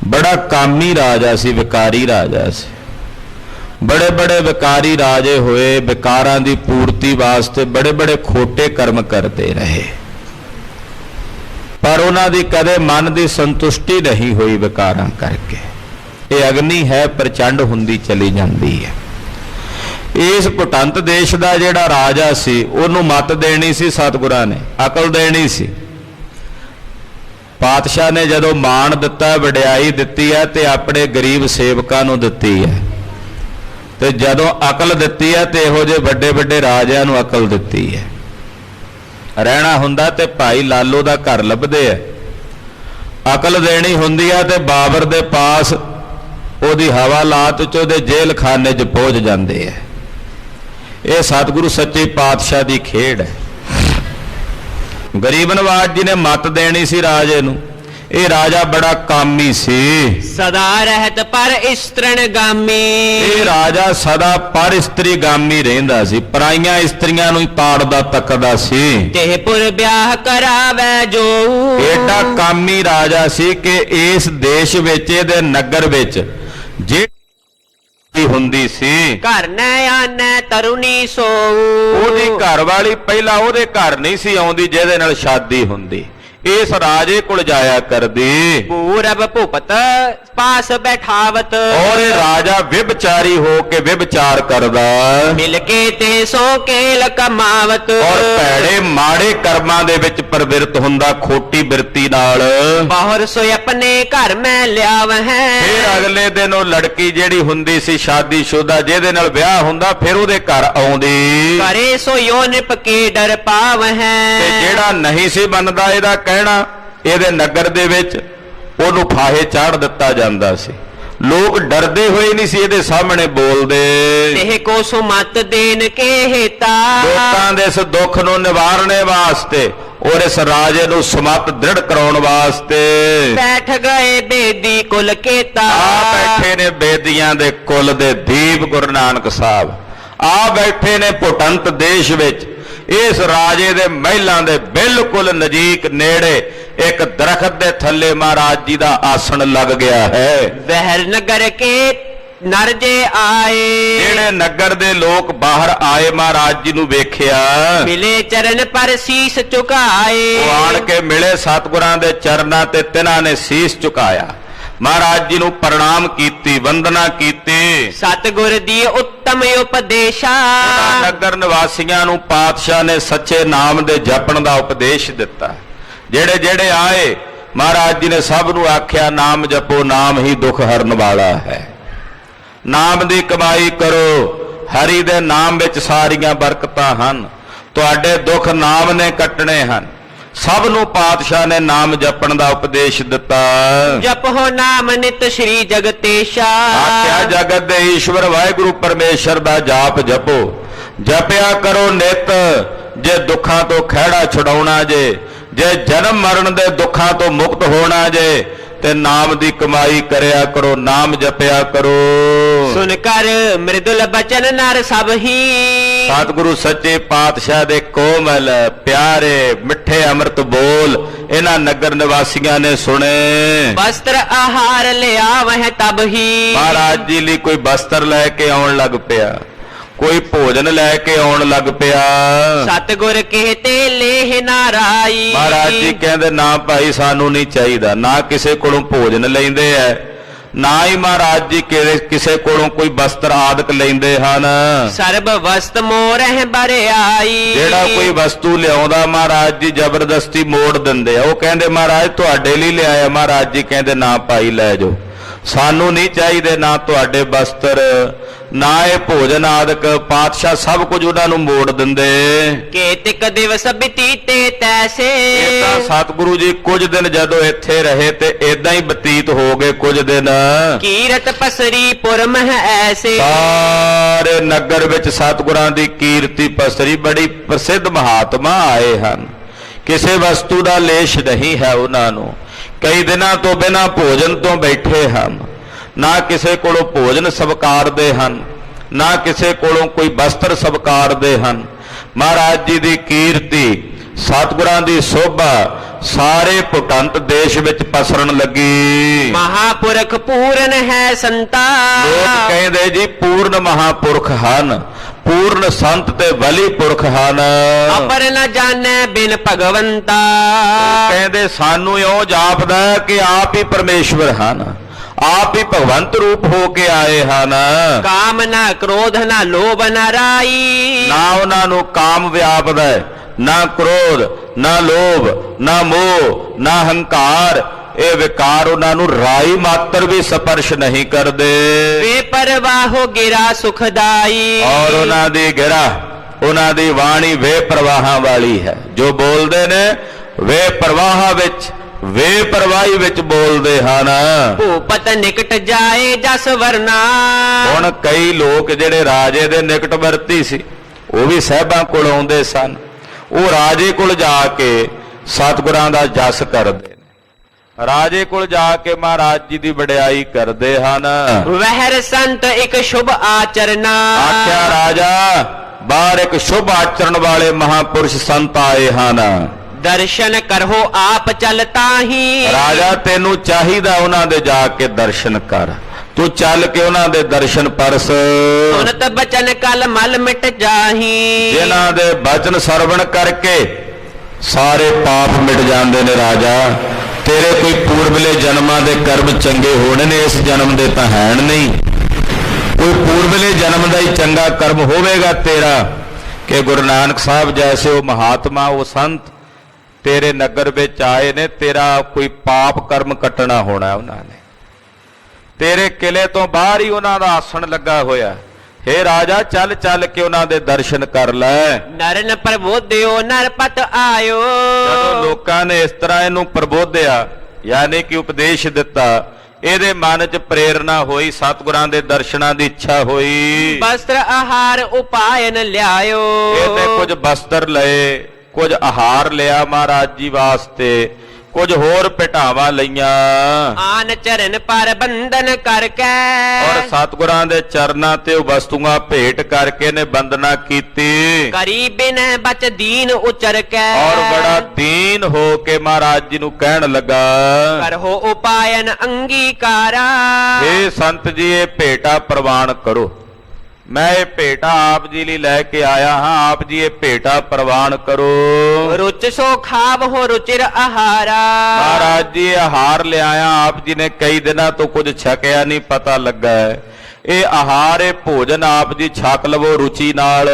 ਬੜਾ ਕਾਮੀ ਰਾਜਾ ਸੀ, ਵਿਕਾਰੀ ਰਾਜਾ ਸੀ। ਬੜੇ ਬੜੇ ਵਿਕਾਰੀ ਰਾਜੇ ਹੋਏ, ਵਿਕਾਰਾਂ ਦੀ ਪੂਰਤੀ ਵਾਸਤੇ ਬੜੇ ਬੜੇ ਖੋਟੇ ਕਰਮ ਕਰਦੇ ਰਹੇ, ਪਰ ਉਹਨਾਂ ਦੀ ਕਦੇ ਮਨ ਦੀ ਸੰਤੁਸ਼ਟੀ ਨਹੀਂ ਹੋਈ ਵਿਕਾਰਾਂ ਕਰਕੇ। ਇਹ ਅਗਨੀ ਹੈ, ਪ੍ਰਚੰਡ ਹੁੰਦੀ ਚਲੀ ਜਾਂਦੀ ਹੈ। ਇਸ ਭੁਟੰਤ ਦੇਸ਼ ਦਾ ਜਿਹੜਾ ਰਾਜਾ ਸੀ, ਉਹਨੂੰ ਮੱਤ ਦੇਣੀ ਸੀ ਸਤਿਗੁਰਾਂ ਨੇ, ਅਕਲ ਦੇਣੀ ਸੀ। ਪਾਤਸ਼ਾਹ ਨੇ ਜਦੋਂ ਮਾਣ ਦਿੱਤਾ, ਵਡਿਆਈ ਦਿੱਤੀ ਹੈ, ਤੇ ਆਪਣੇ ਗਰੀਬ ਸੇਵਕਾਂ ਨੂੰ ਦਿੱਤੀ ਹੈ, ਤੇ ਜਦੋਂ ਅਕਲ ਦਿੱਤੀ ਹੈ ਤੇ ਇਹੋ ਜਿਹੇ ਵੱਡੇ ਵੱਡੇ ਰਾਜਿਆਂ ਨੂੰ ਅਕਲ ਦਿੱਤੀ ਹੈ। ਰਹਿਣਾ ਹੁੰਦਾ ਤੇ ਭਾਈ ਲਾਲੋ ਦਾ ਘਰ ਲੱਭਦੇ ਆ, ਅਕਲ ਦੇਣੀ ਹੁੰਦੀ ਆ ਤੇ ਬਾਬਰ ਦੇ ਪਾਸ ਉਹਦੀ ਹਵਾਲਾਤ ਚ ਉਹਦੇ ਜੇਲ੍ਹ ਖਾਨੇ 'ਚ ਪਹੁੰਚ ਜਾਂਦੇ ਆ। ਇਹ ਸਤਿਗੁਰੂ ਸੱਚੇ ਪਾਤਸ਼ਾਹ ਦੀ ਖੇਡ ਹੈ। ਗਰੀਬ ਨਵਾਜ ਜੀ ਨੇ ਮੱਤ ਦੇਣੀ ਸੀ ਰਾਜੇ ਨੂੰ। ਇਹ ਰਾਜਾ ਬੜਾ ਕਾਮੀ ਸੀ, ਸਦਾ ਰਹਿਤ ਪਰ ਇਸਤਰਣ ਗਾਮੀ, ਇਹ ਰਾਜਾ ਸਦਾ ਪਰ ਇਸਤਰੀ ਗਾਮੀ ਰਹਿੰਦਾ ਸੀ, ਪਰਾਈਆਂ ਇਸਤਰੀਆਂ ਨੂੰ ਹੀ ਤਾੜਦਾ ਤੱਕਦਾ ਸੀ। ਤੇ ਪੁਰ ਵਿਆਹ ਕਰਾਵੇ ਜੋ, ਏਡਾ ਕਾਮੀ ਰਾਜਾ ਸੀ ਕਿ ਇਸ ਦੇਸ਼ ਵਿੱਚ, ਇਹਦੇ ਨਗਰ ਵਿੱਚ ਜਿਹੜੀ ਹੁੰਦੀ ਸੀ, ਘਰ ਨੈ ਆਨੈ ਤਰੁਣੀ ਸੋ, ਉਹਦੀ ਘਰ ਵਾਲੀ ਪਹਿਲਾਂ ਉਹਦੇ ਘਰ ਨਹੀਂ ਸੀ ਆਉਂਦੀ ਜਿਹਦੇ ਨਾਲ ਸ਼ਾਦੀ ਹੁੰਦੀ, ਇਸ ਰਾਜੇ ਕੋਲ ਜਾਇਆ ਕਰਦੀ। ਪੂਰਬ ਭੂਪਤ ਪਾਸ ਬੈਠਾਵਤ, ਔਰ ਇਹ ਰਾਜਾ ਵਿਭਚਾਰੀ ਹੋ ਕੇ ਵਿਭਚਾਰ ਕਰਦਾ, ਮਿਲ ਕੇ ਤੇ ਸੋ ਕੇਲ ਕਮਾਵਤ, ਔਰ ਭੈੜੇ ਮਾੜੇ ਕਰਮਾਂ ਦੇ ਵਿੱਚ ਪ੍ਰਵਿਰਤ ਹੁੰਦਾ, ਖੋਟੀ ਬਿਰਤੀ ਨਾਲ। ਬਾਹਰ ਸੋ ਆਪਣੇ ਘਰ ਮੈਂ ਲਿਆਵ ਹੈ, ਫਿਰ ਅਗਲੇ ਦਿਨ ਉਹ ਲੜਕੀ ਜਿਹੜੀ ਹੁੰਦੀ ਸੀ ਸ਼ਾਦੀशुदा, ਜਿਹਦੇ ਨਾਲ ਵਿਆਹ ਹੁੰਦਾ, ਫਿਰ ਉਹਦੇ ਘਰ ਆਉਂਦੀ। ਕਰੇ ਸੋ ਯੋ ਨਿਪ ਕੇ ਡਰ ਪਾਵ ਹੈ, ਤੇ ਜਿਹੜਾ ਨਹੀਂ ਸੀ ਮੰਨਦਾ ਇਹਦਾ ਕਹਿਣਾ, ਇਹਦੇ ਨਗਰ ਦੇ ਵਿੱਚ ਉਹਨੂੰ ਫਾਹੇ ਚਾੜ ਦਿੱਤਾ ਜਾਂਦਾ ਸੀ। ਲੋਕ ਡਰਦੇ ਹੋਏ ਨਹੀਂ ਸੀ ਇਹਦੇ ਸਾਹਮਣੇ ਬੋਲਦੇ। ਇਹ ਕੋ ਸੋ ਮਤ ਦੇਨ ਕੇ ਹੇਤਾ, ਲੋਕਾਂ ਦੇ ਇਸ ਦੁੱਖ ਨੂੰ ਨਿਵਾਰਨੇ ਵਾਸਤੇ ਔਰ ਇਸ ਰਾਜੇ ਨੂੰ ਸਮਤ ਦ੍ਰਿੜ ਕਰਾਉਣ ਵਾਸਤੇ ਬੈਠ ਗਏ ਬੇਦੀ ਕੁਲ ਕੇਤਾ, ਆ ਬੈਠੇ ਨੇ ਬੇਦੀਆਂ ਦੇ ਕੁਲ ਦੇ ਦੀਪ ਗੁਰੂ ਨਾਨਕ ਸਾਹਿਬ, ਆ ਬੈਠੇ ਨੇ ਭੁਟੰਤ ਦੇਸ਼ ਵਿੱਚ। ਇਸ ਰਾਜੇ ਦੇ ਮਹਿਲਾਂ ਦੇ ਬਿਲਕੁਲ ਨਜ਼ਦੀਕ ਨੇੜੇ ਇੱਕ ਦਰਖਤ ਦੇ ਥੱਲੇ ਮਹਾਰਾਜ ਜੀ ਦਾ ਆਸਣ ਲੱਗ ਗਿਆ ਹੈ। ਬਹਿਰ ਨਗਰ ਕੇ ਨਰ ਜੇ ਆਏ, ਜਿਹੜੇ ਨਗਰ ਦੇ ਲੋਕ ਬਾਹਰ ਆਏ, ਮਹਾਰਾਜ ਜੀ ਨੂੰ ਵੇਖਿਆ, ਮਿਲੇ ਚਰਨ ਪਰ ਸੀਸ ਝੁਕਾਏ, ਉਹ ਆਣ ਕੇ ਮਿਲੇ ਸਤਿਗੁਰਾਂ ਦੇ ਚਰਨਾਂ ਤੇ, ਤਿਨਾਂ ਨੇ ਸੀਸ ਝੁਕਾਇਆ, ਮਹਾਰਾਜ ਜੀ ਨੂੰ ਪ੍ਰਣਾਮ ਕੀਤੀ, ਵੰਦਨਾ ਕੀਤੀ। ਸਤਿਗੁਰ ਦੀ ਉੱਤਮ ਉਪਦੇਸ਼ਾ, ਨਗਰ ਨਿਵਾਸੀਆਂ ਨੂੰ ਪਾਤਸ਼ਾਹ ਨੇ ਸੱਚੇ ਨਾਮ ਦੇ ਜਪਣ ਦਾ ਉਪਦੇਸ਼ ਦਿੱਤਾ। ਜਿਹੜੇ ਜਿਹੜੇ ਆਏ, ਮਹਾਰਾਜ ਜੀ ਨੇ ਸਭ ਨੂੰ ਆਖਿਆ, ਨਾਮ ਜਪੋ, ਨਾਮ ਹੀ ਦੁੱਖ ਹਰਨ ਵਾਲਾ ਹੈ। ਨਾਮ ਦੀ ਕਮਾਈ ਕਰੋ, ਹਰੀ ਦੇ ਨਾਮ ਵਿੱਚ ਸਾਰੀਆਂ ਬਰਕਤਾਂ ਹਨ, ਤੁਹਾਡੇ ਦੁੱਖ ਨਾਮ ਨੇ ਕੱਟਣੇ ਹਨ। ਸਭ ਨੂੰ ਪਾਤਸ਼ਾਹ ਨੇ ਨਾਮ ਜਪਣ ਦਾ ਉਪਦੇਸ਼ ਦਿੱਤਾ। ਜਪੋ ਨਾਮ ਨਿਤ ਸ਼੍ਰੀ ਜਗਤੇਸ਼ਾ, ਆਖਿਆ ਜਗਤ ਦੇ ਈਸ਼ਵਰ ਵਾਹਿਗੁਰੂ ਪਰਮੇਸ਼ਰ ਦਾ ਜਾਪ ਜਪੋ, ਜਪਿਆ ਕਰੋ ਨਿਤ, ਜੇ ਦੁੱਖਾਂ ਤੋਂ ਖਹਿੜਾ ਛੁਡਾਉਣਾ ਜੇ, ਜੇ ਜਨਮ ਮਰਨ ਦੇ ਦੁੱਖਾਂ ਤੋਂ ਮੁਕਤ ਹੋਣਾ ਜੇ, ਤੇ ਨਾਮ ਦੀ ਕਮਾਈ ਕਰਿਆ ਕਰੋ, ਨਾਮ ਜਪਿਆ ਕਰੋ। ਸੁਨ ਕਰ ਮ੍ਰਿਦੁਲ ਬਚਨ ਨਰ ਸਭ ਹੀ, ਸਤਿਗੁਰੂ ਸੱਚੇ ਪਾਤਸ਼ਾਹ ਦੇ ਕੋਮਲ ਪਿਆਰੇ ਮਿੱਠੇ ਅੰਮ੍ਰਿਤ ਬੋਲ ਇਹਨਾਂ ਨਗਰ ਨਿਵਾਸੀਆਂ ਨੇ ਸੁਣੇ। ਵਸਤਰ ਆਹਾਰ ਲਿਆਵਹਿ ਤਬ ਹੀ, ਮਹਾਰਾਜ ਜੀ ਲਈ ਕੋਈ ਬਸਤਰ ਲੈ ਕੇ ਆਉਣ ਲੱਗ ਪਿਆ, ਕੋਈ ਭੋਜਨ ਲੈ ਕੇ ਆਉਣ ਲੱਗ ਪਿਆ। ਸਤਿਗੁਰ ਕਹਤੇ ਲੇਹ ਨਾਰਾਈ, ਮਹਾਰਾਜ ਜੀ ਕਹਿੰਦੇ ਨਾ ਭਾਈ ਸਾਨੂੰ ਨਹੀਂ ਚਾਹੀਦਾ, ਨਾ ਕਿਸੇ ਕੋਲੋਂ ਭੋਜਨ ਲੈਂਦੇ ਐ, ਨਾ ਹੀ ਮਹਾਰਾਜ ਜੀ ਕਿਸੇ ਕੋਲੋਂ ਕੋਈ ਬਸਤਰ ਆਦਿਕ ਲੈਂਦੇ ਹਨ। ਸਰਬ ਵਸਤ ਮੋਰਹਿ ਬਰਿਆਈ, ਜਿਹੜਾ ਕੋਈ ਵਸਤੂ ਲਿਆਉਂਦਾ ਮਹਾਰਾਜ ਜੀ ਜ਼ਬਰਦਸਤੀ ਮੋੜ ਦਿੰਦੇ ਆ। ਉਹ ਕਹਿੰਦੇ ਮਹਾਰਾਜ ਤੁਹਾਡੇ ਲਈ ਲਿਆਇਆ, ਮਹਾਰਾਜ ਜੀ ਕਹਿੰਦੇ ਨਾ ਭਾਈ ਲੈ ਜਾਓ। ਸਾਨੂੰ ਨਹੀਂ ਚਾਹੀਦੇ ਨਾ ਤੁਹਾਡੇ ਵਸਤਰ, ਨਾ ਇਹ ਭੋਜਨ ਆਦਿਕ। ਪਾਤਸ਼ਾਹ ਸਭ ਕੁਝ ਉਹਨਾਂ ਨੂੰ ਮੋੜ ਦਿੰਦੇ। ਕੇਤਿਕ ਦਿਵਸ ਬੀਤੇ ਤੈਸੇ, ਇਹ ਤਾਂ ਸਤਿਗੁਰੂ ਜੀ ਕੁਝ ਦਿਨ ਜਦੋਂ ਇੱਥੇ ਰਹੇ ਤੇ ਇਦਾਂ ਹੀ ਬਤੀਤ ਹੋ ਗਏ ਕੁਝ ਦਿਨ। ਕੀਰਤ ਪਸਰੀ ਪੁਰ ਮਹਿ ਐਸੇ, ਸਾਰੇ ਨਗਰ ਵਿੱਚ ਸਤਿਗੁਰਾਂ ਦੀ ਕੀਰਤੀ ਪਸਰੀ। ਬੜੀ ਪ੍ਰਸਿੱਧ ਮਹਾਤਮਾ ਆਏ ਹਨ, ਕਿਸੇ ਵਸਤੂ ਦਾ ਲੇਸ਼ ਨਹੀਂ ਹੈ ਉਹਨਾਂ ਨੂੰ। ਕਈ ਦਿਨਾਂ ਤੋਂ ਬਿਨਾਂ ਭੋਜਨ ਤੋਂ ਬੈਠੇ ਹਨ, ਨਾ ਕਿਸੇ ਕੋਲੋਂ ਭੋਜਨ ਸਵਕਾਰਦੇ ਹਨ, ਨਾ ਕਿਸੇ ਕੋਲੋਂ ਕੋਈ ਵਸਤਰ ਸਵਕਾਰਦੇ ਹਨ। ਮਹਾਰਾਜ ਜੀ ਦੀ ਕੀਰਤੀ, ਸਤਿਗੁਰਾਂ ਦੀ ਸੋਭਾ ਸਾਰੇ ਭੁਟੰਤ ਦੇਸ਼ ਵਿੱਚ ਪਸਰਨ ਲੱਗੀ। ਮਹਾਪੁਰਖ ਪੂਰਨ ਹੈ ਸੰਤਾ, ਲੋਕ ਕਹਿੰਦੇ ਜੀ ਪੂਰਨ ਮਹਾਪੁਰਖ ਹਨ, ਪੂਰਨ ਸੰਤ ਤੇ ਵਲੀ ਪੁਰਖ ਹਨ। ਅਪਰ ਨ ਜਾਣੈ ਬਿਨ ਭਗਵੰਤਾ, ਕਹਿੰਦੇ ਸਾਨੂੰ ਇਉਂ ਜਾਪਦਾ ਕਿ ਆਪ ਹੀ ਪਰਮੇਸ਼ਵਰ ਹਨ, ਆਪ ਹੀ ਭਗਵੰਤ ਰੂਪ ਹੋ ਕੇ ਆਏ ਹਨ। ਕਾਮ ਨਾ ਕ੍ਰੋਧ ਨਾ ਲੋਭ ਨਾ ਰਾਈ, ਨਾ ਉਹਨਾਂ ਨੂੰ ਕਾਮ ਵਿਆਪਦਾ ਹੈ, ਨਾ ਕ੍ਰੋਧ, ਨਾ ਲੋਭ, ਨਾ ਮੋਹ, ਨਾ ਹੰਕਾਰ। ਇਹ ਵਿਕਾਰ ਉਹਨਾਂ ਨੂੰ ਰਾਈ ਮਾਤਰ ਵੀ ਸਪਰਸ਼ ਨਹੀਂ ਕਰਦੇ। ਵੇ ਪਰਵਾਹੋ ਗਿਰਾ ਸੁਖਦਾਈ, ਔਰ ਉਹਨਾਂ ਦੀ ਗਿਰਾ, ਉਹਨਾਂ ਦੀ ਬਾਣੀ ਵੇ ਪ੍ਰਵਾਹਾਂ ਵਾਲੀ ਹੈ। ਜੋ ਬੋਲਦੇ ਨੇ ਵੇ ਪ੍ਰਵਾਹਾਂ ਵਿੱਚ, ਵੇ ਪਰਵਾਹੀ ਵਿੱਚ ਬੋਲਦੇ ਹਨ। ਭੂਪਤ ਨਿਕਟ ਜਾਏ ਜਸ ਵਰਨਾ, ਹੁਣ ਕਈ ਲੋਕ ਜਿਹੜੇ ਰਾਜੇ ਦੇ ਨਿਕਟ ਵਰਤੀ ਸੀ, ਉਹ ਵੀ ਸਾਹਿਬਾਂ ਕੋਲ ਆਉਂਦੇ ਸਨ। ਉਹ ਰਾਜੇ ਕੋਲ ਜਾ ਕੇ ਸਤਿਗੁਰਾਂ ਦਾ ਜਸ ਕਰਦੇ ਨੇ, ਰਾਜੇ ਕੋਲ ਜਾ ਕੇ ਮਹਾਰਾਜ ਜੀ ਦੀ ਵਡਿਆਈ ਕਰਦੇ ਹਨ। ਵਹਿਰ ਸੰਤ ਇੱਕ ਸ਼ੁਭ ਆਚਰਨਾ, ਆਖਿਆ ਰਾਜਾ ਬਾਹਰ ਇੱਕ ਸ਼ੁਭ ਆਚਰਣ ਵਾਲੇ ਮਹਾਪੁਰਸ਼ ਸੰਤ ਆਏ ਹਨ। ਦਰਸ਼ਨ ਕਰੋ ਆਪ ਚਲਤਾ ਹੀ, ਰਾਜਾ ਤੈਨੂੰ ਚਾਹੀਦਾ ਉਹਨਾਂ ਦੇ ਜਾ ਕੇ ਦਰਸ਼ਨ ਕਰ, ਤੂੰ ਚੱਲ ਕੇ ਉਹਨਾਂ ਦੇ ਦਰਸ਼ਨ ਪਰਸ। ਸੁਨਤ ਬਚਨ ਕਲ ਮਲ ਮਿਟ ਜਾਹੀ, ਜਿਨ੍ਹਾਂ ਦੇ ਬਚਨ ਸਰਵਣ ਕਰਕੇ ਸਾਰੇ ਪਾਪ ਮਿਟ ਜਾਂਦੇ ਨੇ। ਰਾਜਾ ਤੇਰੇ ਕੋਈ ਪੂਰਬਲੇ ਜਨਮਾਂ ਦੇ ਕਰਮ ਚੰਗੇ ਹੋਣੇ ਨੇ, ਇਸ ਜਨਮ ਦੇ ਤਾਂ ਹੈਣ ਨਹੀਂ। ਕੋਈ ਪੂਰਬਲੇ ਜਨਮ ਦਾ ਹੀ ਚੰਗਾ ਕਰਮ ਹੋਵੇਗਾ ਤੇਰਾ ਕਿ ਗੁਰੂ ਨਾਨਕ ਸਾਹਿਬ ਜੈਸੇ ਉਹ ਮਹਾਤਮਾ, ਉਹ ਸੰਤ ਤੇਰੇ ਨਗਰ ਵਿੱਚ ਆਏ ਨੇ। ਤੇਰਾ ਕੋਈ ਪਾਪ ਕਰਮ ਕੱਟਣਾ ਹੋਣਾ ਉਹਨਾਂ ਨੇ। ਤੇਰੇ ਕਿਲੇ ਤੋਂ ਬਾਹਰ ਹੀ ਉਹਨਾਂ ਦਾ ਆਸਣ ਲੱਗਾ ਹੋਇਆ। ਹੇ ਰਾਜਾ ਚੱਲ ਚੱਲ ਕੇ ਉਹਨਾਂ ਦੇ ਦਰਸ਼ਨ ਕਰ ਲੈ। ਨਰਨ ਪ੍ਰਬੋਧਿਓ ਨਰਪਤ ਆਇਓ, ਜਦੋਂ ਲੋਕਾਂ ਨੇ ਇਸ ਤਰ੍ਹਾਂ ਇਹਨੂੰ ਪ੍ਰਬੋਧਿਆ, ਯਾਨੀ ਕਿ ਉਪਦੇਸ਼ ਦਿੱਤਾ, ਇਹਦੇ ਮਨ 'ਚ ਪ੍ਰੇਰਣਾ ਹੋਈ, ਸਤਿਗੁਰਾਂ ਦੇ ਦਰਸ਼ਨਾਂ ਦੀ ਇੱਛਾ ਹੋਈ। ਵਸਤਰ ਆਹਾਰ ਉਪਾਇਨ ਲਿਆਇਓ, ਇਹਨੇ ਕੁਝ ਵਸਤਰ ਲਏ, ਕੁਝ ਆਹਾਰ ਲਿਆ ਮਹਾਰਾਜ ਜੀ ਵਾਸਤੇ, ਕੁਝ ਹੋਰ ਭਟਾਵਾਂ ਲਈਆਂ। ਆਨ ਚਰਨ ਪਰ ਬੰਧਨ ਕਰਕੇ, ਔਰ ਸਤਿਗੁਰਾਂ ਦੇ ਚਰਨਾਂ ਤੇ ਉਹ ਵਸਤੂਆਂ ਭੇਟ ਕਰਕੇ ਨੇ ਬੰਦਨਾ ਕੀਤੀ। ਕਰੀ ਬਿਨ ਬਚ ਦੀਨ ਉਚਰ ਕੇ, ਔਰ ਬੜਾ ਦੀਨ ਹੋ ਕੇ ਮਹਾਰਾਜ ਜੀ ਨੂੰ ਕਹਿਣ ਲੱਗਾ, ਕਰੋ ਉਪਾਇਨ ਅੰਗੀਕਾਰਾ, ਹੇ ਸੰਤ ਜੀ ਇਹ ਭੇਟਾ ਪ੍ਰਵਾਨ ਕਰੋ। ਮੈਂ ਇਹ ਭੇਟਾ ਆਪ ਜੀ ਲਈ ਲੈ ਕੇ ਆਇਆ ਹਾਂ, ਆਪ ਜੀ ਇਹ ਭੇਟਾ ਪ੍ਰਵਾਨ ਕਰੋ। ਰੁਚ ਸੋ ਖਾਵ ਹੋ ਰੁਚਿਰ ਆਹਾਰਾ, ਮਹਾਰਾਜ ਜੀ ਇਹ ਆਹਾਰ ਲਿਆਇਆ, ਆਪ ਜੀ ਨੇ ਕਈ ਦਿਨਾਂ ਤੋਂ ਕੁਝ ਛਕਿਆ ਨਹੀਂ, ਪਤਾ ਲੱਗਾ ਹੈ। ਇਹ ਆਹਾਰ, ਇਹ ਭੋਜਨ ਆਪ ਜੀ ਛਕ ਲਵੋ ਰੁਚੀ ਨਾਲ।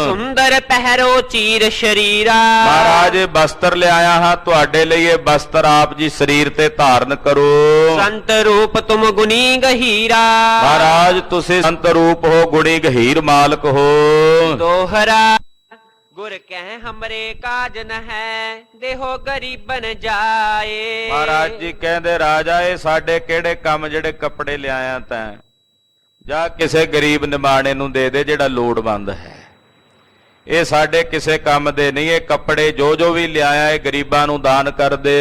ਸੁੰਦਰ ਪਹਿਰੋ ਚੀਰ ਸ਼ਰੀਰਾ, ਮਹਾਰਾਜ ਇਹ ਬਸਤਰ ਲਿਆਇਆ ਹਾਂ ਤੁਹਾਡੇ ਲਈ, ਇਹ ਬਸਤਰ ਆਪ ਜੀ ਸਰੀਰ ਤੇ ਧਾਰਨ ਕਰੋ। ਸੰਤ ਰੂਪ ਤੁਮ ਗੁਣੀ ਗਹੀਰਾ, ਮਹਾਰਾਜ ਤੁਸੀਂ ਸੰਤ ਰੂਪ ਹੋ, ਗੁਣੀ ਗਹੀਰ ਮਾਲਕ ਹੋ। ਦੋਹਰਾ ਗੁਰ ਕਹਿ ਹਮਰੇ ਕਾਜ ਨ ਹੈ, ਦੇਹੋ ਗਰੀਬਨ ਜਾਏ। ਮਹਾਰਾਜ ਜੀ ਕਹਿੰਦੇ ਰਾਜਾ ਇਹ ਸਾਡੇ ਕਿਹੜੇ ਕੰਮ ਜਿਹੜੇ ਕੱਪੜੇ ਲਿਆਇਆ ਤੈਂ, ਜਾਂ ਕਿਸੇ ਗਰੀਬ ਨਿਮਾਣੇ ਨੂੰ ਦੇ ਦੇ ਜਿਹੜਾ ਲੋੜਵੰਦ ਹੈ। ਇਹ ਸਾਡੇ ਕਿਸੇ ਕੰਮ ਦੇ ਨਹੀਂ, ਇਹ ਕੱਪੜੇ ਜੋ ਜੋ ਵੀ ਲਿਆਇਆ ਇਹ ਗਰੀਬਾਂ ਨੂੰ ਦਾਨ ਕਰ ਦੇ।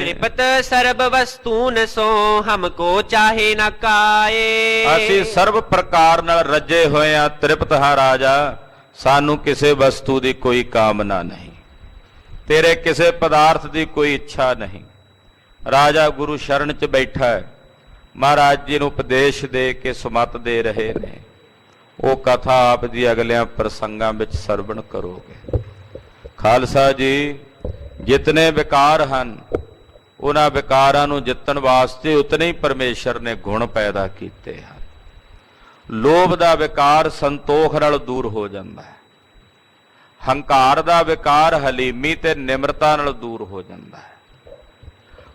ਤ੍ਰਿਪਤ ਸਰਬ ਵਸਤੂਨ ਸੋ ਹਮਕੋ ਚਾਹੇ ਨ ਕਾਏ, ਅਸੀਂ ਸਰਬ ਪ੍ਰਕਾਰ ਨਾਲ ਰੱਜੇ ਹੋਏ ਆ, ਤ੍ਰਿਪਤ ਹਾਂ ਰਾਜਾ, ਸਾਨੂੰ ਕਿਸੇ ਵਸਤੂ ਦੀ ਕੋਈ ਕਾਮਨਾ ਨਹੀਂ, ਤੇਰੇ ਕਿਸੇ ਪਦਾਰਥ ਦੀ ਕੋਈ ਇੱਛਾ ਨਹੀਂ। ਰਾਜਾ ਗੁਰੂ ਸ਼ਰਨ 'ਚ ਬੈਠਾ ਹੈ, ਮਹਾਰਾਜ ਜੀ ਨੂੰ ਉਪਦੇਸ਼ ਦੇ ਕੇ ਸੁਮਤ ਦੇ ਰਹੇ ਨੇ। ਉਹ ਕਥਾ ਆਪ ਜੀ ਅਗਲਿਆਂ ਪ੍ਰਸੰਗਾਂ ਵਿੱਚ ਸਰਵਣ ਕਰੋਗੇ। ਖਾਲਸਾ ਜੀ ਜਿਤਨੇ ਵਿਕਾਰ ਹਨ, ਉਹਨਾਂ ਵਿਕਾਰਾਂ ਨੂੰ ਜਿੱਤਣ ਵਾਸਤੇ ਉਤਨੇ ਹੀ ਪਰਮੇਸ਼ਰ ਨੇ ਗੁਣ ਪੈਦਾ ਕੀਤੇ ਹਨ। ਲੋਭ ਦਾ ਵਿਕਾਰ ਸੰਤੋਖ ਨਾਲ ਦੂਰ ਹੋ ਜਾਂਦਾ ਹੈ, ਹੰਕਾਰ ਦਾ ਵਿਕਾਰ ਹਲੀਮੀ ਤੇ ਨਿਮਰਤਾ ਨਾਲ ਦੂਰ ਹੋ ਜਾਂਦਾ ਹੈ,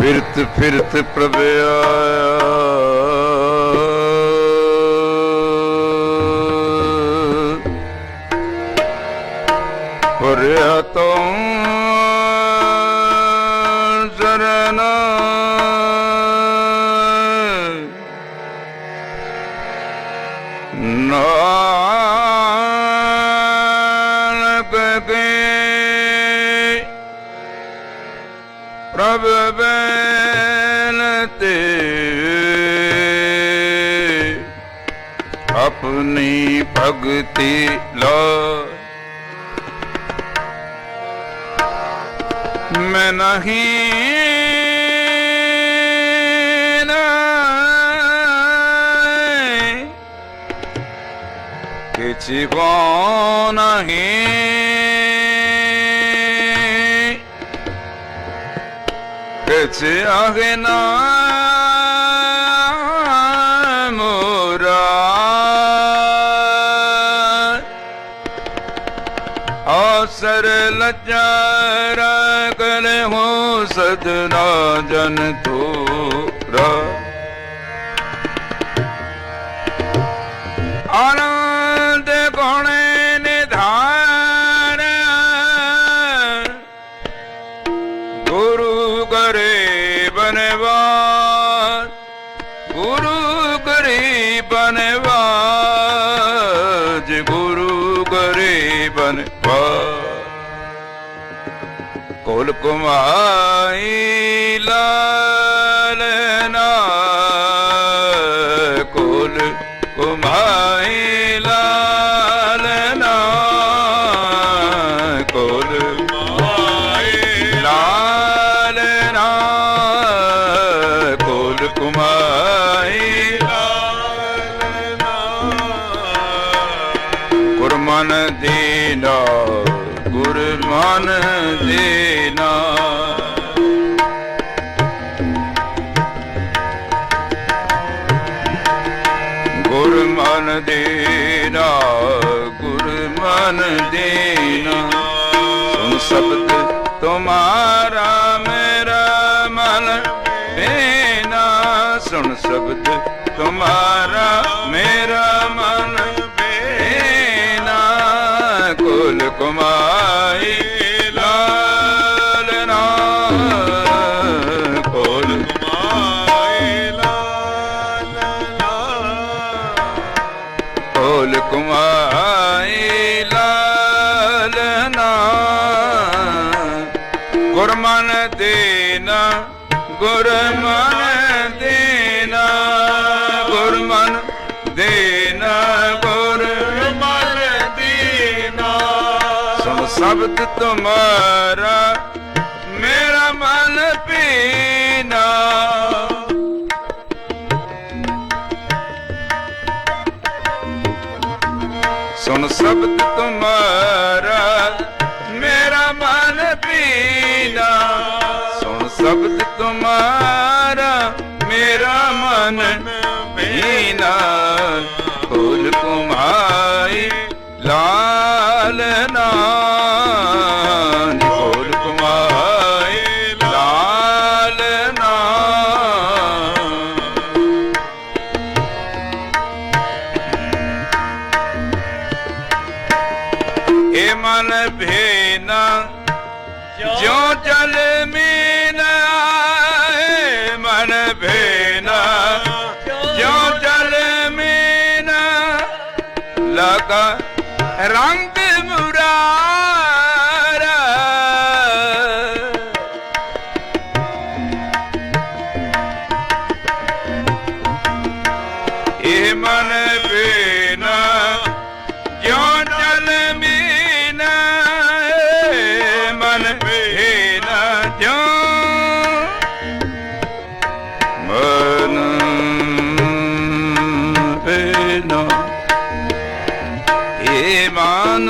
ਫਿਰਤ ਫਿਰਤ ਪ੍ਰਭ ਆਇਆ, ਪਰਿਆ ਤੋਂ ਚਰਨ ਨਾਨਕ ਕੇ ਪ੍ਰਭ ਬੇਨਤੀ, ਆਪਣੀ ਭਗਤੀ ਲਾ ਮੈਂ ਨਹੀਂ किसी को नहीं, किसी आगे ना मोरा, अवसर लचार करे हो सजना जन थोरा, आनंद गुण निधान, गुरु करे बनवास, गुरु करे बनवास, गुरु करे बनवास। कुल कुमाई लालना, कुल कुमाई लालना, कुल कुमाई लालना, कुल कुमाई लालना, गुरमन दीना, गुरमन दीना, गुरमन देना, गुरमन देना। सुन शब्द तुम्हारा मेरा मन बेना, सुन शब्द तुम्हारा मेरा मन बेना, कुल कुमाई लालना, कुल कुमाई लालना, गुरमन देना, गुरमन देना, गुरमन देना, गुरमन देना। सुन शब्द तुम्हारा मेरा मन पीना, सुन शब्द तुम्हारा मेरा मन पीना, सुन शब्द तुम्हारा मेरा मन पीना, कुल कुमाई लालना, कुल कुमाई लालना। ए मन भेना जो चल मीना, मन भेना जो चल मीना, लगा रंग मुरारा, ए मन भेना जो चल मीना, मन भेना जो मन भेना, ए मन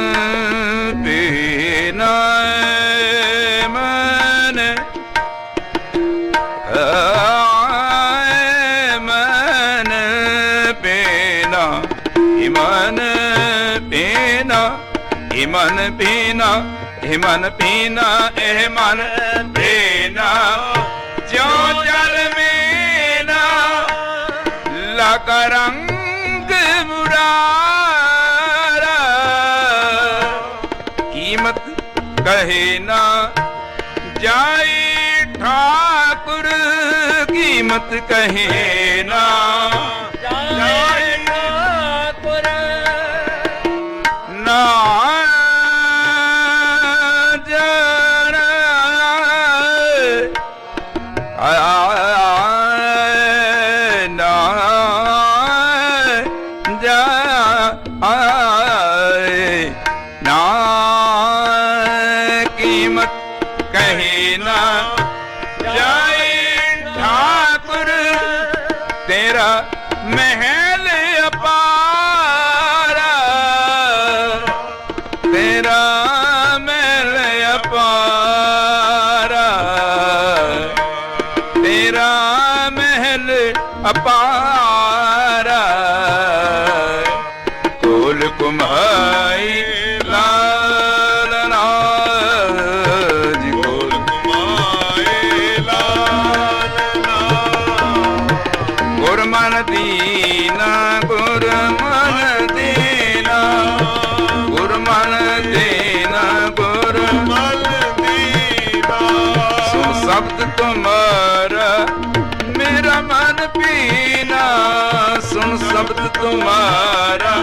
भेना, मन मन भेना, मन भेना, मन भेना, मन भेना, मन भेना, जो ਜਾਈ ਠਾਕੁਰ ਕੀਮਤ ਕਹੇ ਨਾ ਜਾਈ ਠਾਕੁਰ ਨਾ ਜਾਣਾ ਨਾ ਜਾ ਨਾ ਕੀਮਤ ਕਹੇ ਨਾ ਜਾਏ ਠਾਕੁਰ ਤੇਰਾ ਮਹਿਲ ਅਪਾਰਾ ਤੇਰਾ ਮਹਿਲ ਅਪਾਰਾ ਤੇਰਾ ਮਹਿਲ ਅਪਾਰਾ ਕੋਲ ਕੁਮਾਈ ਲਾਲਨਾ ਜੀ ਕੋਲ ਕੁਮਾਈ ਲਾਲਨਾ ਗੁਰਮਨ ਦੀਨਾ ਗੁਰਮਨ ਦੀਨਾ ਗੁਰਮਨ ਦੀਨਾ ਗੁਰਮਨ ਦੀਨਾ ਸੁਣ ਸ਼ਬਦ ਤੁਮਾਰਾ ਮੇਰਾ ਮਨ ਪੀਨਾ ਸੁਣ ਸ਼ਬਦ ਤੁਮਾਰਾ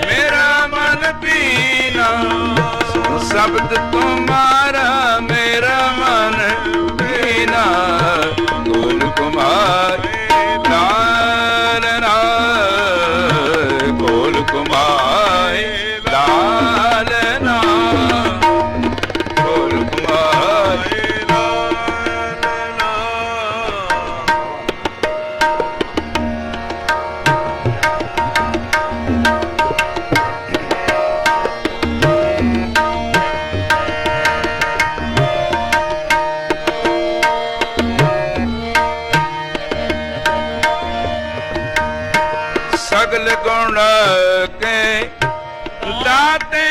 ਮੇਰਾ ਮਨ ਪੀਨਾ ਸੁਣ ਸ਼ਬਦ ਤੁਮਾਰਾ ਮੇਰਾ ਮਨ ਪੀਨਾ ਕੋਲ ਕੁਮਾਰ ਲਾਲਨਾ ਕੋਲ ਕੁਮਾਰ ਲਾਲਨਾ ਕੋਲ ਕੁਮਾਰ ਲਾਲਨਾ ਸਗਲ ਗੁਣ ਕੇ ਦਾਤੇ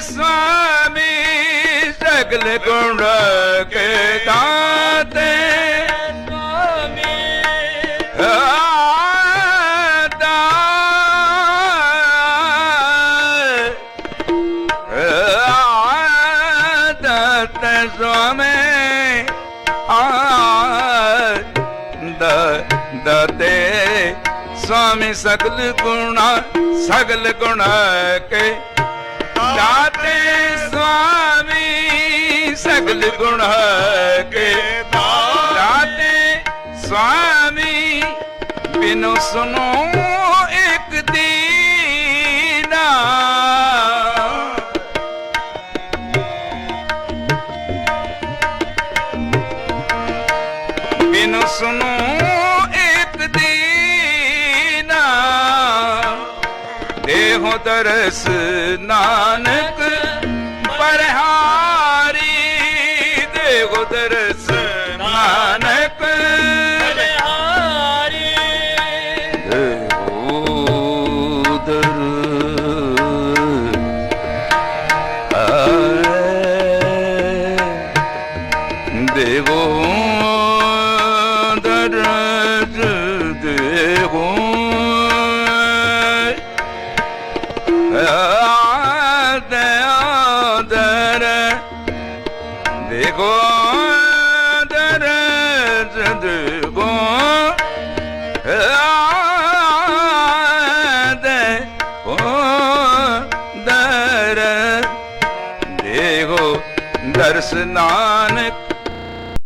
ਸੁਆਮੀ ਸਗਲ ਗੁਣ ਕੇ ਦਾਤੇ ਸੁਆਮੀ ਦਾਤੇ ਸੁਆਮੀ ਦਾਤੇ स्वामी सगल गुणा के दाते स्वामी सगल गुणा के दाते स्वामी बिनु सुनो एक दीना बिनु सुनो देहो दरस नानक परहारी देहो दरस नानक परहारी देहो देहो दरस देहो देखो दर देखो दर देखो दर्श नानक